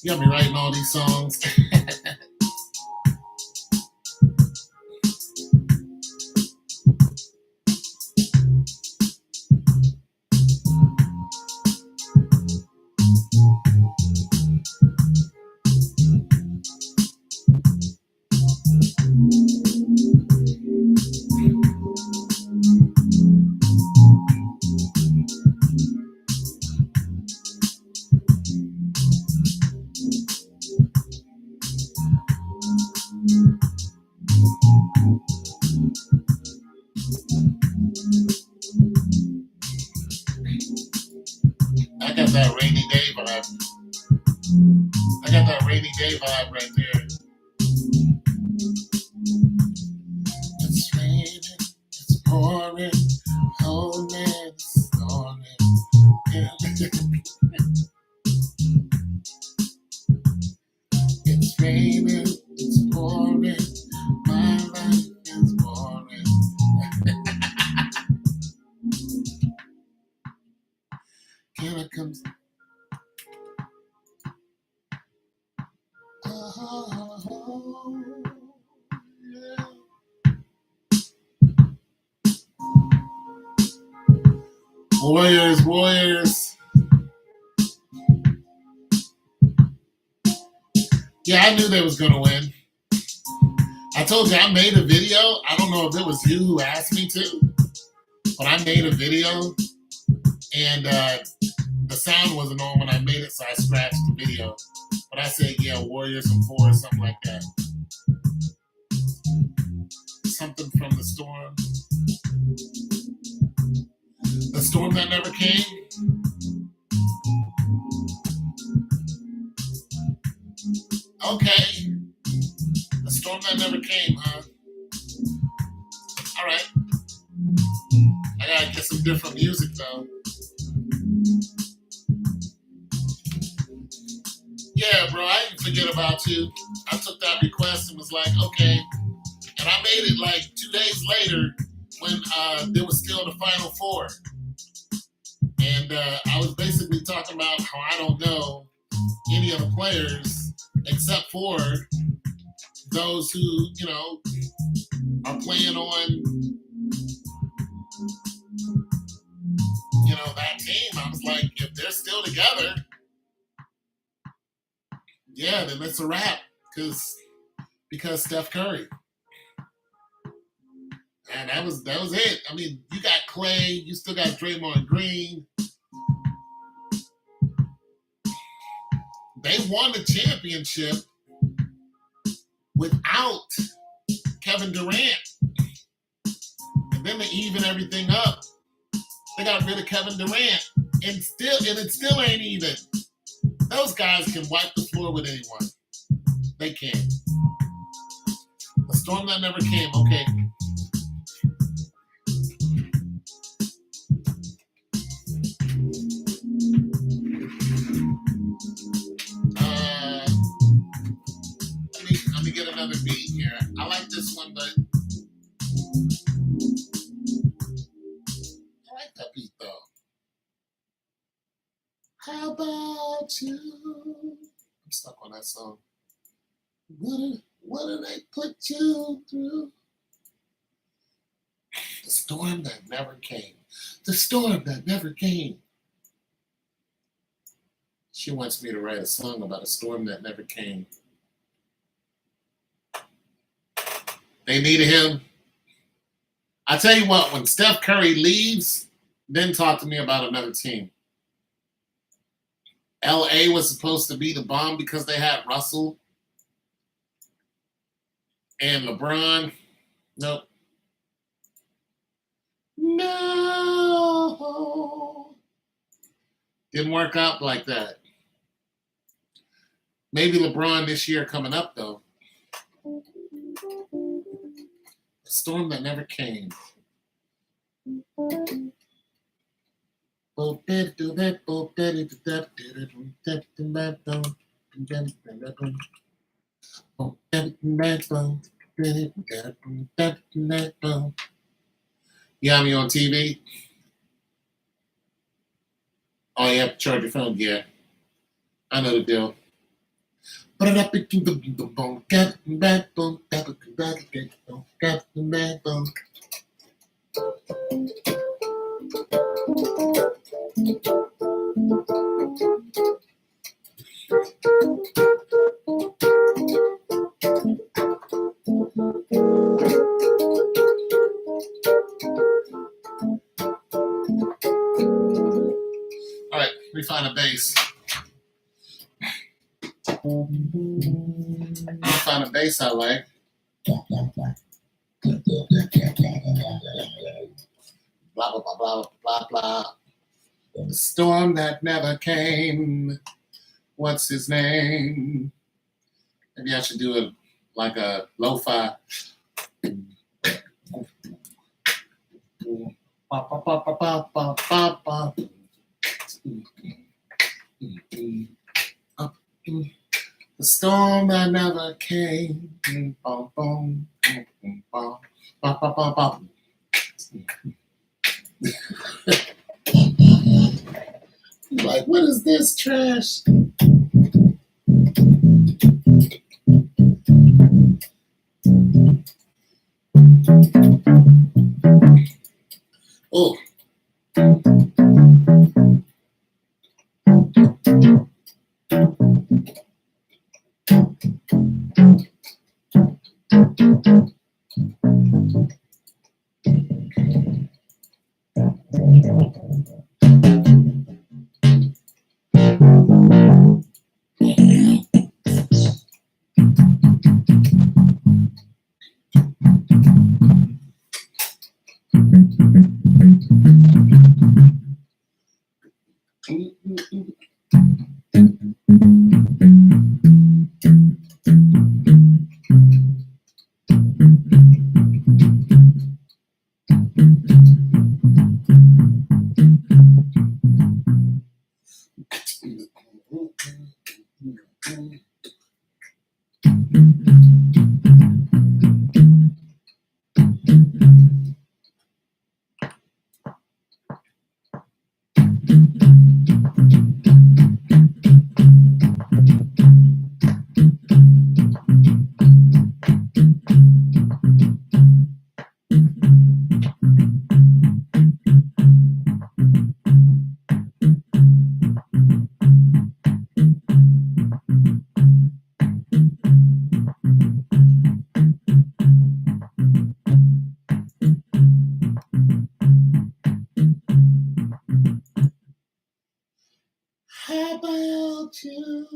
You got me writing all these songs. I got that rainy day vibe. I got that rainy day vibe right there. It's raining, it's pouring, oh man, it's storming. It's raining, it's pouring, my life is boring. Can I come? yeah. Warriors. Yeah, I knew they was gonna win. I told you I made a video. I don't know if it was you who asked me to, but I made a video and the sound wasn't on when I made it, so I scratched the video. But I said, yeah, Warriors in 4 or something like that. Something from the storm. The storm that never came. Okay. The storm that never came, huh? All right. I gotta get some different music though. Yeah, bro, I didn't forget about you. I took that request and was like, okay. And I made it like 2 days later when there was still the Final Four. And I was basically talking about how I don't know any of the players except for those who, you know, are playing on, you know, that team. I was like, if they're still together, yeah, then it's a wrap because Steph Curry. And that was it. I mean, you got Clay, you still got Draymond Green. They won the championship without Kevin Durant. And then to even everything up, they got rid of Kevin Durant. And it still ain't even. Those guys can wipe the floor with anyone. They can. The storm that never came, okay. Let me get another beat here. I like this one, but I like that beat though. How about you? I'm stuck on that song. What did I put you through? The storm that never came. The storm that never came. She wants me to write a song about a storm that never came. They needed him. I tell you what, when Steph Curry leaves, then talk to me about another team. LA was supposed to be the bomb because they had Russell and LeBron. Nope. No. Didn't work out like that. Maybe LeBron this year coming up, though. The storm that never came. Yeah, I'm on TV. Oh, you have to charge your phone. Yeah, I know the deal. All right, we find a bass. We find a bass I like. Blah, blah, blah, blah, blah, blah. The storm that never came. What's his name? Maybe I should do it like a lo-fi. The storm that never came. Like, what is this trash? How about you?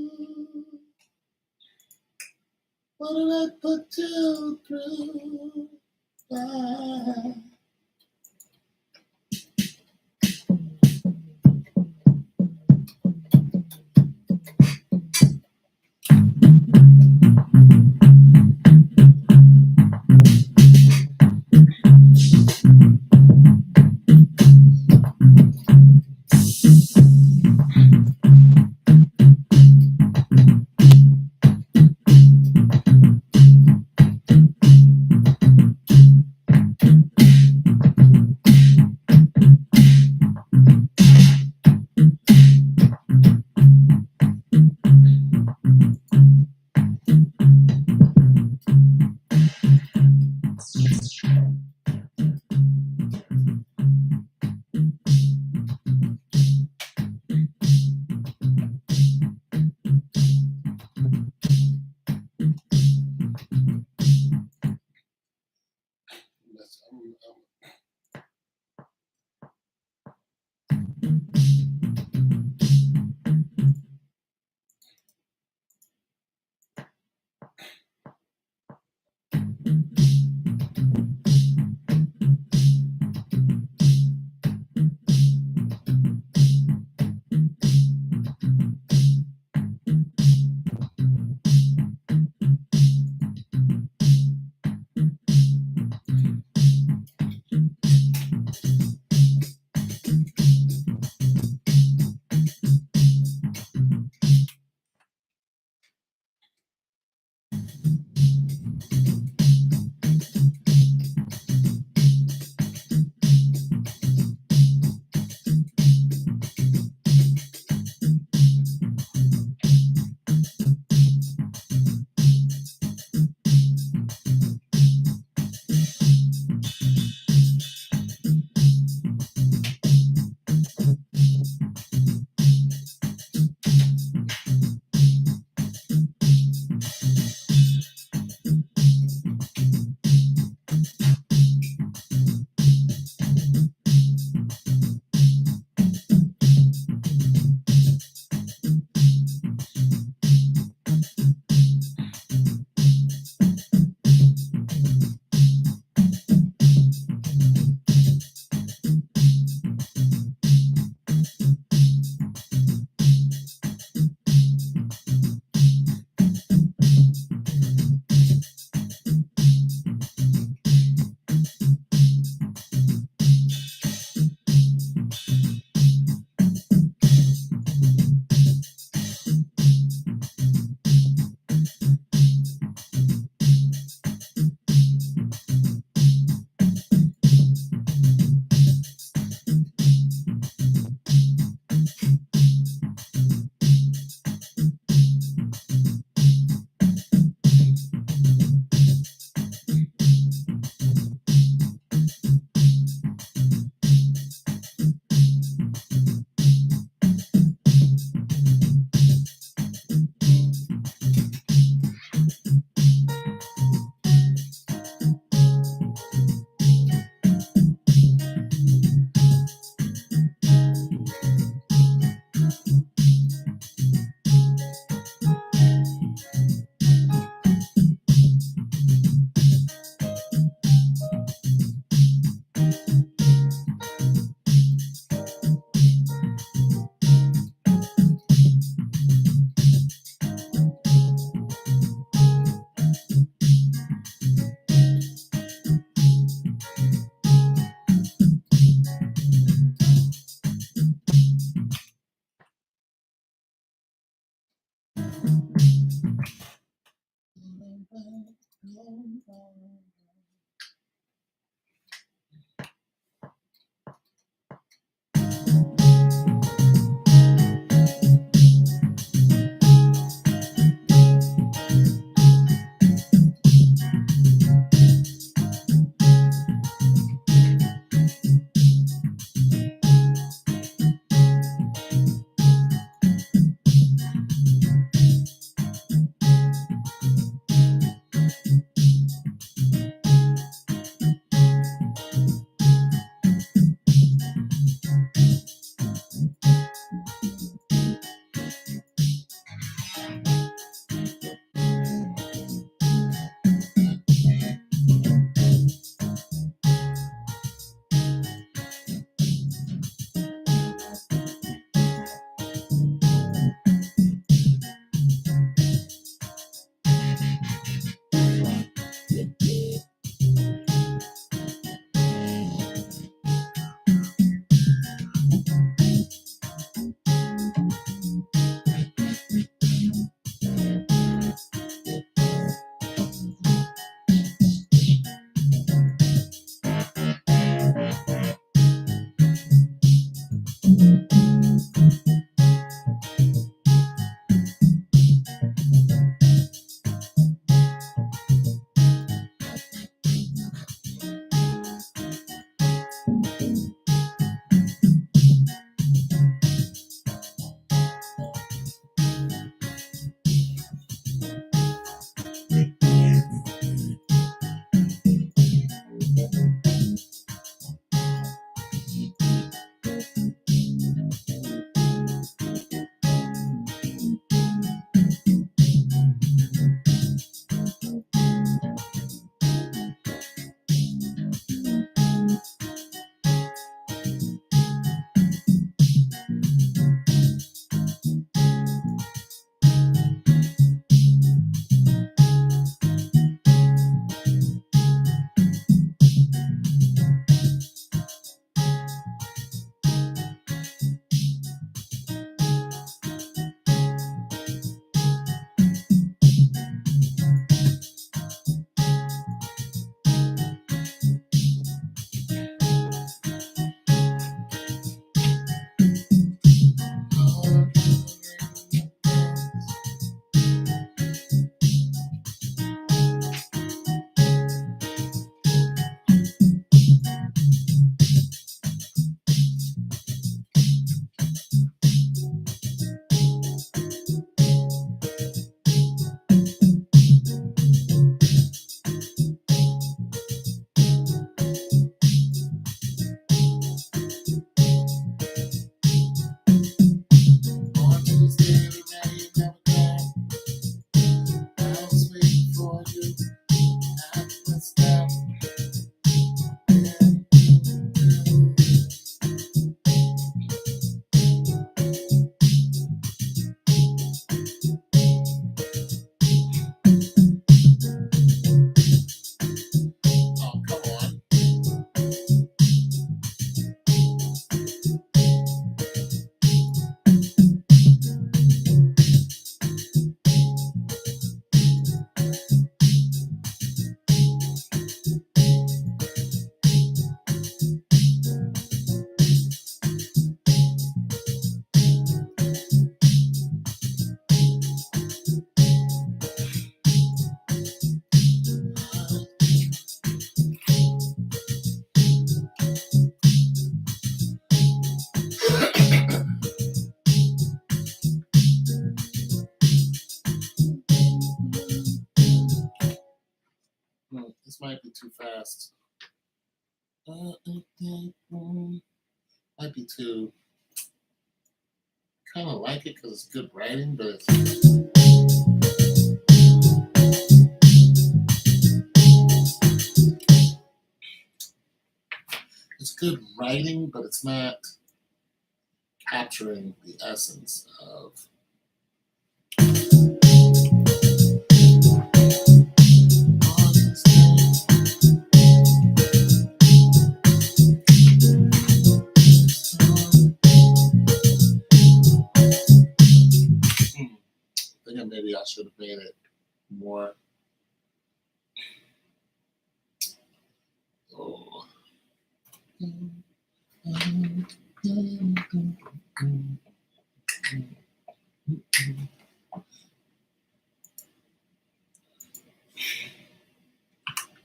What did I put you through? On Tuesday, now you never came. I was waiting for you. I was down. Oh, come on. This might be too fast. Might be too. Kind of like it because it's good writing, but it's good writing, but it's not capturing the essence of. I think maybe I should have made it more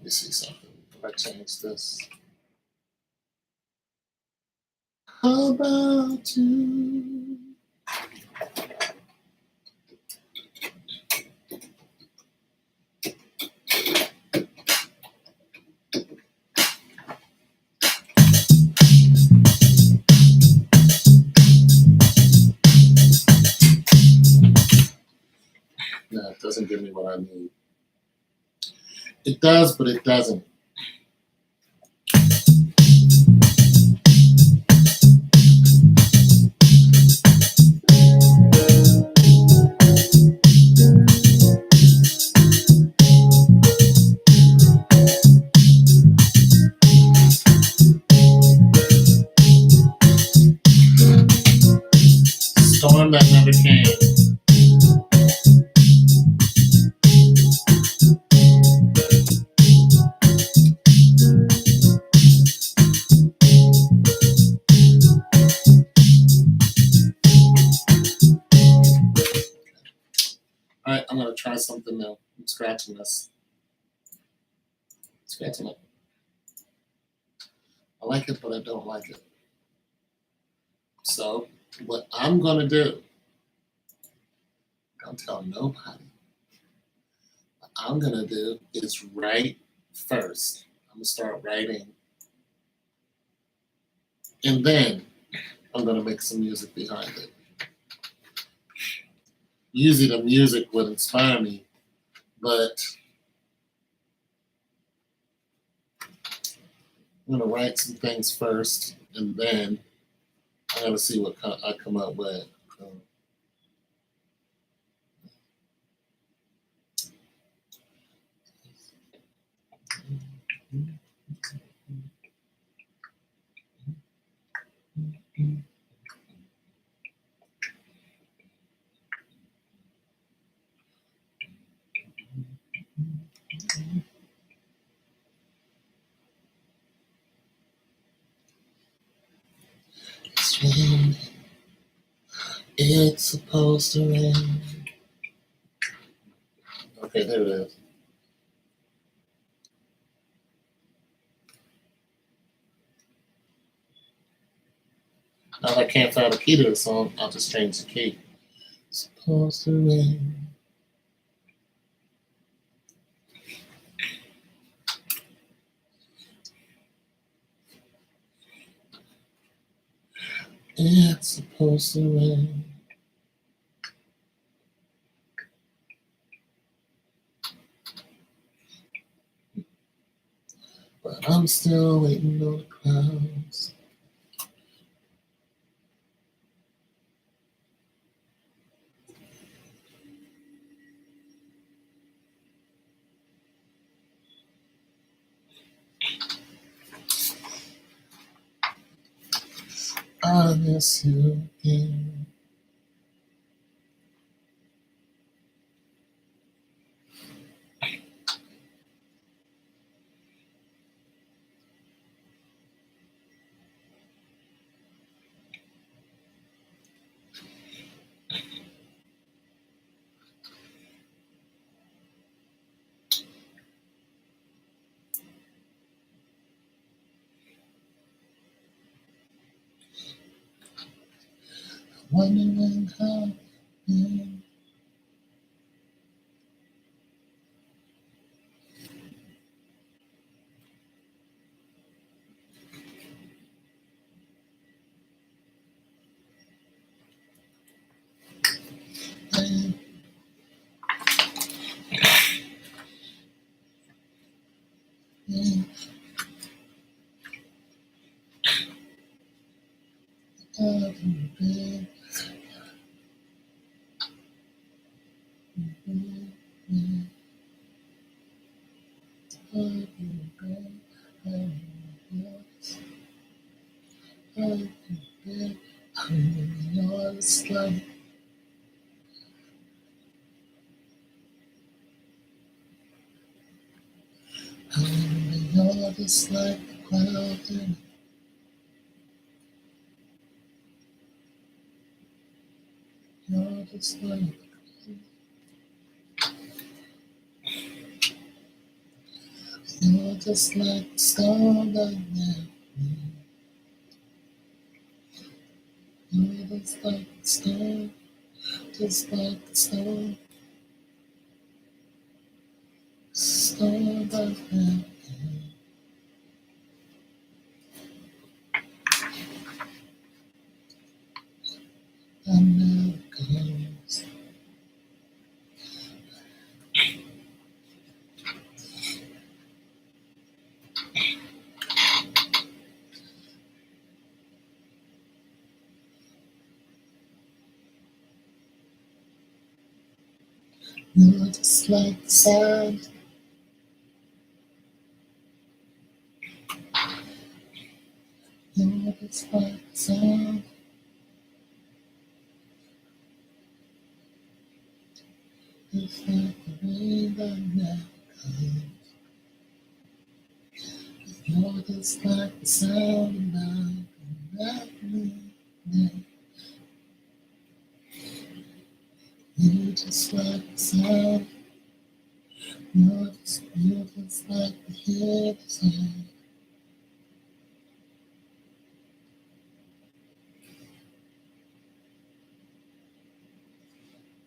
me see something. If I change this. How about you? No, it doesn't give me what I need. It does, but it doesn't. Storm that never came. All right, I'm gonna try something new. I'm scratching this. Scratching it. I like it, but I don't like it. So what I'm gonna do, don't tell nobody. What I'm gonna do is write first. I'm gonna start writing, and then I'm gonna make some music behind it. Usually the music would inspire me, but I'm gonna write some things first, and then I gotta see what I come up with. It's raining. It's supposed to rain. Okay, there it is. Now if I can't find the key to the song, I'll just change the key. Supposed to rain. It's supposed to rain. But I'm still waiting on the clouds. I miss you again. Wondering how. It's like the clouds in just like you're just like the storm that never you're just like the storm, just like the storm, storm that never that never comes. You're just like the sound, you're just like the sound, just like the rain that never comes. You're just like the sound of nothing. You're just like the sound. You're just like the hidden sound.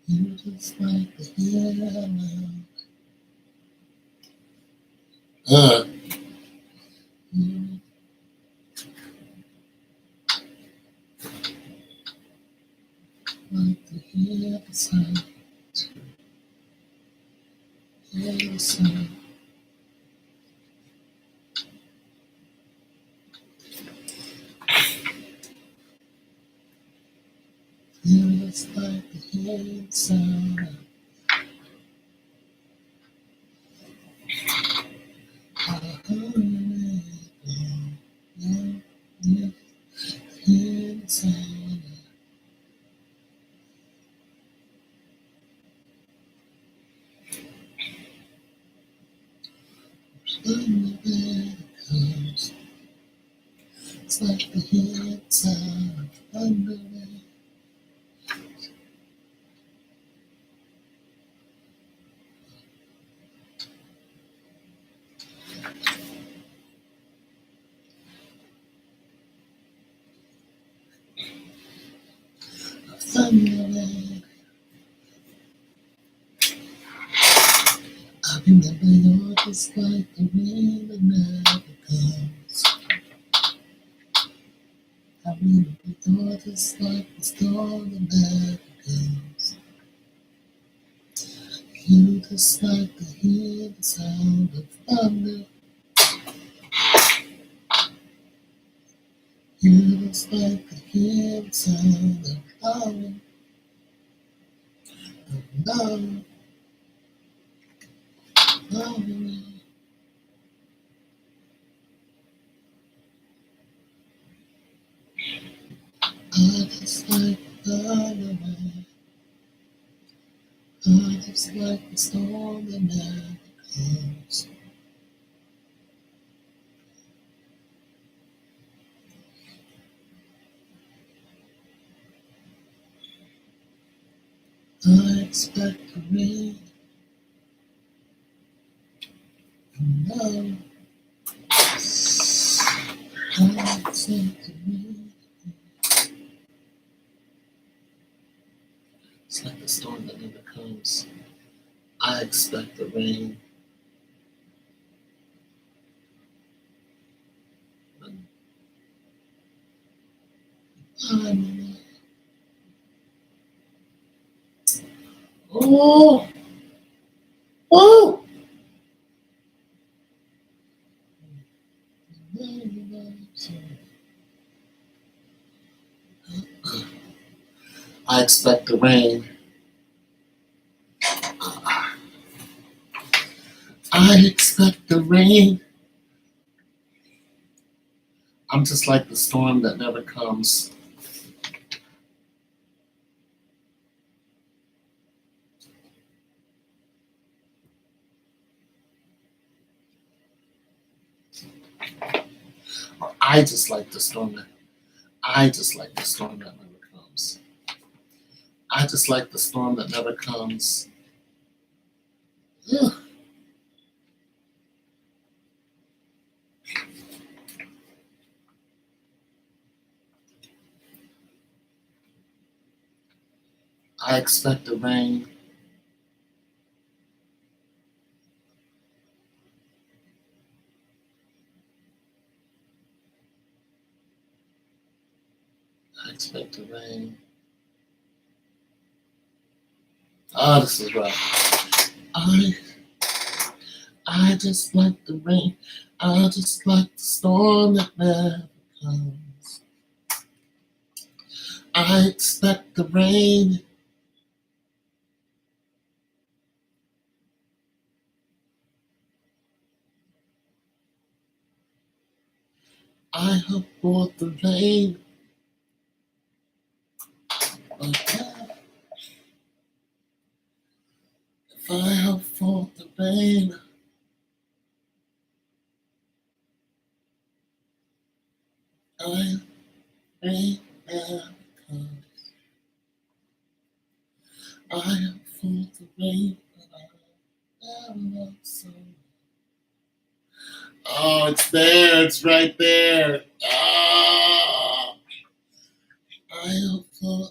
You're just like the hidden sound. You're like the hidden sound. Hidden sound. You're just like the hidden sound. You're the hidden sound. When the bed comes, it's like the hidden sound of thunder. Thunder. I remember you're just like the rain that never comes. I remember you're just like the storm that never comes. You just like the hidden sound of thunder. You just like the hidden sound of thunder. Love, love, love. I just like thunder. I just like the storm that never comes. I expect the rain and love. I expect the rain. It's like the storm that never comes. I expect the rain. And I'm oh, oh. I expect the rain. I expect the rain. I'm just like the storm that never comes. Or I just like the storm that I just like the storm that never comes. I just like the storm that never comes. Ugh. I expect the rain. I expect the rain. Oh, this is rough. I just like the rain. I just like the storm that never comes. I expect the rain. I hope for the rain. But if I hope for the rain, rain never comes. I hope for the rain, but I never love so. Oh, it's there. It's right there. Ah, I hope for.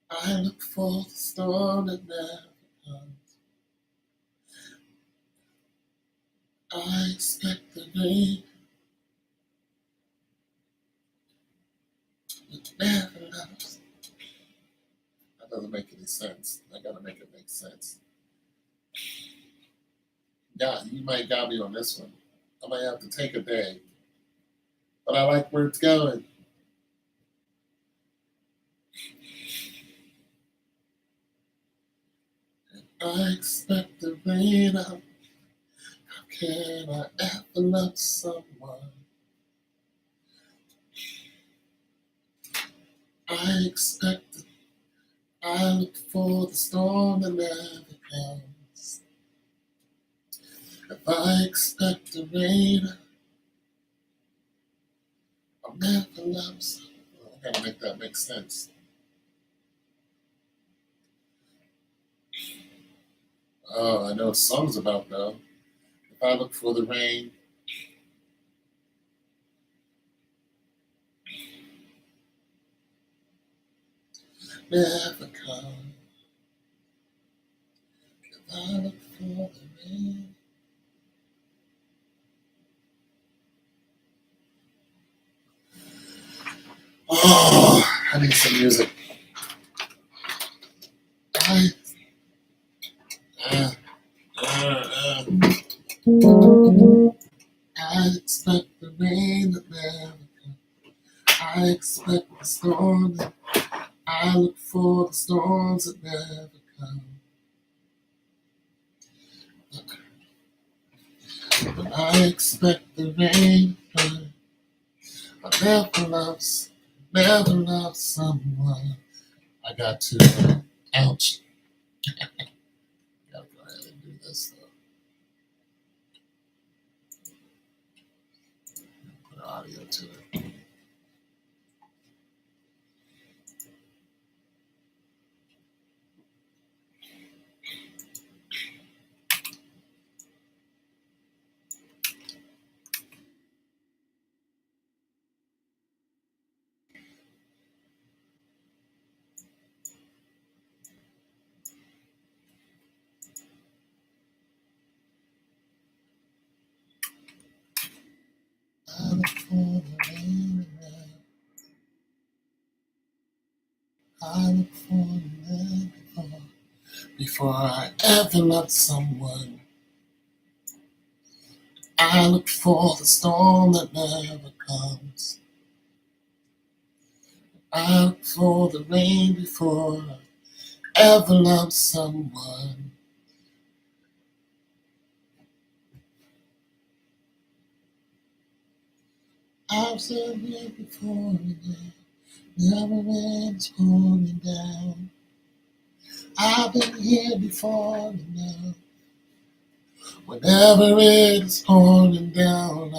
I look for the storm that never comes. I expect the rain, but never loves. That doesn't make any sense. I gotta make it make sense. Yeah, you might got me on this one. I might have to take a day, but I like where it's going. I expect the rain. How can I ever love someone? I expect. I look for the storm that never comes. If I expect the rain, I'll never love someone. I gotta make that make sense. Oh, I know what the song's about though. If I look for the rain, never come. If I look for the rain. Oh, I need some music. I, uh, uh, I expect the rain that never comes. I expect the storm. I look for the storms that never come. But I expect the rain. I never love someone. I got to, ouch. Gotta go ahead and do this though. Put audio to it. I look for the rain. I look for the rain before I ever loved someone. I look for the storm that never comes. I look for the rain before I ever loved someone. I've said it before now. Never ends pouring down. I've been here before now. Whenever it is pouring down,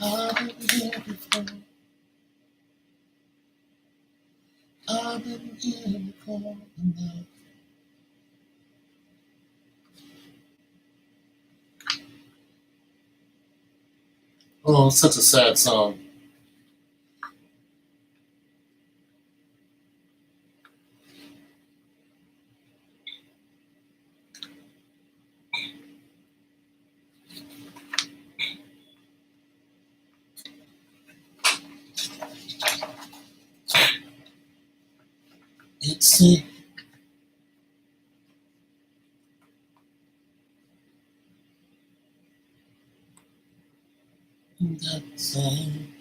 I've been here before. I've been here before. Oh, such a sad song. It seems that same.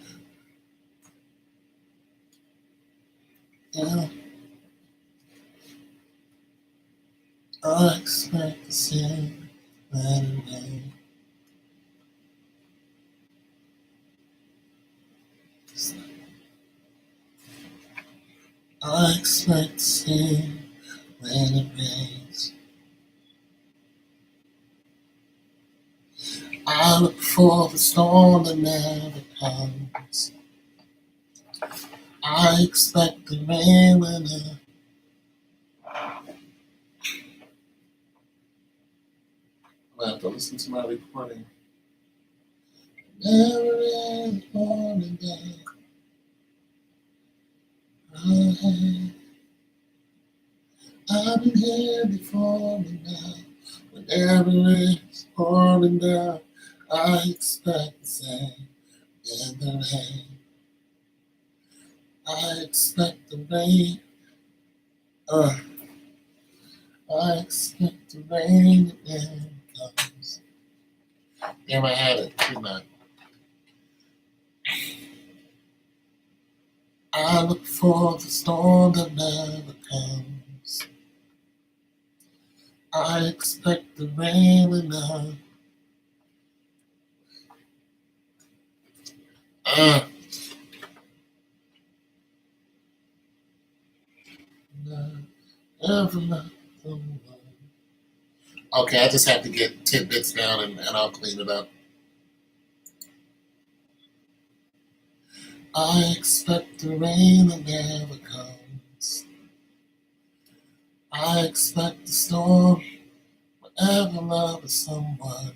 Yeah, I expect the same. Anyway, I expect the same when it rains. I look for the storm that never comes. I expect the rain when I have to listen to my recording. Never is morning day. I've been here before and now. Whenever it's pouring down, I expect the same in the rain. I expect the rain. Uh, I expect the rain that never comes. Damn, I had it, didn't I? I look for the storm that never comes. I expect the rain when I ever let them know. Okay, I just have to get tidbits down and I'll clean it up. I expect the rain that never comes. I expect the storm whenever love is someone.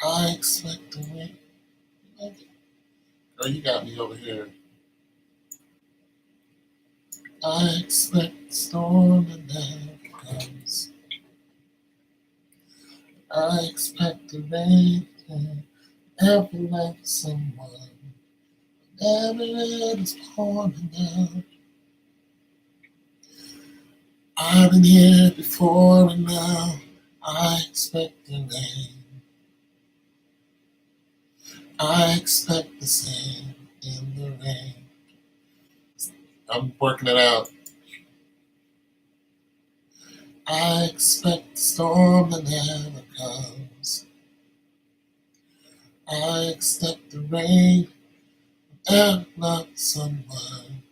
I expect the rain. Oh, you got me over here. I expect the storm that never comes. I expect the rain whenever love is someone. Whenever it is pouring down. I've been here before and now I expect the rain. I expect the same in the rain. I'm working it out. I expect the storm that never comes. I expect the rain whenever love someone.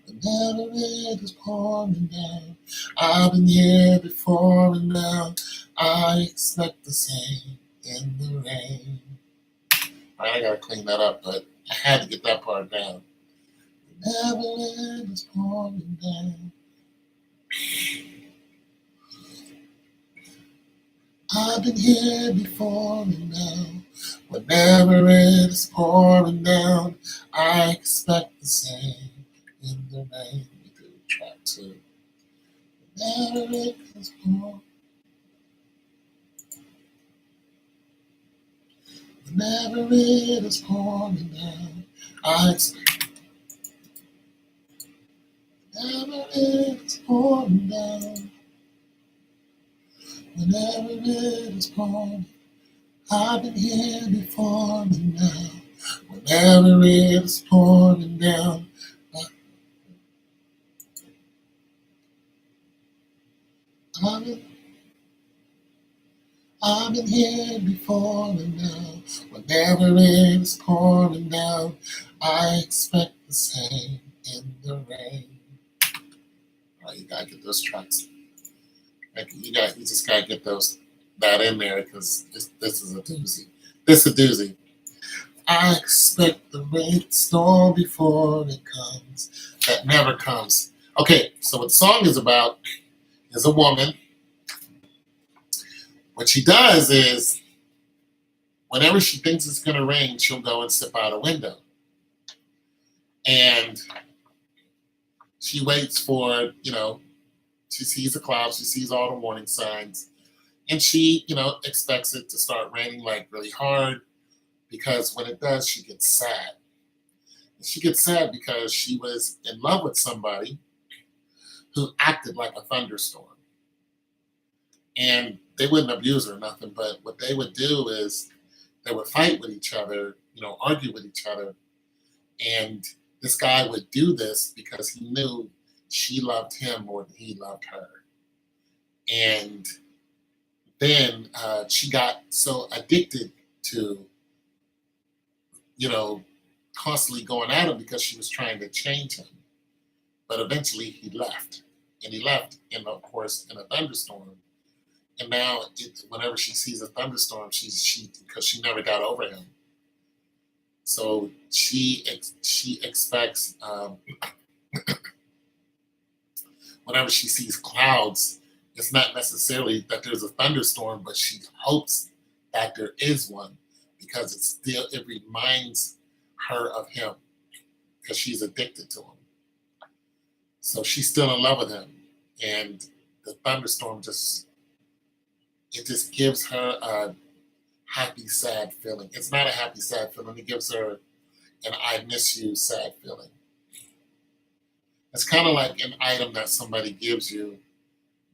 Whenever it is pouring down. I've been here before and now I expect the same in the rain. I gotta clean that up, but I had to get that part down. Whenever it is pouring down. I've been here before and now. Whenever it is pouring down, I expect the same in the rain. We do track two. Whenever it is pouring, whenever it is pouring down, I expect. Whenever it is pouring down, whenever it is pouring, I've been here before and now. Whenever it is pouring down, I've been here before and now. Whenever it is pouring down, I expect the same in the rain. Oh, you gotta get those tracks. You just gotta get those. that in there because this is a doozy. This is a doozy. I expect the rain storm before it comes. That never comes. Okay, so what the song is about is a woman. What she does is whenever she thinks it's going to rain, she'll go and step out a window. And she waits for, she sees the clouds, she sees all the warning signs, and she, expects it to start raining like really hard because when it does, she gets sad. And she gets sad because she was in love with somebody who acted like a thunderstorm. And they wouldn't abuse her or nothing, but what they would do is they would fight with each other, argue with each other. And this guy would do this because he knew she loved him more than he loved her. And then she got so addicted to, constantly going at him because she was trying to change him. But eventually he left. And he left, of course, in a thunderstorm. And now, whenever she sees a thunderstorm, because she never got over him. So she expects, whenever she sees clouds, it's not necessarily that there's a thunderstorm, but she hopes that there is one because it reminds her of him because she's addicted to him. So she's still in love with him, and the thunderstorm just gives her a happy, sad feeling. It's not a happy, sad feeling. It gives her an I miss you sad feeling. It's kind of like an item that somebody gives you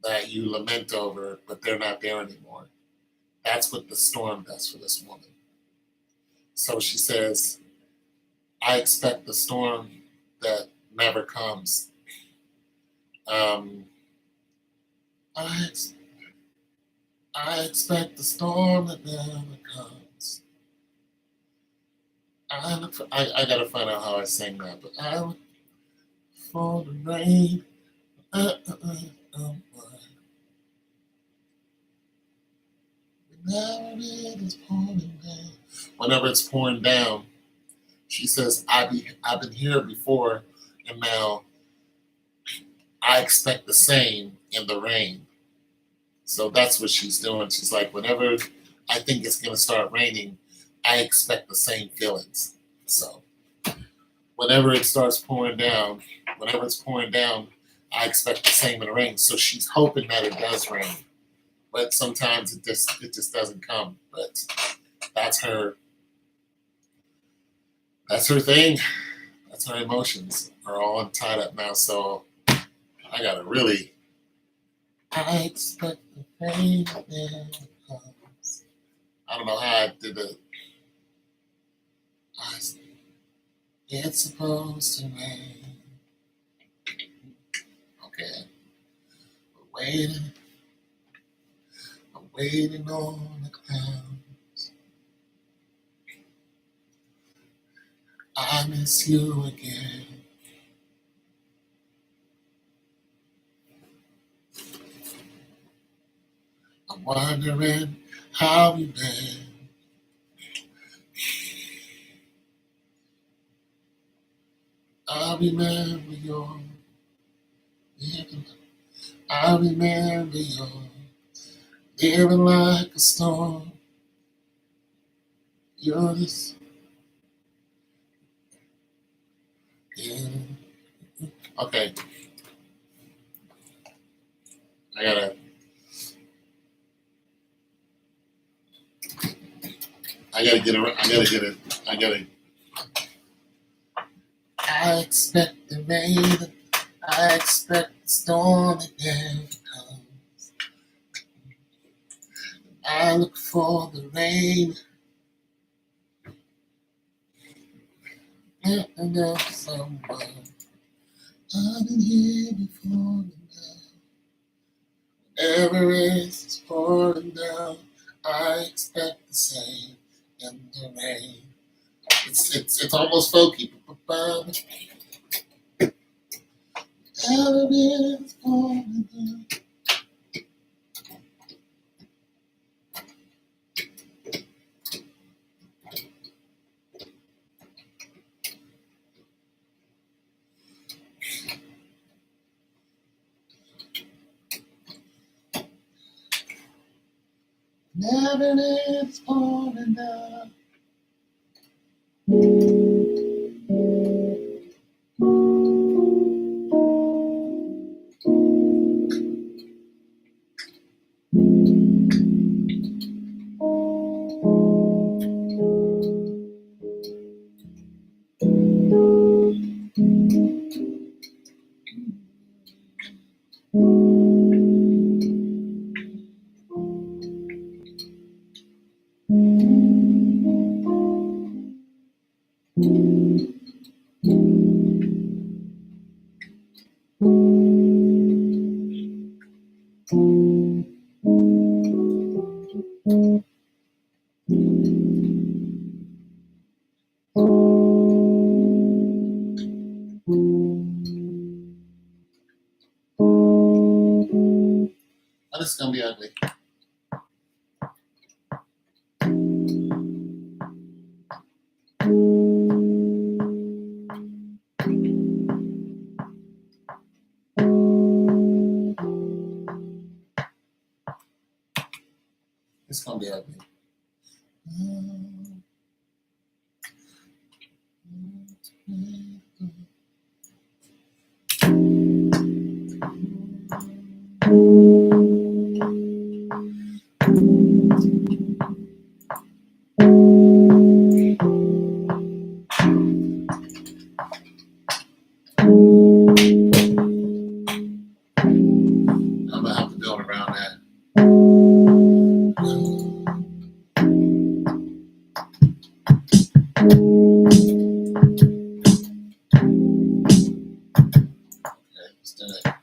that you lament over, but they're not there anymore. That's what the storm does for this woman. So she says, I expect the storm that never comes. I expect the storm that never comes. I gotta find out how I sang that, but I look for the rain. Whenever it's pouring down, she says, I've been here before, and now I expect the same in the rain. So that's what she's doing. She's like, whenever I think it's going to start raining, I expect the same feelings. So whenever it starts pouring down, I expect the same in the rain. So she's hoping that it does rain. But sometimes it just doesn't come. But that's her thing. That's her emotions are all tied up now. So I gotta really. I expect the rain never comes. I don't know how I did it. It's supposed to rain. Okay. I'm waiting on the clouds. I miss you again. I'm wondering how we been. I remember your living like a storm. You're this. Yeah. Okay. I gotta get it. I expect the rain. I expect the storm that never comes. I look for the rain. And there's someone. I've been here before now. Whenever it's pouring down, I expect the same in the rain. It's almost folky. Whenever it's pouring down. Never is for enough. Oh, this is gonna be ugly. It's gonna be ugly. I'm gonna have to build around that. Okay, let's do it.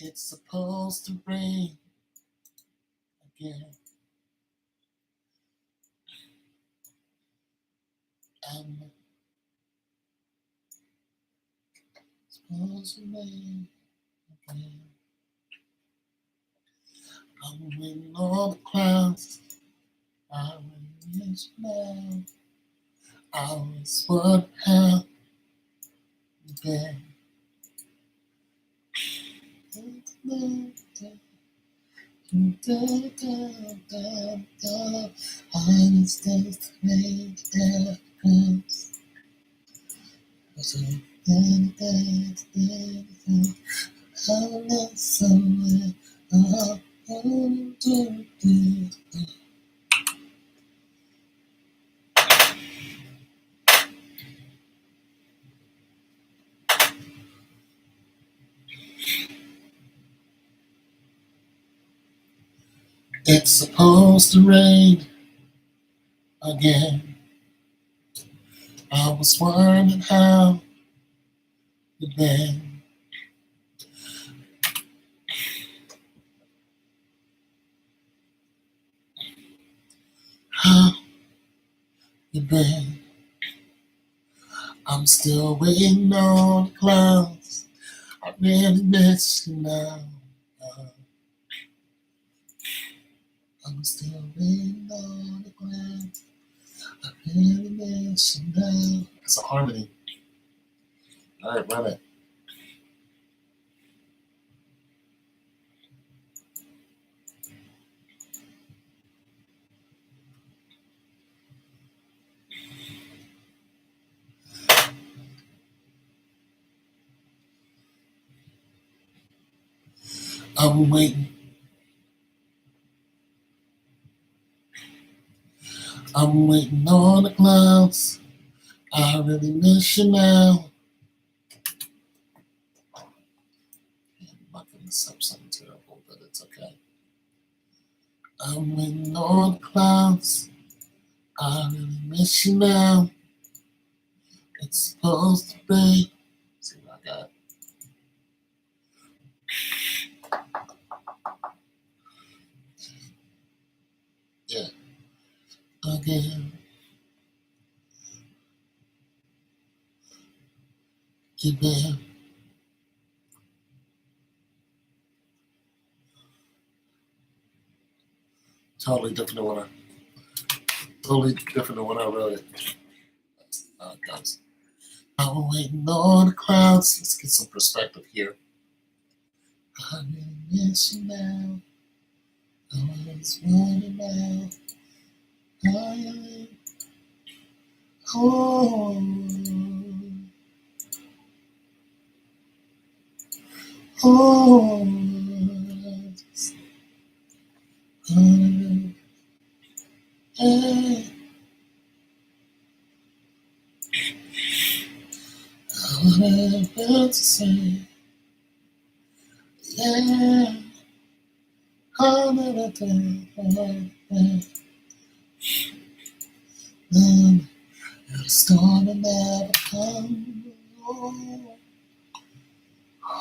It's supposed to rain again. I'm supposed to rain again. I'm waiting on the clouds. I wish now I was what happened again. Honest made difference. Somewhere. It's supposed to rain again. I was wondering how you been. How you been? I'm still waiting on the clouds. I really miss you now. I'm still waiting on the clouds. I really miss you now. It's a harmony. All right, run it. I'm waiting. I'm waiting on the clouds. I really miss you now. I'm mucking this up something terrible, but it's okay. I'm waiting on the clouds. I really miss you now. It's supposed to be. See what I got? Yeah. Again. You there? Totally different than when I wrote it. That's how it goes. I'm waiting on the clouds. Let's get some perspective here. I really miss you now. I was wondering now. How you live? Oh, oh, just wondering, hey, whatever to say, yeah, all that I did, the storm will never come.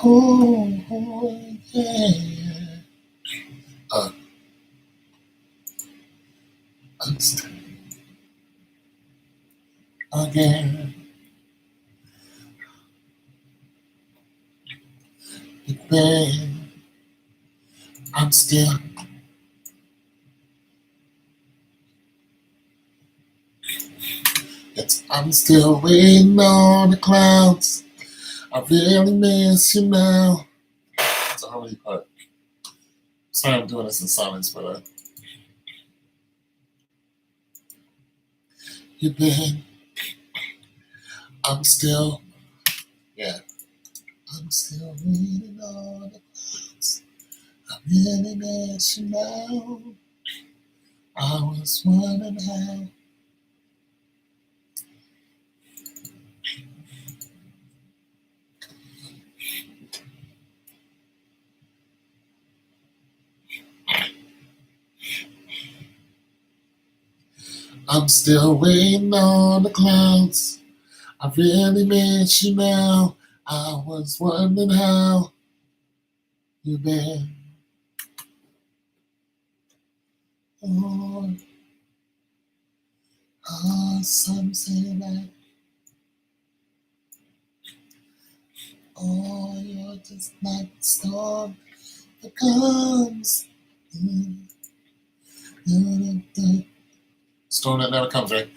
Oh, yeah. Again, babe, I'm still, I'm still waiting on the clouds. I really miss you now. It's a harmony part. Sorry I'm doing this in silence, but you've been, I'm still, yeah, I'm still waiting on the clouds. I really miss you now. I was wondering how. I'm still waiting on the clouds. I really miss you now. I was wondering how you've been. Oh, some say that, oh, you're just like the storm that comes. Storm that never comes, right?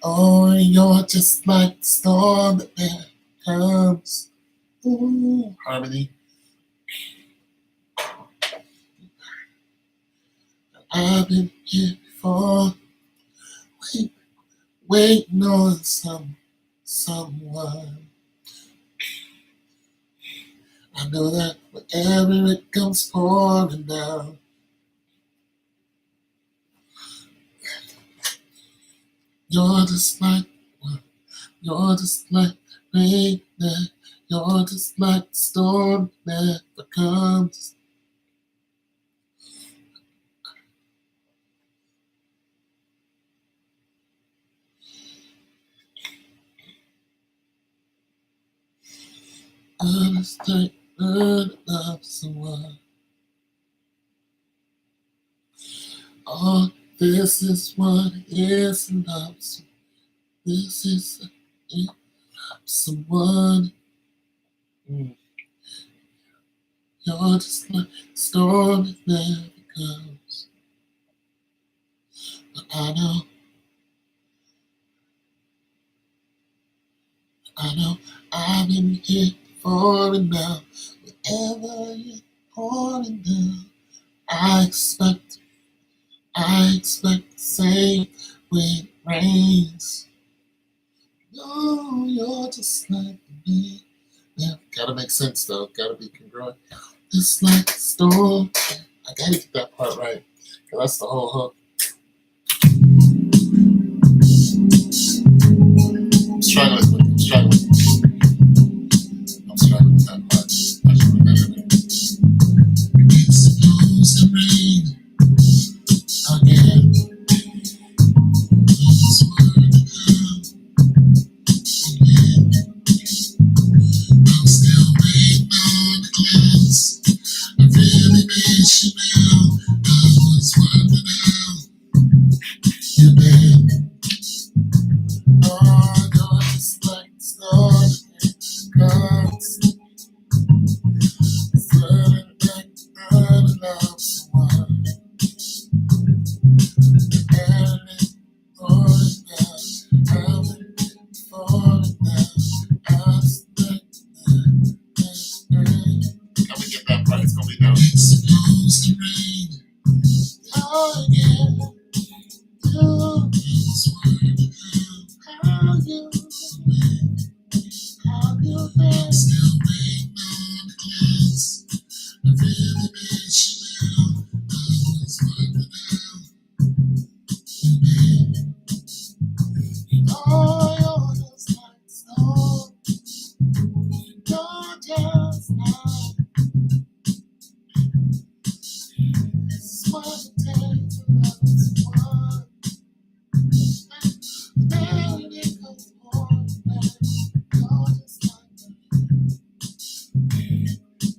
Oh, you're just like the storm that never comes. Ooh, harmony. I've been here before, waiting on someone. I know that whenever it comes pouring down, you're just like rain that, you're just like the storm that never comes. I just like learning love someone. Oh, this is what it is to love someone. This is it, someone. You're just like the storm that never comes. But I know, I've been here before and now. Whenever you're pouring down, I expect the same when it rains. No, you're just like me. Yeah, gotta make sense though. Gotta be congruent. Just like a storm. I gotta get that part right. Cause that's the whole hook. I'm struggling with that part. I should remember it. It's supposed to rain again. It's wonderful. I'm still waiting on the clouds. I really miss you now. I was wondering how you've been. Oh, you're just like the storm that comes. Flooding like the love someone. right. It's gonna be down. It's supposed to rain. Oh yeah. You just wonder how you been. Still waiting on the clouds. I really miss you now. I was wondering how you just like snow. You're just like it's what it takes to love someone. Then it goes on, you're just like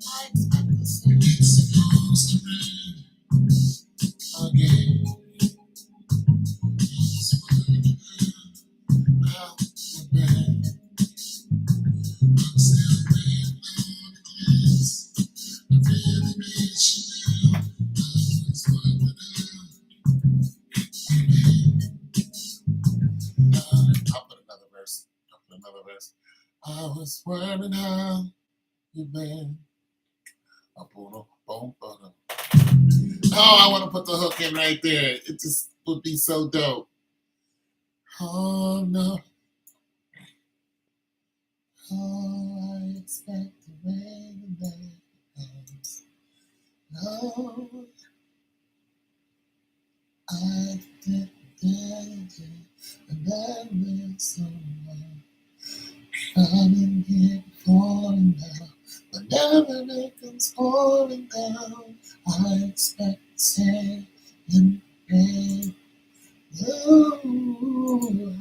I expect the same. It's supposed to rain again. Just wondering how you been. I'm still waiting on the clouds. I really miss you now. I was wondering I'll put another verse. I was wondering how you been. Oh, I want to put the hook in right there. It just would be so dope. Oh no. Oh, I expect the rain and then it comes. No, I did and then with someone. I've been here before and now, but never it comes falling down. I expect to stay in rain. Ooh,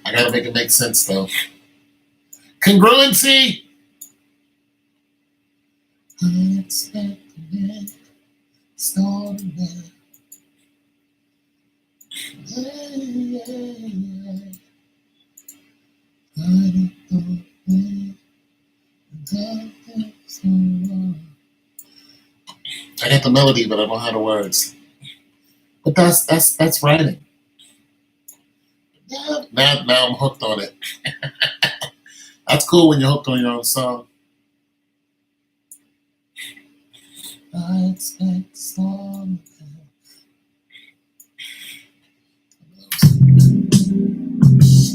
I gotta make it make sense though. Congruency. I expect the rain, storm down. I got the melody, but I don't have the words. But that's writing. Yeah, now I'm hooked on it. That's cool when you're hooked on your own song. I expect storm.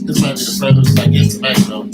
This might be the furthest I get tonight, though.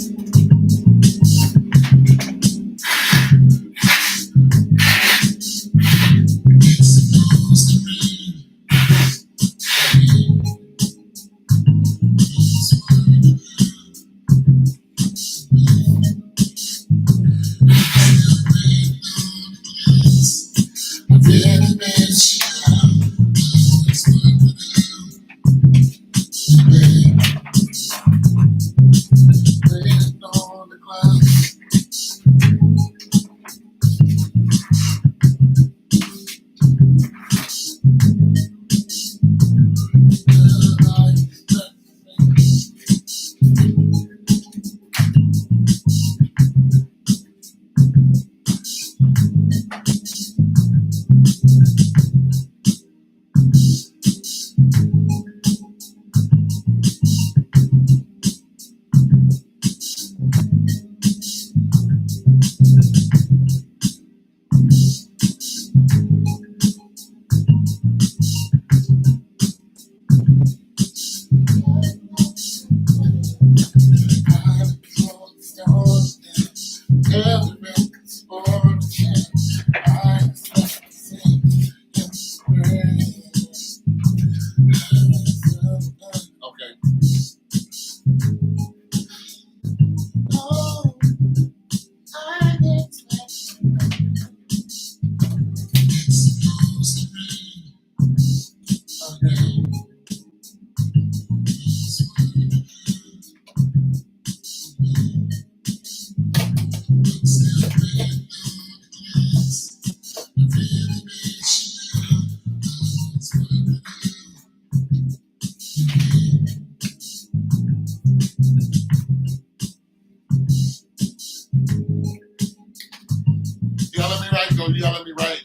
Y'all let me write, though. Y'all let me write.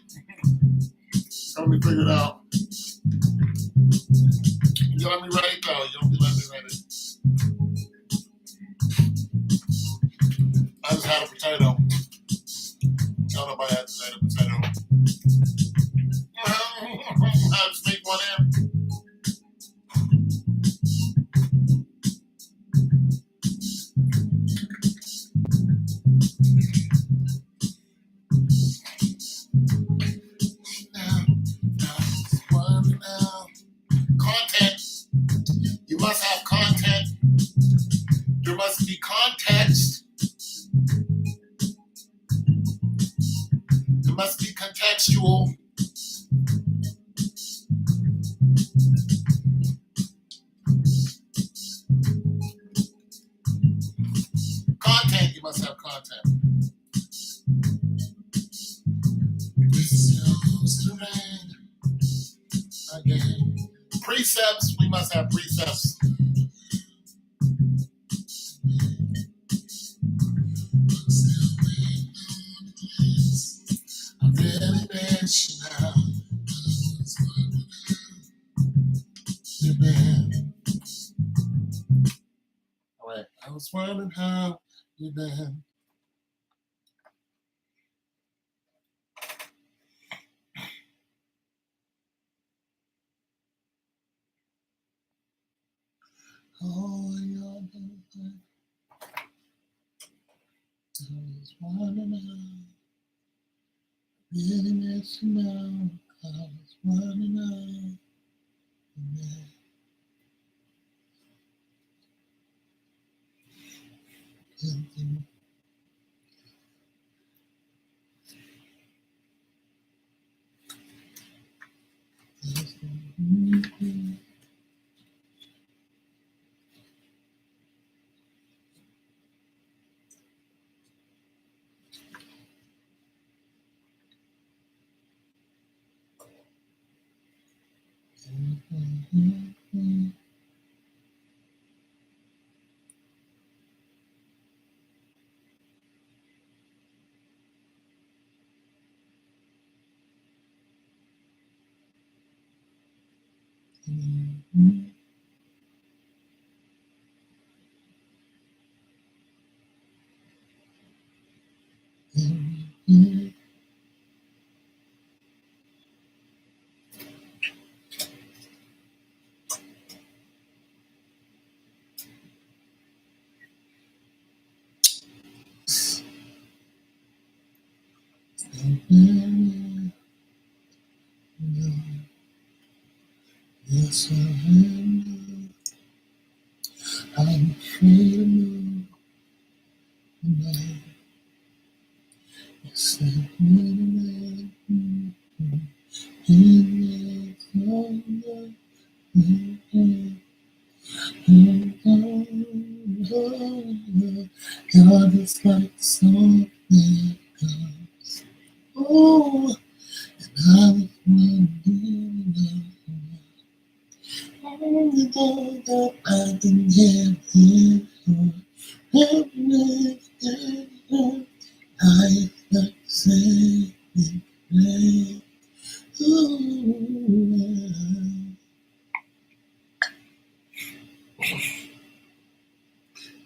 Let me figure it out. Y'all let me write, though. You don't be letting me write it. I just had a potato. Tell nobody I had potato. I just make one in. Content. You must have content. There must be context. It must be contextual. Content, you must have content. Again. Precepts, we must have precepts. I really miss you now. You've been. All right, I was wondering how you've been. Oh, you're the I was wondering how. Really miss you now. I was wondering how you've been. Yes, I am. I'm free to move. Yes, I am. God is like the song that comes. Oh, and I was wondering only though that I can get it for everything I like to say it.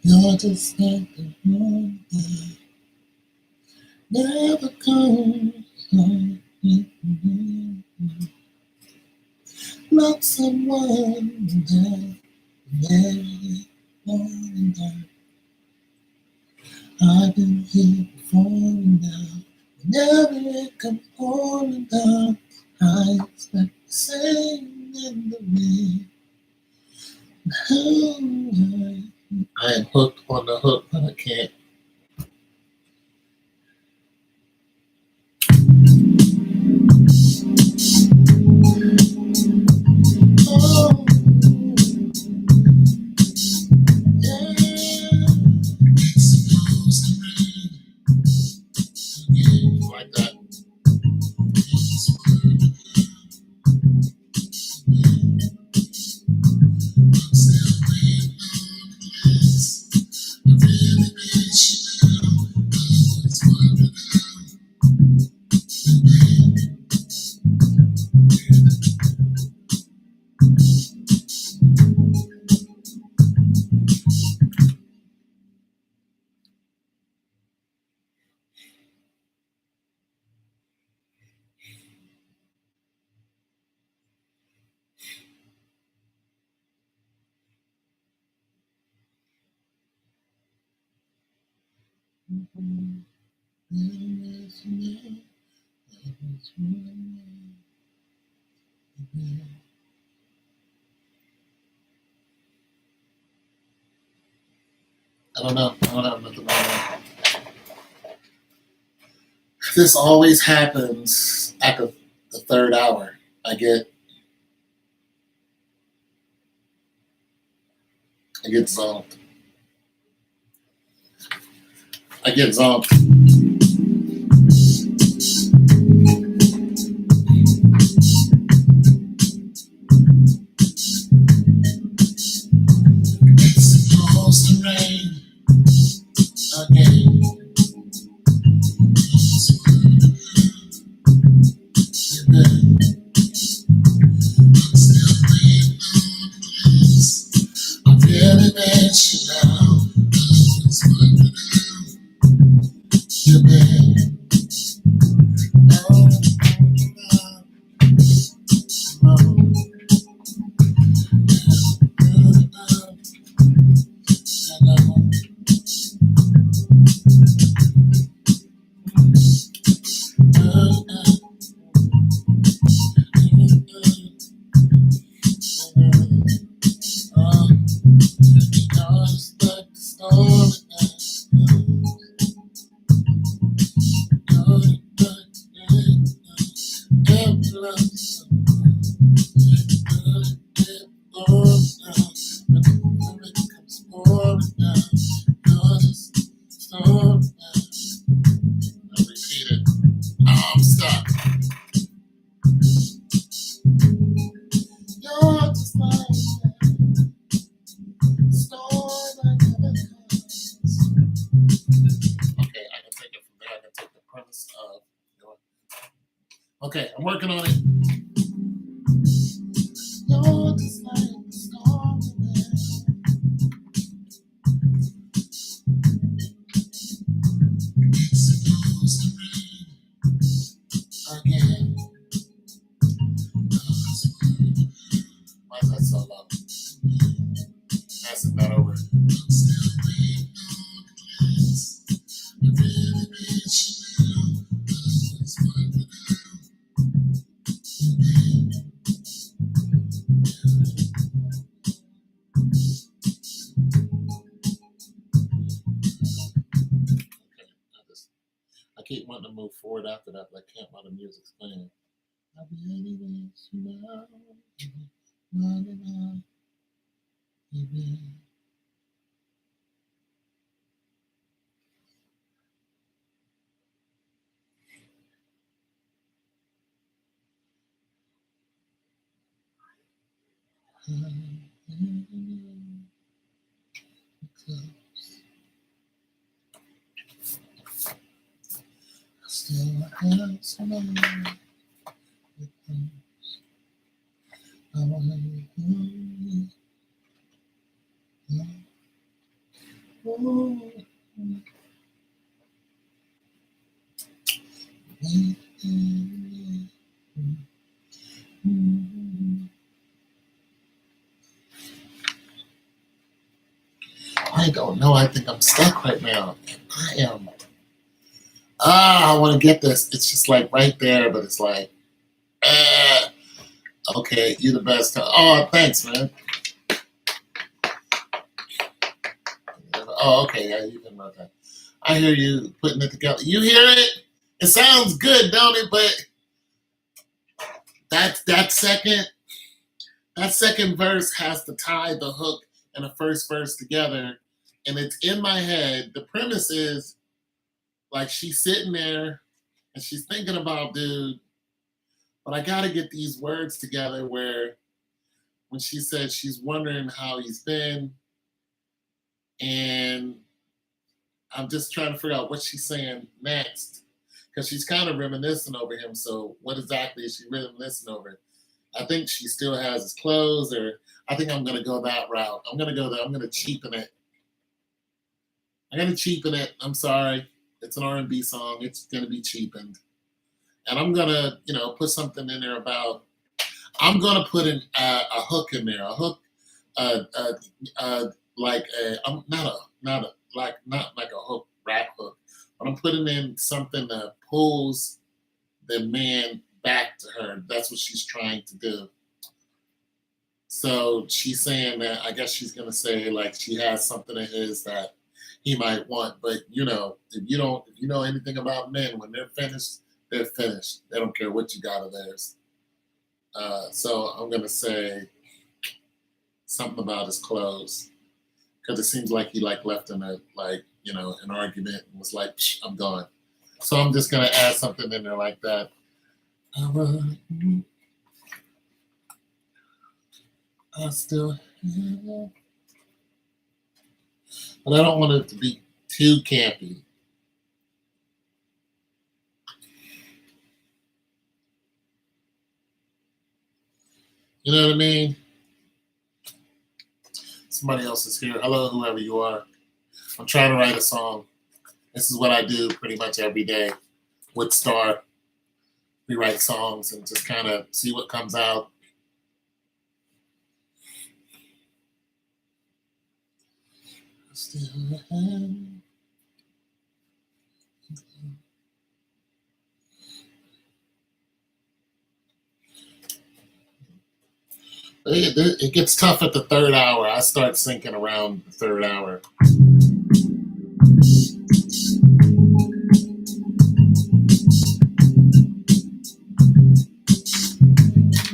You're just like the one that never comes home. Not someone that never falling down. I've been here before now. Whenever it comes falling down, I expect the same in the rain. I am hooked on the hook, but I can't. Oh, yeah. It's supposed to rain. Like that. I don't know. I don't have nothing on that. This always happens at the third hour. I get I get zonked. I get zonked. It's supposed to rain again. I really miss you now. You man. I'm stuck. You're just like a storm that never comes. Okay, I can take it from there. I can take the premise of your. Okay, I'm working on it. You're just like a storm again. Why is that so low? Pass it that over. I keep wanting to move forward after that, but I can't while the music's playing. I really miss you now. Still have someone with them. I want to I don't know. I think I'm stuck right now. I am. I want to get this. It's just like right there, but it's like, okay, you're the best. Oh, thanks, man. Oh, okay, yeah, you can write that. I hear you putting it together. You hear it? It sounds good, don't it? But that second verse has to tie the hook and the first verse together, and it's in my head. The premise is like she's sitting there and she's thinking about dude, but I got to get these words together where when she said she's wondering how he's been, and I'm just trying to figure out what she's saying next because she's kind of reminiscing over him. So what exactly is she reminiscing over? I think she still has his clothes, or I think I'm gonna go that route. I'm gonna go there. I'm gonna cheapen it. I'm gonna cheapen it. I'm sorry. It's an R&B song. It's gonna be cheapened, and I'm gonna, put something in there about. I'm gonna put a hook in there. A hook, like a. I'm not like a hook rat hook, but I'm putting in something that pulls the man back to her. That's what she's trying to do. So she's saying that I guess she's gonna say like she has something of his that he might want, but if you know anything about men, when they're finished, they're finished. They don't care what you got of theirs. So I'm gonna say something about his clothes because it seems like he like left in a like an argument and was like, "Psh, I'm gone." So I'm just gonna add something in there like that. I still, but I don't want it to be too campy. You know what I mean? Somebody else is here. Hello, whoever you are. I'm trying to write a song. This is what I do pretty much every day with Star. We write songs and just kind of see what comes out. It gets tough at the third hour. I start sinking around the third hour.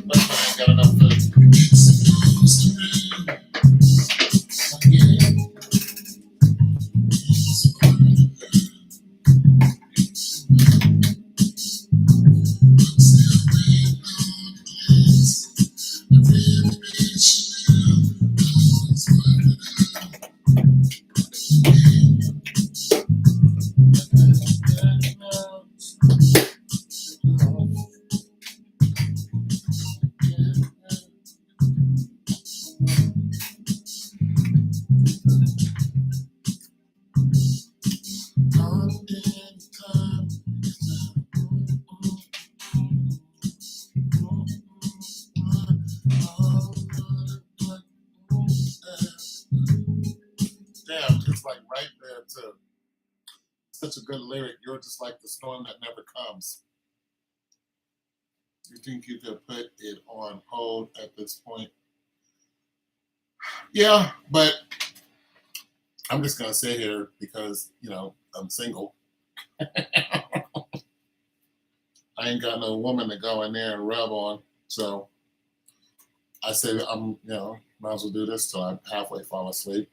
But I ain't got enough food. Damn, it's like right there too. Such a good lyric. You're just like the storm that never comes. You think you could put it on hold at this point? Yeah, but I'm just gonna sit here because I'm single. I ain't got no woman to go in there and rub on, so I said might as well do this till I halfway fall asleep.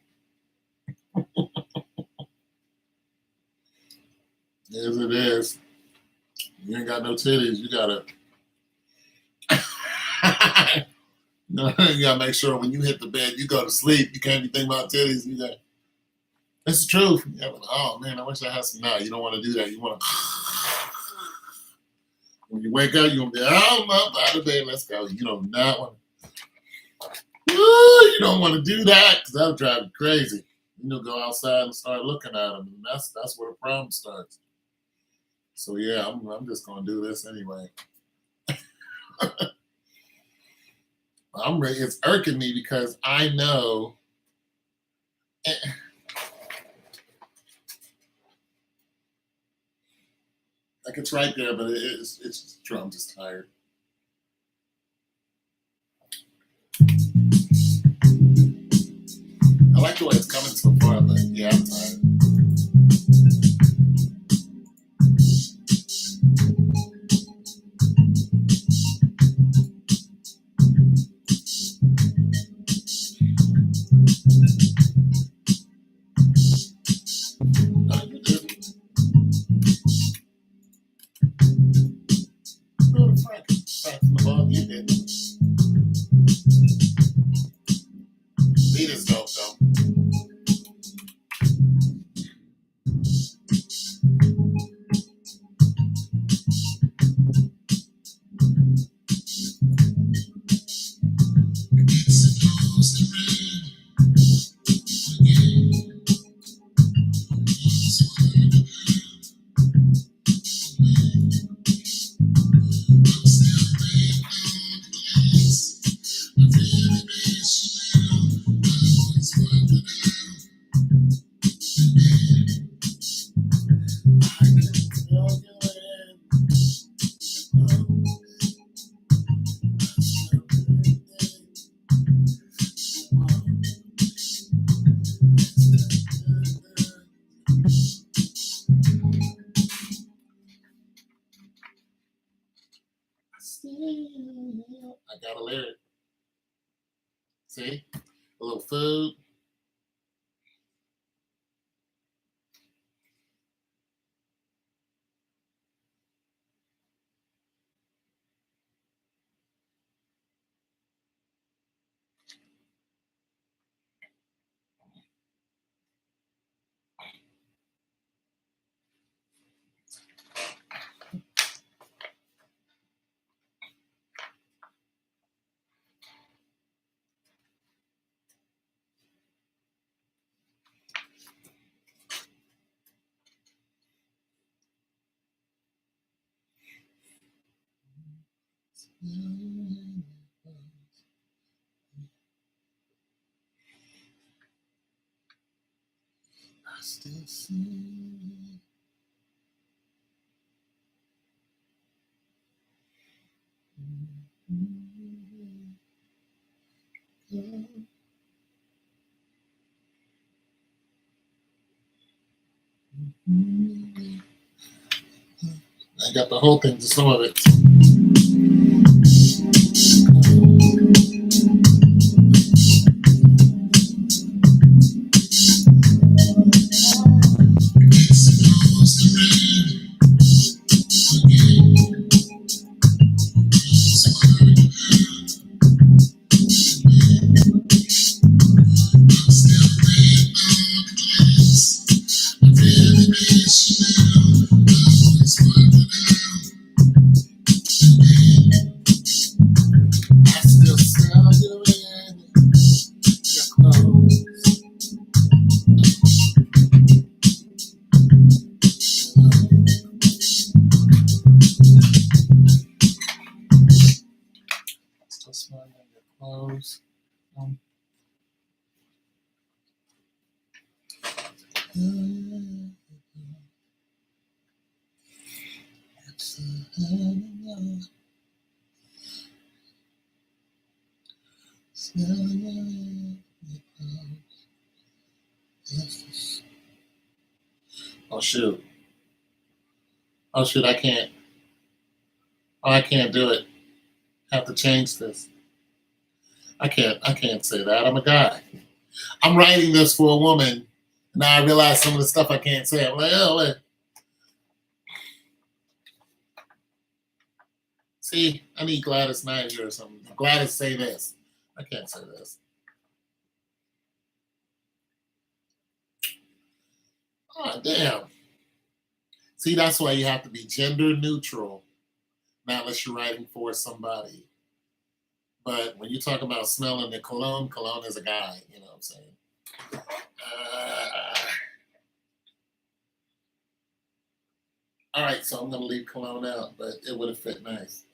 As it is, you ain't got no titties. You gotta, you gotta make sure when you hit the bed, you go to sleep. You can't be thinking about titties. You got. It's the truth. Yeah, but, oh man, I wish I had some. No, you don't want to do that. You want to. When you wake up, you're gonna be, oh, I'm up out of bed. Let's go. You don't not want. You don't want to do that because that'll drive you crazy. Go outside and start looking at them, and that's where the problem starts. So yeah, I'm just gonna do this anyway. I'm ready. It's irking me because I know. Like it's right there, but it's true. I'm just tired. I like the way it's coming so far, but yeah, I'm tired. No, you didn't. No, the Frank the ball, you didn't. Beat is dope, though. I got a lyric. See? A little food. I still see. I got the whole thing, just some of it. I still smell you in your clothes. Still smell you in your clothes. It's smell you in your clothes. Oh shoot. Oh shoot, I can't. Oh, I can't do it. I have to change this. I can't say that. I'm a guy. I'm writing this for a woman. Now I realize some of the stuff I can't say. I'm like, oh wait. See, I need Gladys Knight here or something. Gladys, say this. I can't say this. Oh damn. See, that's why you have to be gender neutral, not unless you're writing for somebody. But when you talk about smelling the cologne, cologne is a guy. You know what I'm saying? Uh, all right, so I'm gonna leave cologne out, but it would have fit nice.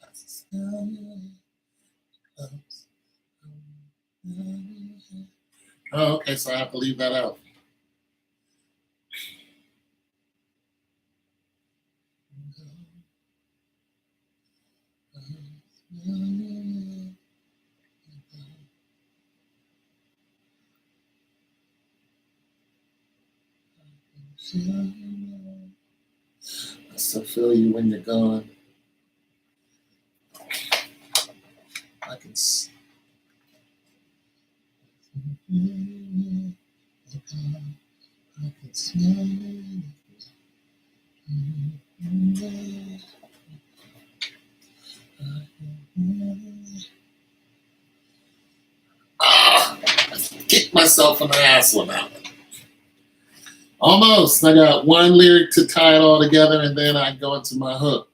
Oh, okay, so I have to leave that out. I still feel you when you're gone. I can. I can smell you. Ah, I kicked myself in the ass with that one. Almost. I got one lyric to tie it all together, and then I go into my hook.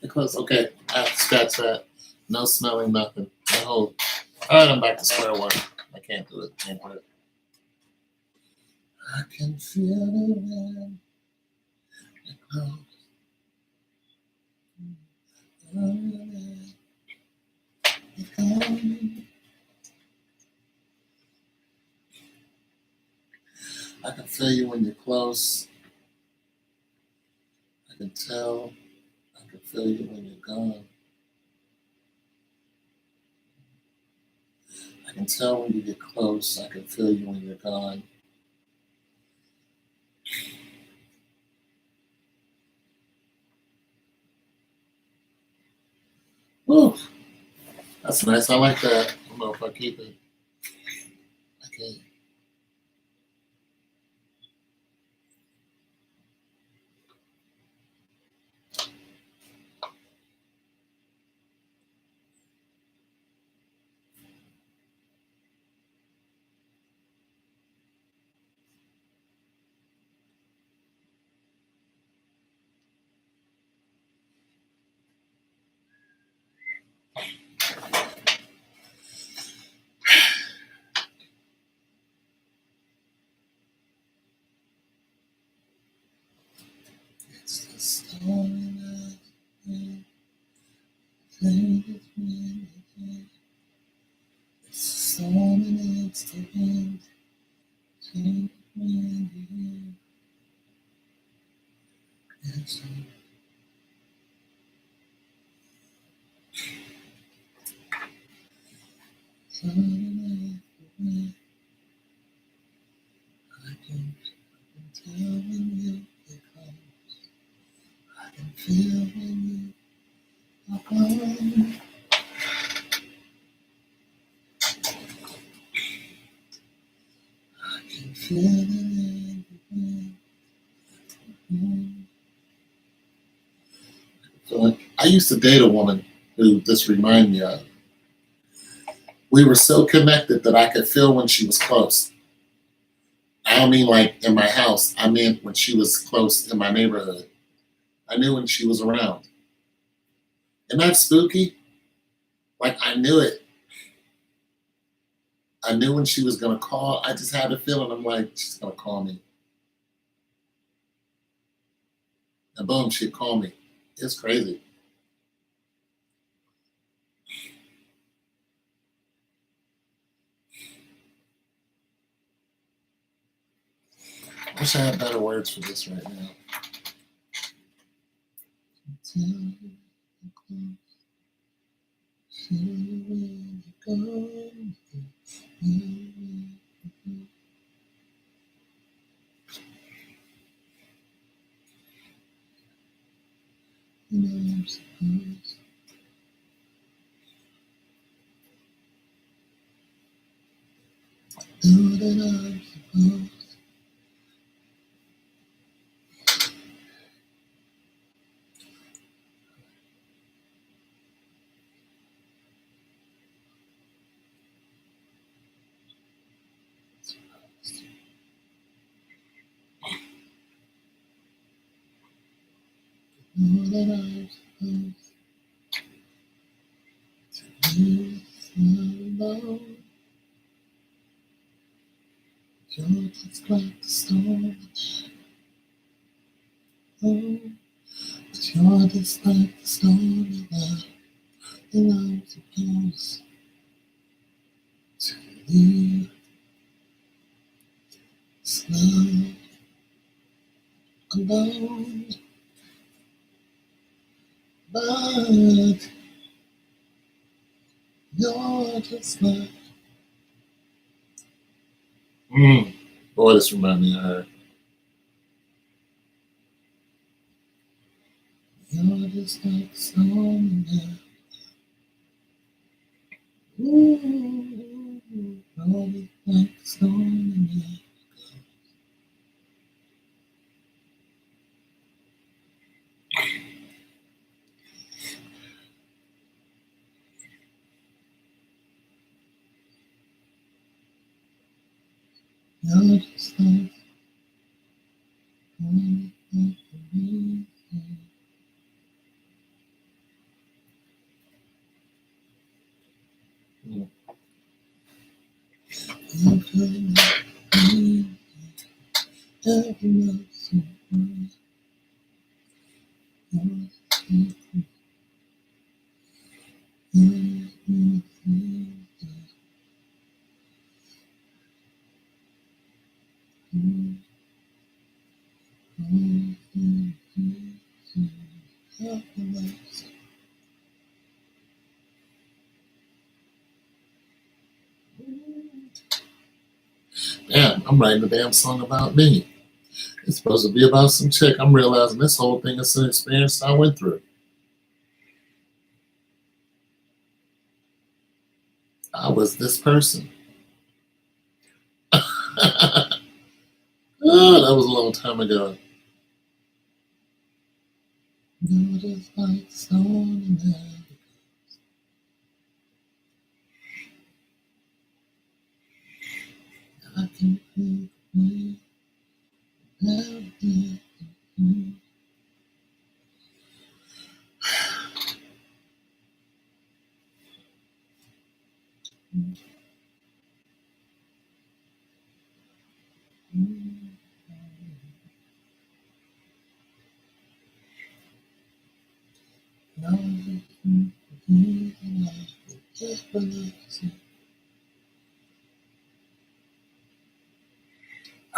Because okay, I have to scratch that. No smelling nothing. I hope. All right, I'm back to square one. I can't do it. Can't do it. I can feel it when it grows. I can feel you when you're close. I can tell. I can feel you when you're gone. I can tell when you get close. I can feel you when you're gone. Ooh, that's nice. I like that. I don't know if I keep it. Okay. It's the story that it's the storm and it's the wind. It's the wind. I can tell when you get close. I can feel when you are gone. I can feel it in the wind. So like, I used to date a woman who this reminded me of. We were so connected that I could feel when she was close. I don't mean like in my house. I meant when she was close in my neighborhood. I knew when she was around. Isn't that spooky? Like I knew it. I knew when she was gonna call. I just had a feeling. I'm like, she's gonna call me. And boom, she'd call me. It's crazy. I wish I had better words for this right now. You're just like the storm, but you're just like the storm that I'm supposed to leave. It's love alone, but you're just like. Boy, this reminds me of her. You're just like the storm that. Ooh, you're just like the storm that. You're just like me. You're feeling like me. Every night so bright. Damn, I'm writing a damn song about me. It's supposed to be about some chick. I'm realizing this whole thing is an experience I went through. was this person. Oh, that was a long time ago. Notice like stone in heaven. I can feel the way.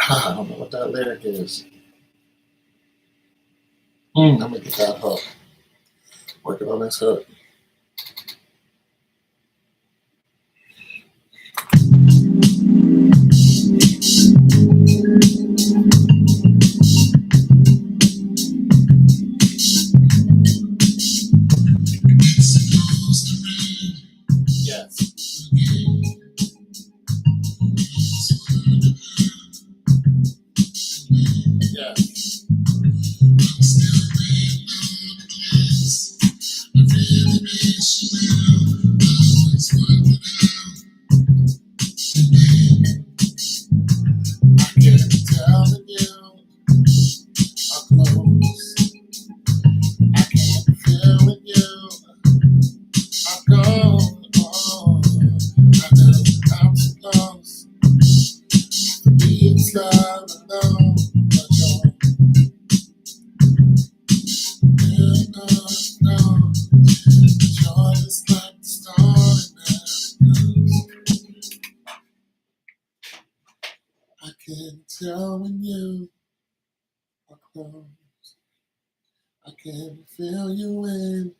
I don't know what that lyric is. I'm gonna get that hook. Working on this hook. Yes. Yes. I can't tell you I'm close. I can't feel with you. I'm gone. Oh, I know I'm supposed to be in love alone, but you're no. You're just like the star in the I can tell when you are close. I can feel you when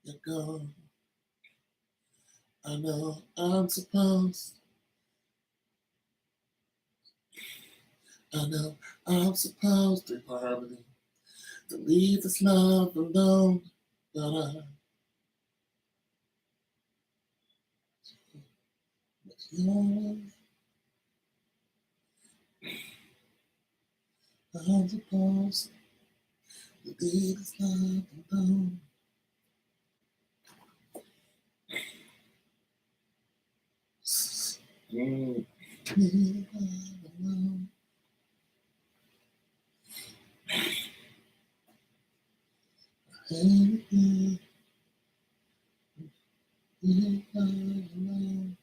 you're gone. I know I'm supposed. I know I'm supposed to harmony to leave this love alone, but you're I'm supposed to leave this love alone. Leave this love alone. Leave this love alone.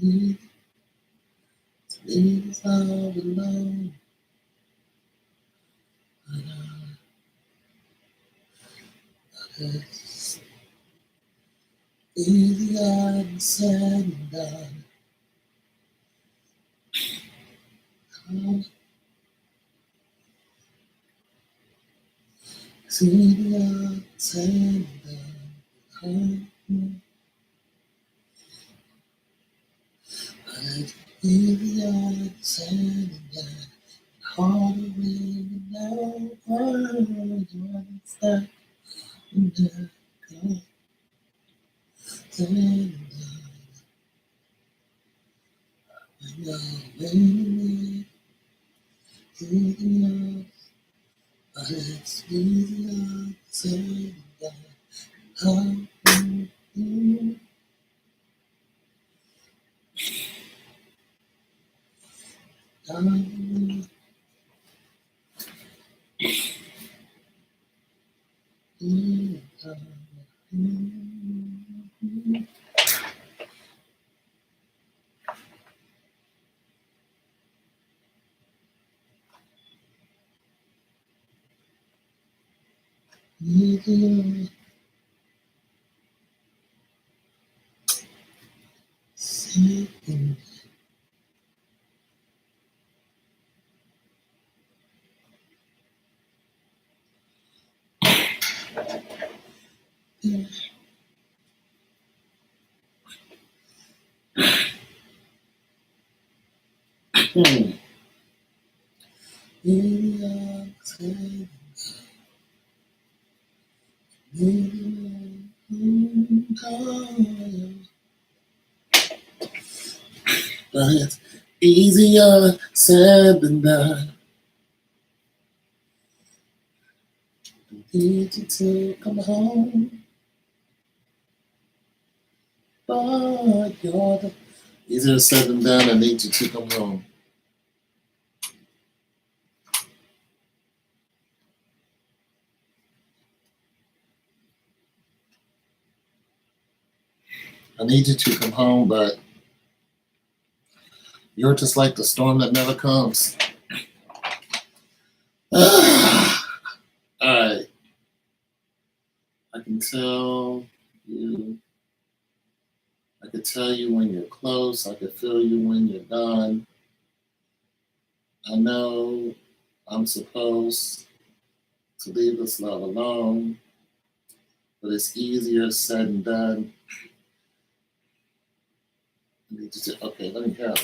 Leave this love alone. It's easier said than done. It's easier said than done. It's easier said than done. Harder when you know what's that in the good said and done. I know when you easier, but it's easier said than done. Easier said than done. But it's easier said than done. I need you to come home, but you're the easier said than done. I need you to come home. I need you to come home, but you're just like the storm that never comes. All right. I can tell you. I could tell you when you're close. I could feel you when you're gone. I know I'm supposed to leave this love alone, but it's easier said than done. I need you to, okay, let me hear it.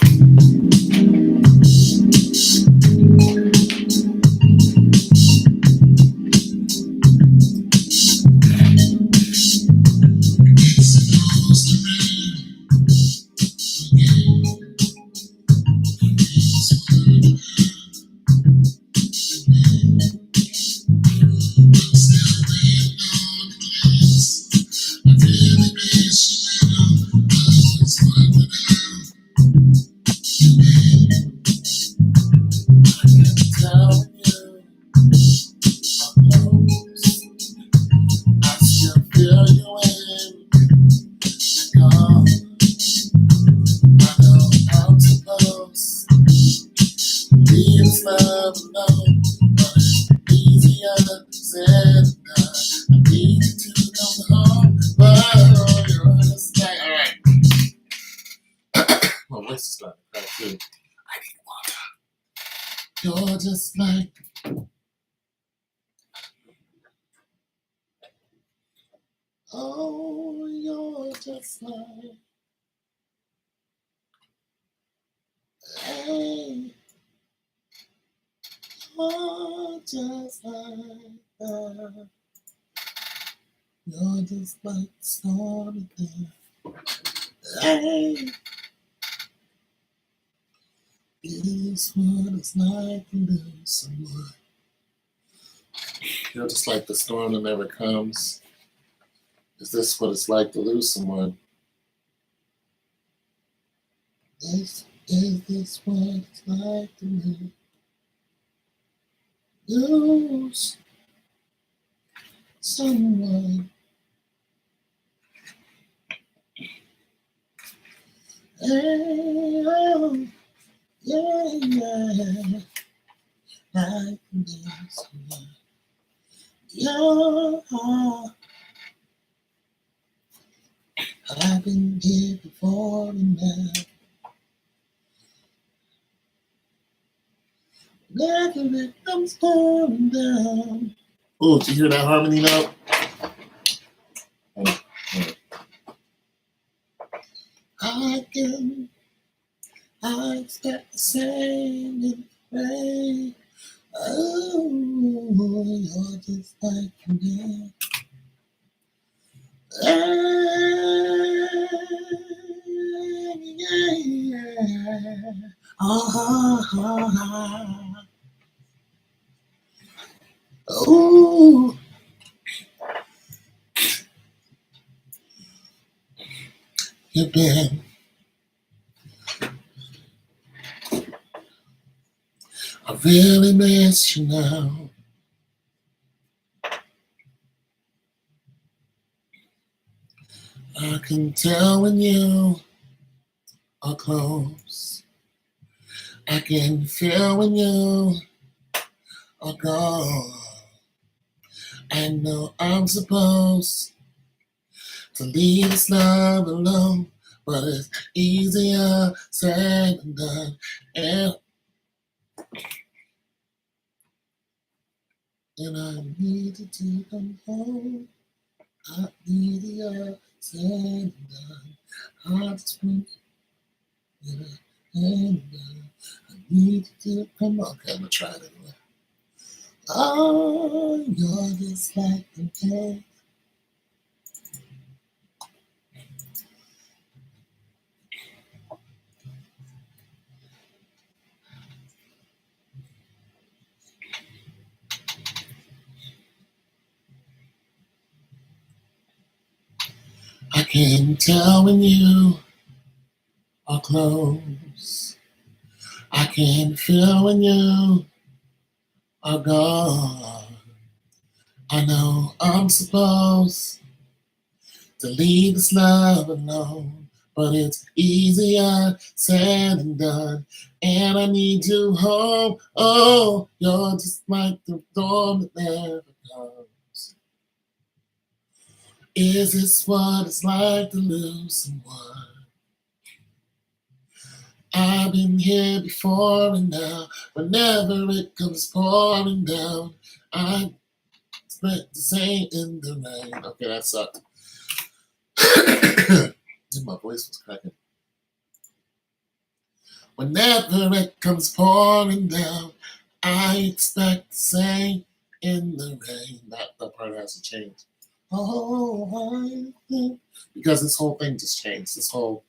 My voice is starting to crack too. I need water. You're just like oh, you're just like hey, you're just like that. You're just like the storm there. Hey, it is what it's like to lose someone. You're just like the storm that never comes. Is this what it's like to lose someone? Is this what it's like to lose someone? Hey, oh, yeah, yeah. I can lose someone. Yeah, I've been here before now. Never let them storm down. Oh, did you hear that harmony note? I expect the same in rain. Oh, you're just like me. Yeah. Oh, you've been I really miss you now. I can tell when you are close. I can feel when you are gone. I know I'm supposed to leave this love alone, but it's easier said than done. And I needed to come home. I easier said than done. I just want and I need you to come on. Okay, I'm gonna try it anyway. Oh, you're just like the day. I can tell when you are close. I can feel when you are gone. I know I'm supposed to leave this love alone, but it's easier said than done. And I need you home. Oh, you're just like the storm that never comes. Is this what it's like to lose someone? I've been here before and now. Whenever it comes pouring down, I expect the same in the rain. Okay, that sucked. My voice was cracking. Whenever it comes pouring down, I expect the same in the rain. That part has to change. Oh, I think because this whole thing just changed. This whole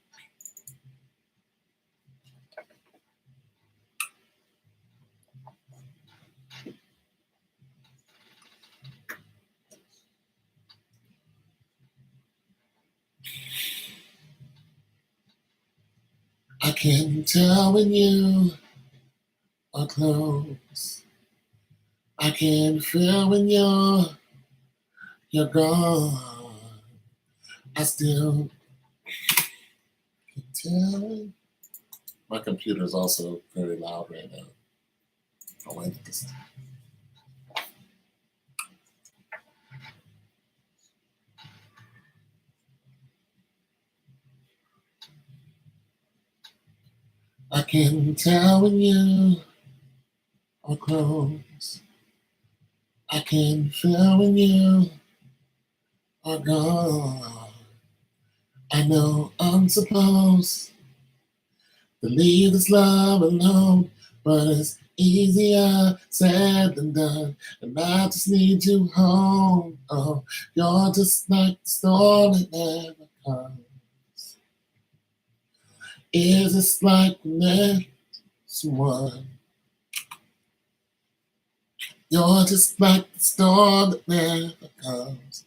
I can tell when you are close. I can feel when you're gone. I still can tell. My computer is also very loud right now. Oh, wait, this. I can tell when you are close. I can feel when you are gone. I know I'm supposed to leave this love alone, but it's easier said than done. And I just need you home. Oh, you're just like the storm that never comes. Is this like the next one? You're just like the storm that never comes.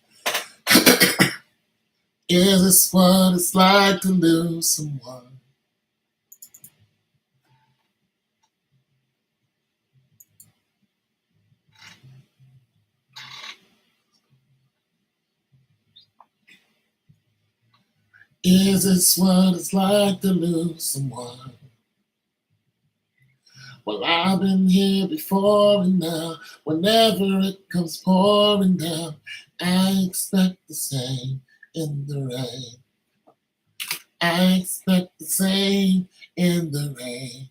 Is this what it's like to lose someone? Is this what it's like to lose someone? Well, I've been here before and now. Whenever it comes pouring down, I expect the same in the rain. I expect the same in the rain.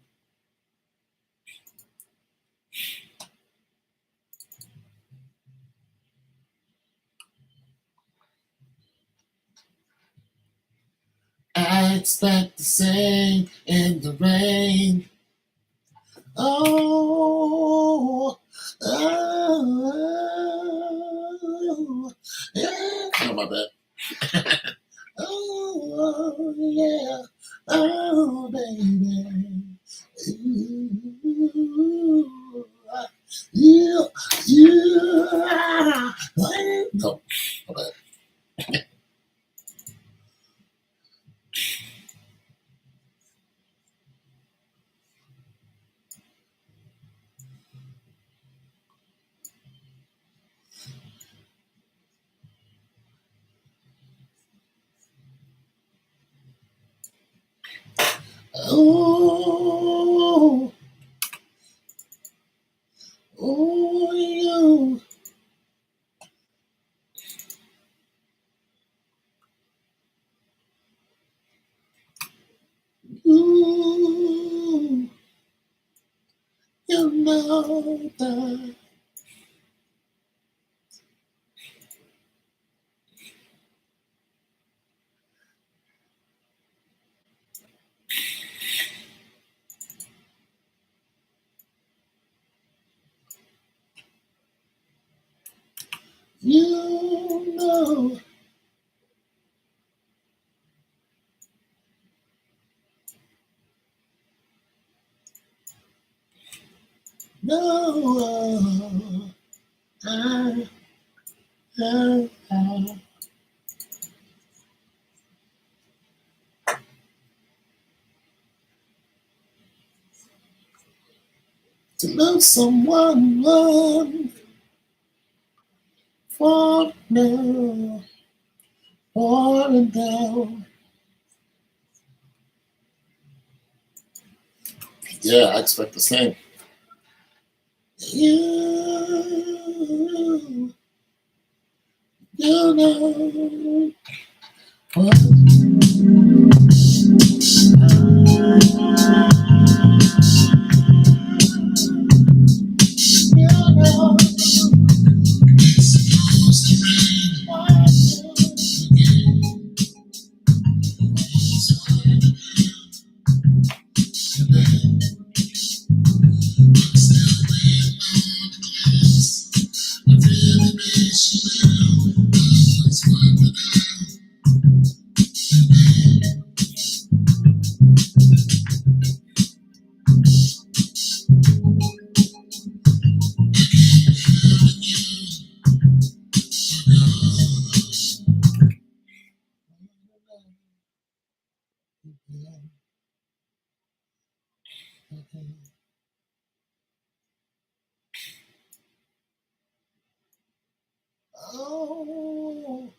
I expect the same in the rain. Oh, oh, yeah. Oh, my bad. Oh, yeah. Oh, baby. Ooh, yeah, yeah. No, my bad. Oh, oh, you. Ooh, you know that. You know. No. I, I, to love someone for now, falling down. Yeah, I expect the same. You know what? You know oh,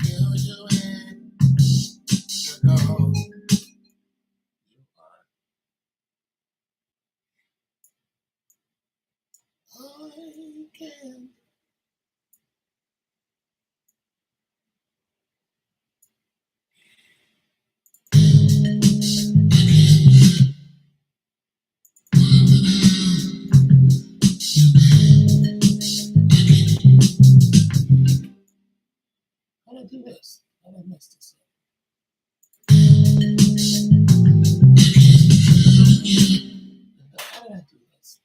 feel you in your love. I can. How do I do this? How do I mess this up? How did I do this?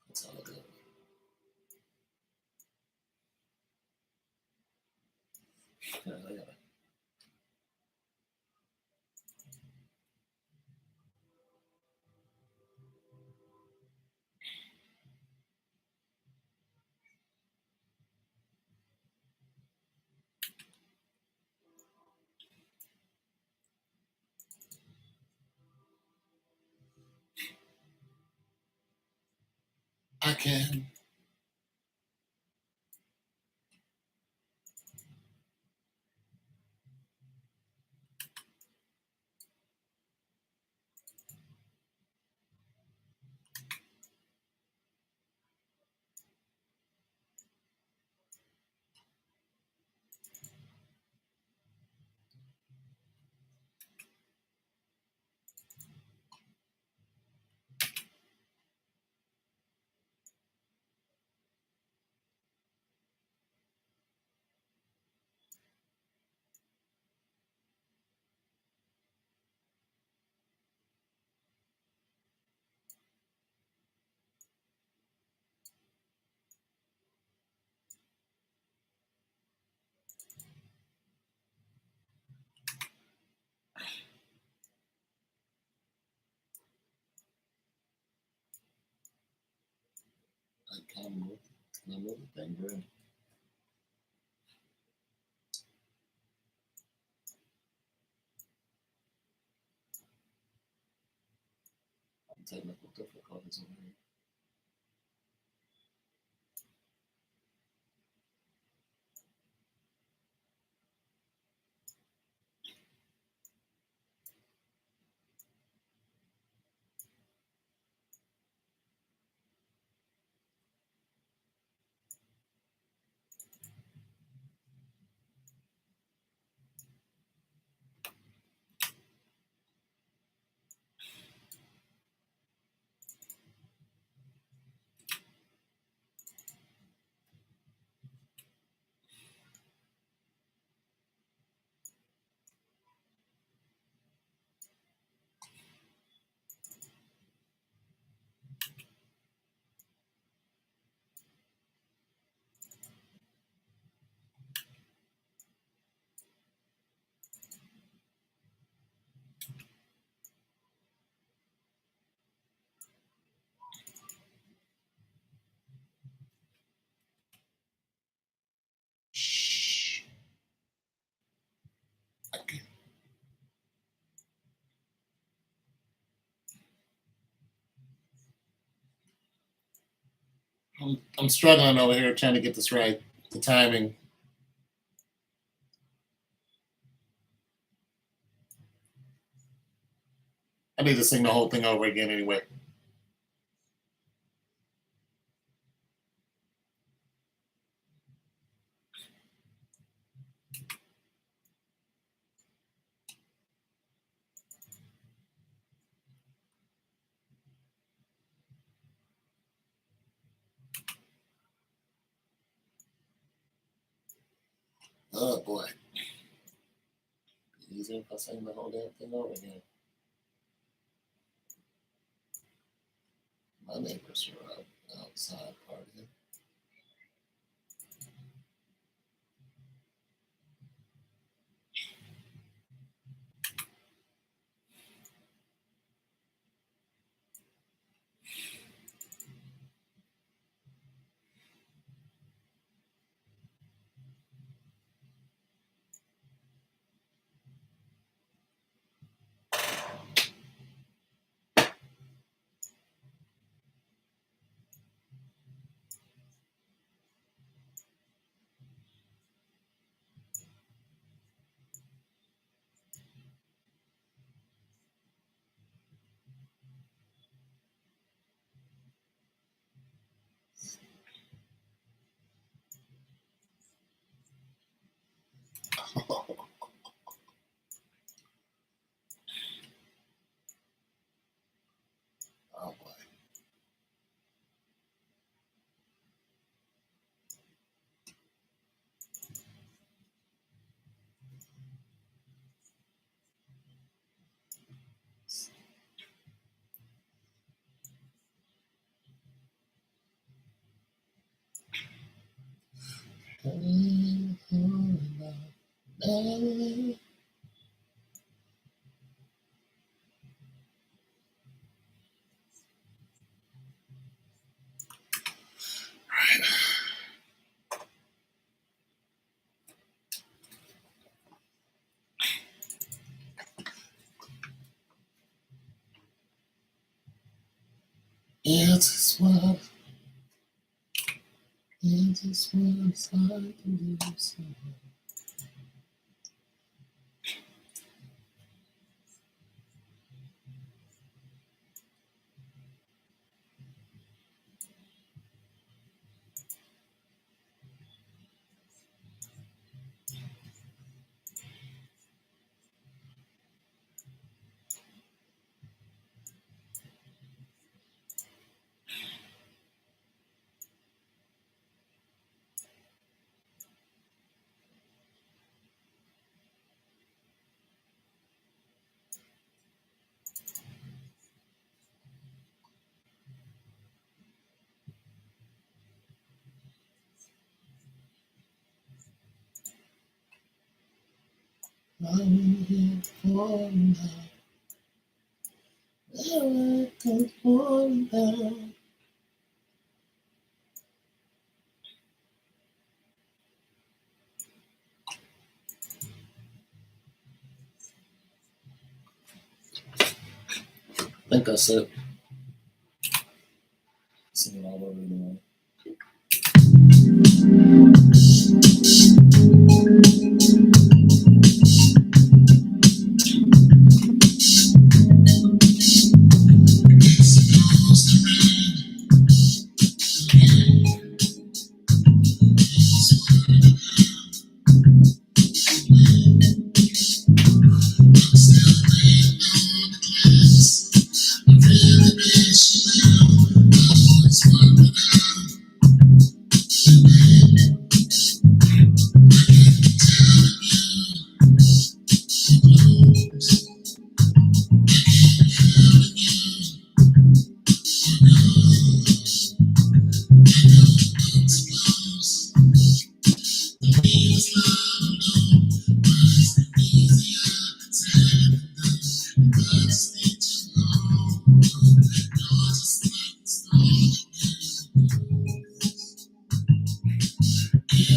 It's all good. I can. I can move. Can I move the thing, bro? Technical difficulties over here. I'm struggling over here trying to get this right. The timing. I need to sing the whole thing over again anyway. Oh boy. Be easier if I sang the whole damn thing over again. My neighbors are out outside partying. Oh boy. It's what it's hard to do. I'm here for now. There comes falling down. I think that's it. Sing it all over again.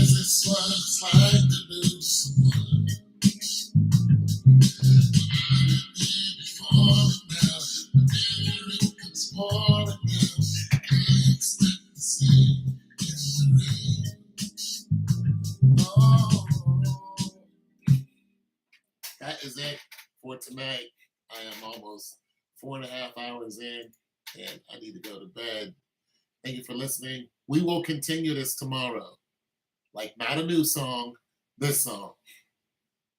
It's what it's like to lose someone. Falling down, but then it comes falling down. I expect the same. it for tonight. I am almost 4.5 hours in, and I need to go to bed. Thank you for listening. We will continue this tomorrow. Like, not a new song, this song.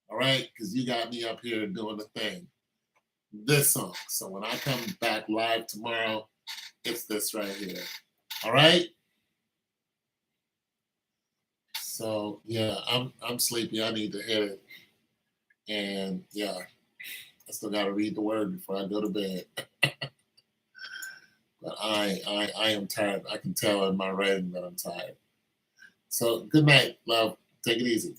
All right? Because you got me up here doing the thing. This song. So when I come back live tomorrow, it's this right here. All right? So yeah, I'm sleepy. I need to hit it. And yeah, I still gotta read the word before I go to bed. But I am tired. I can tell in my writing that I'm tired. So good night, love. Take it easy.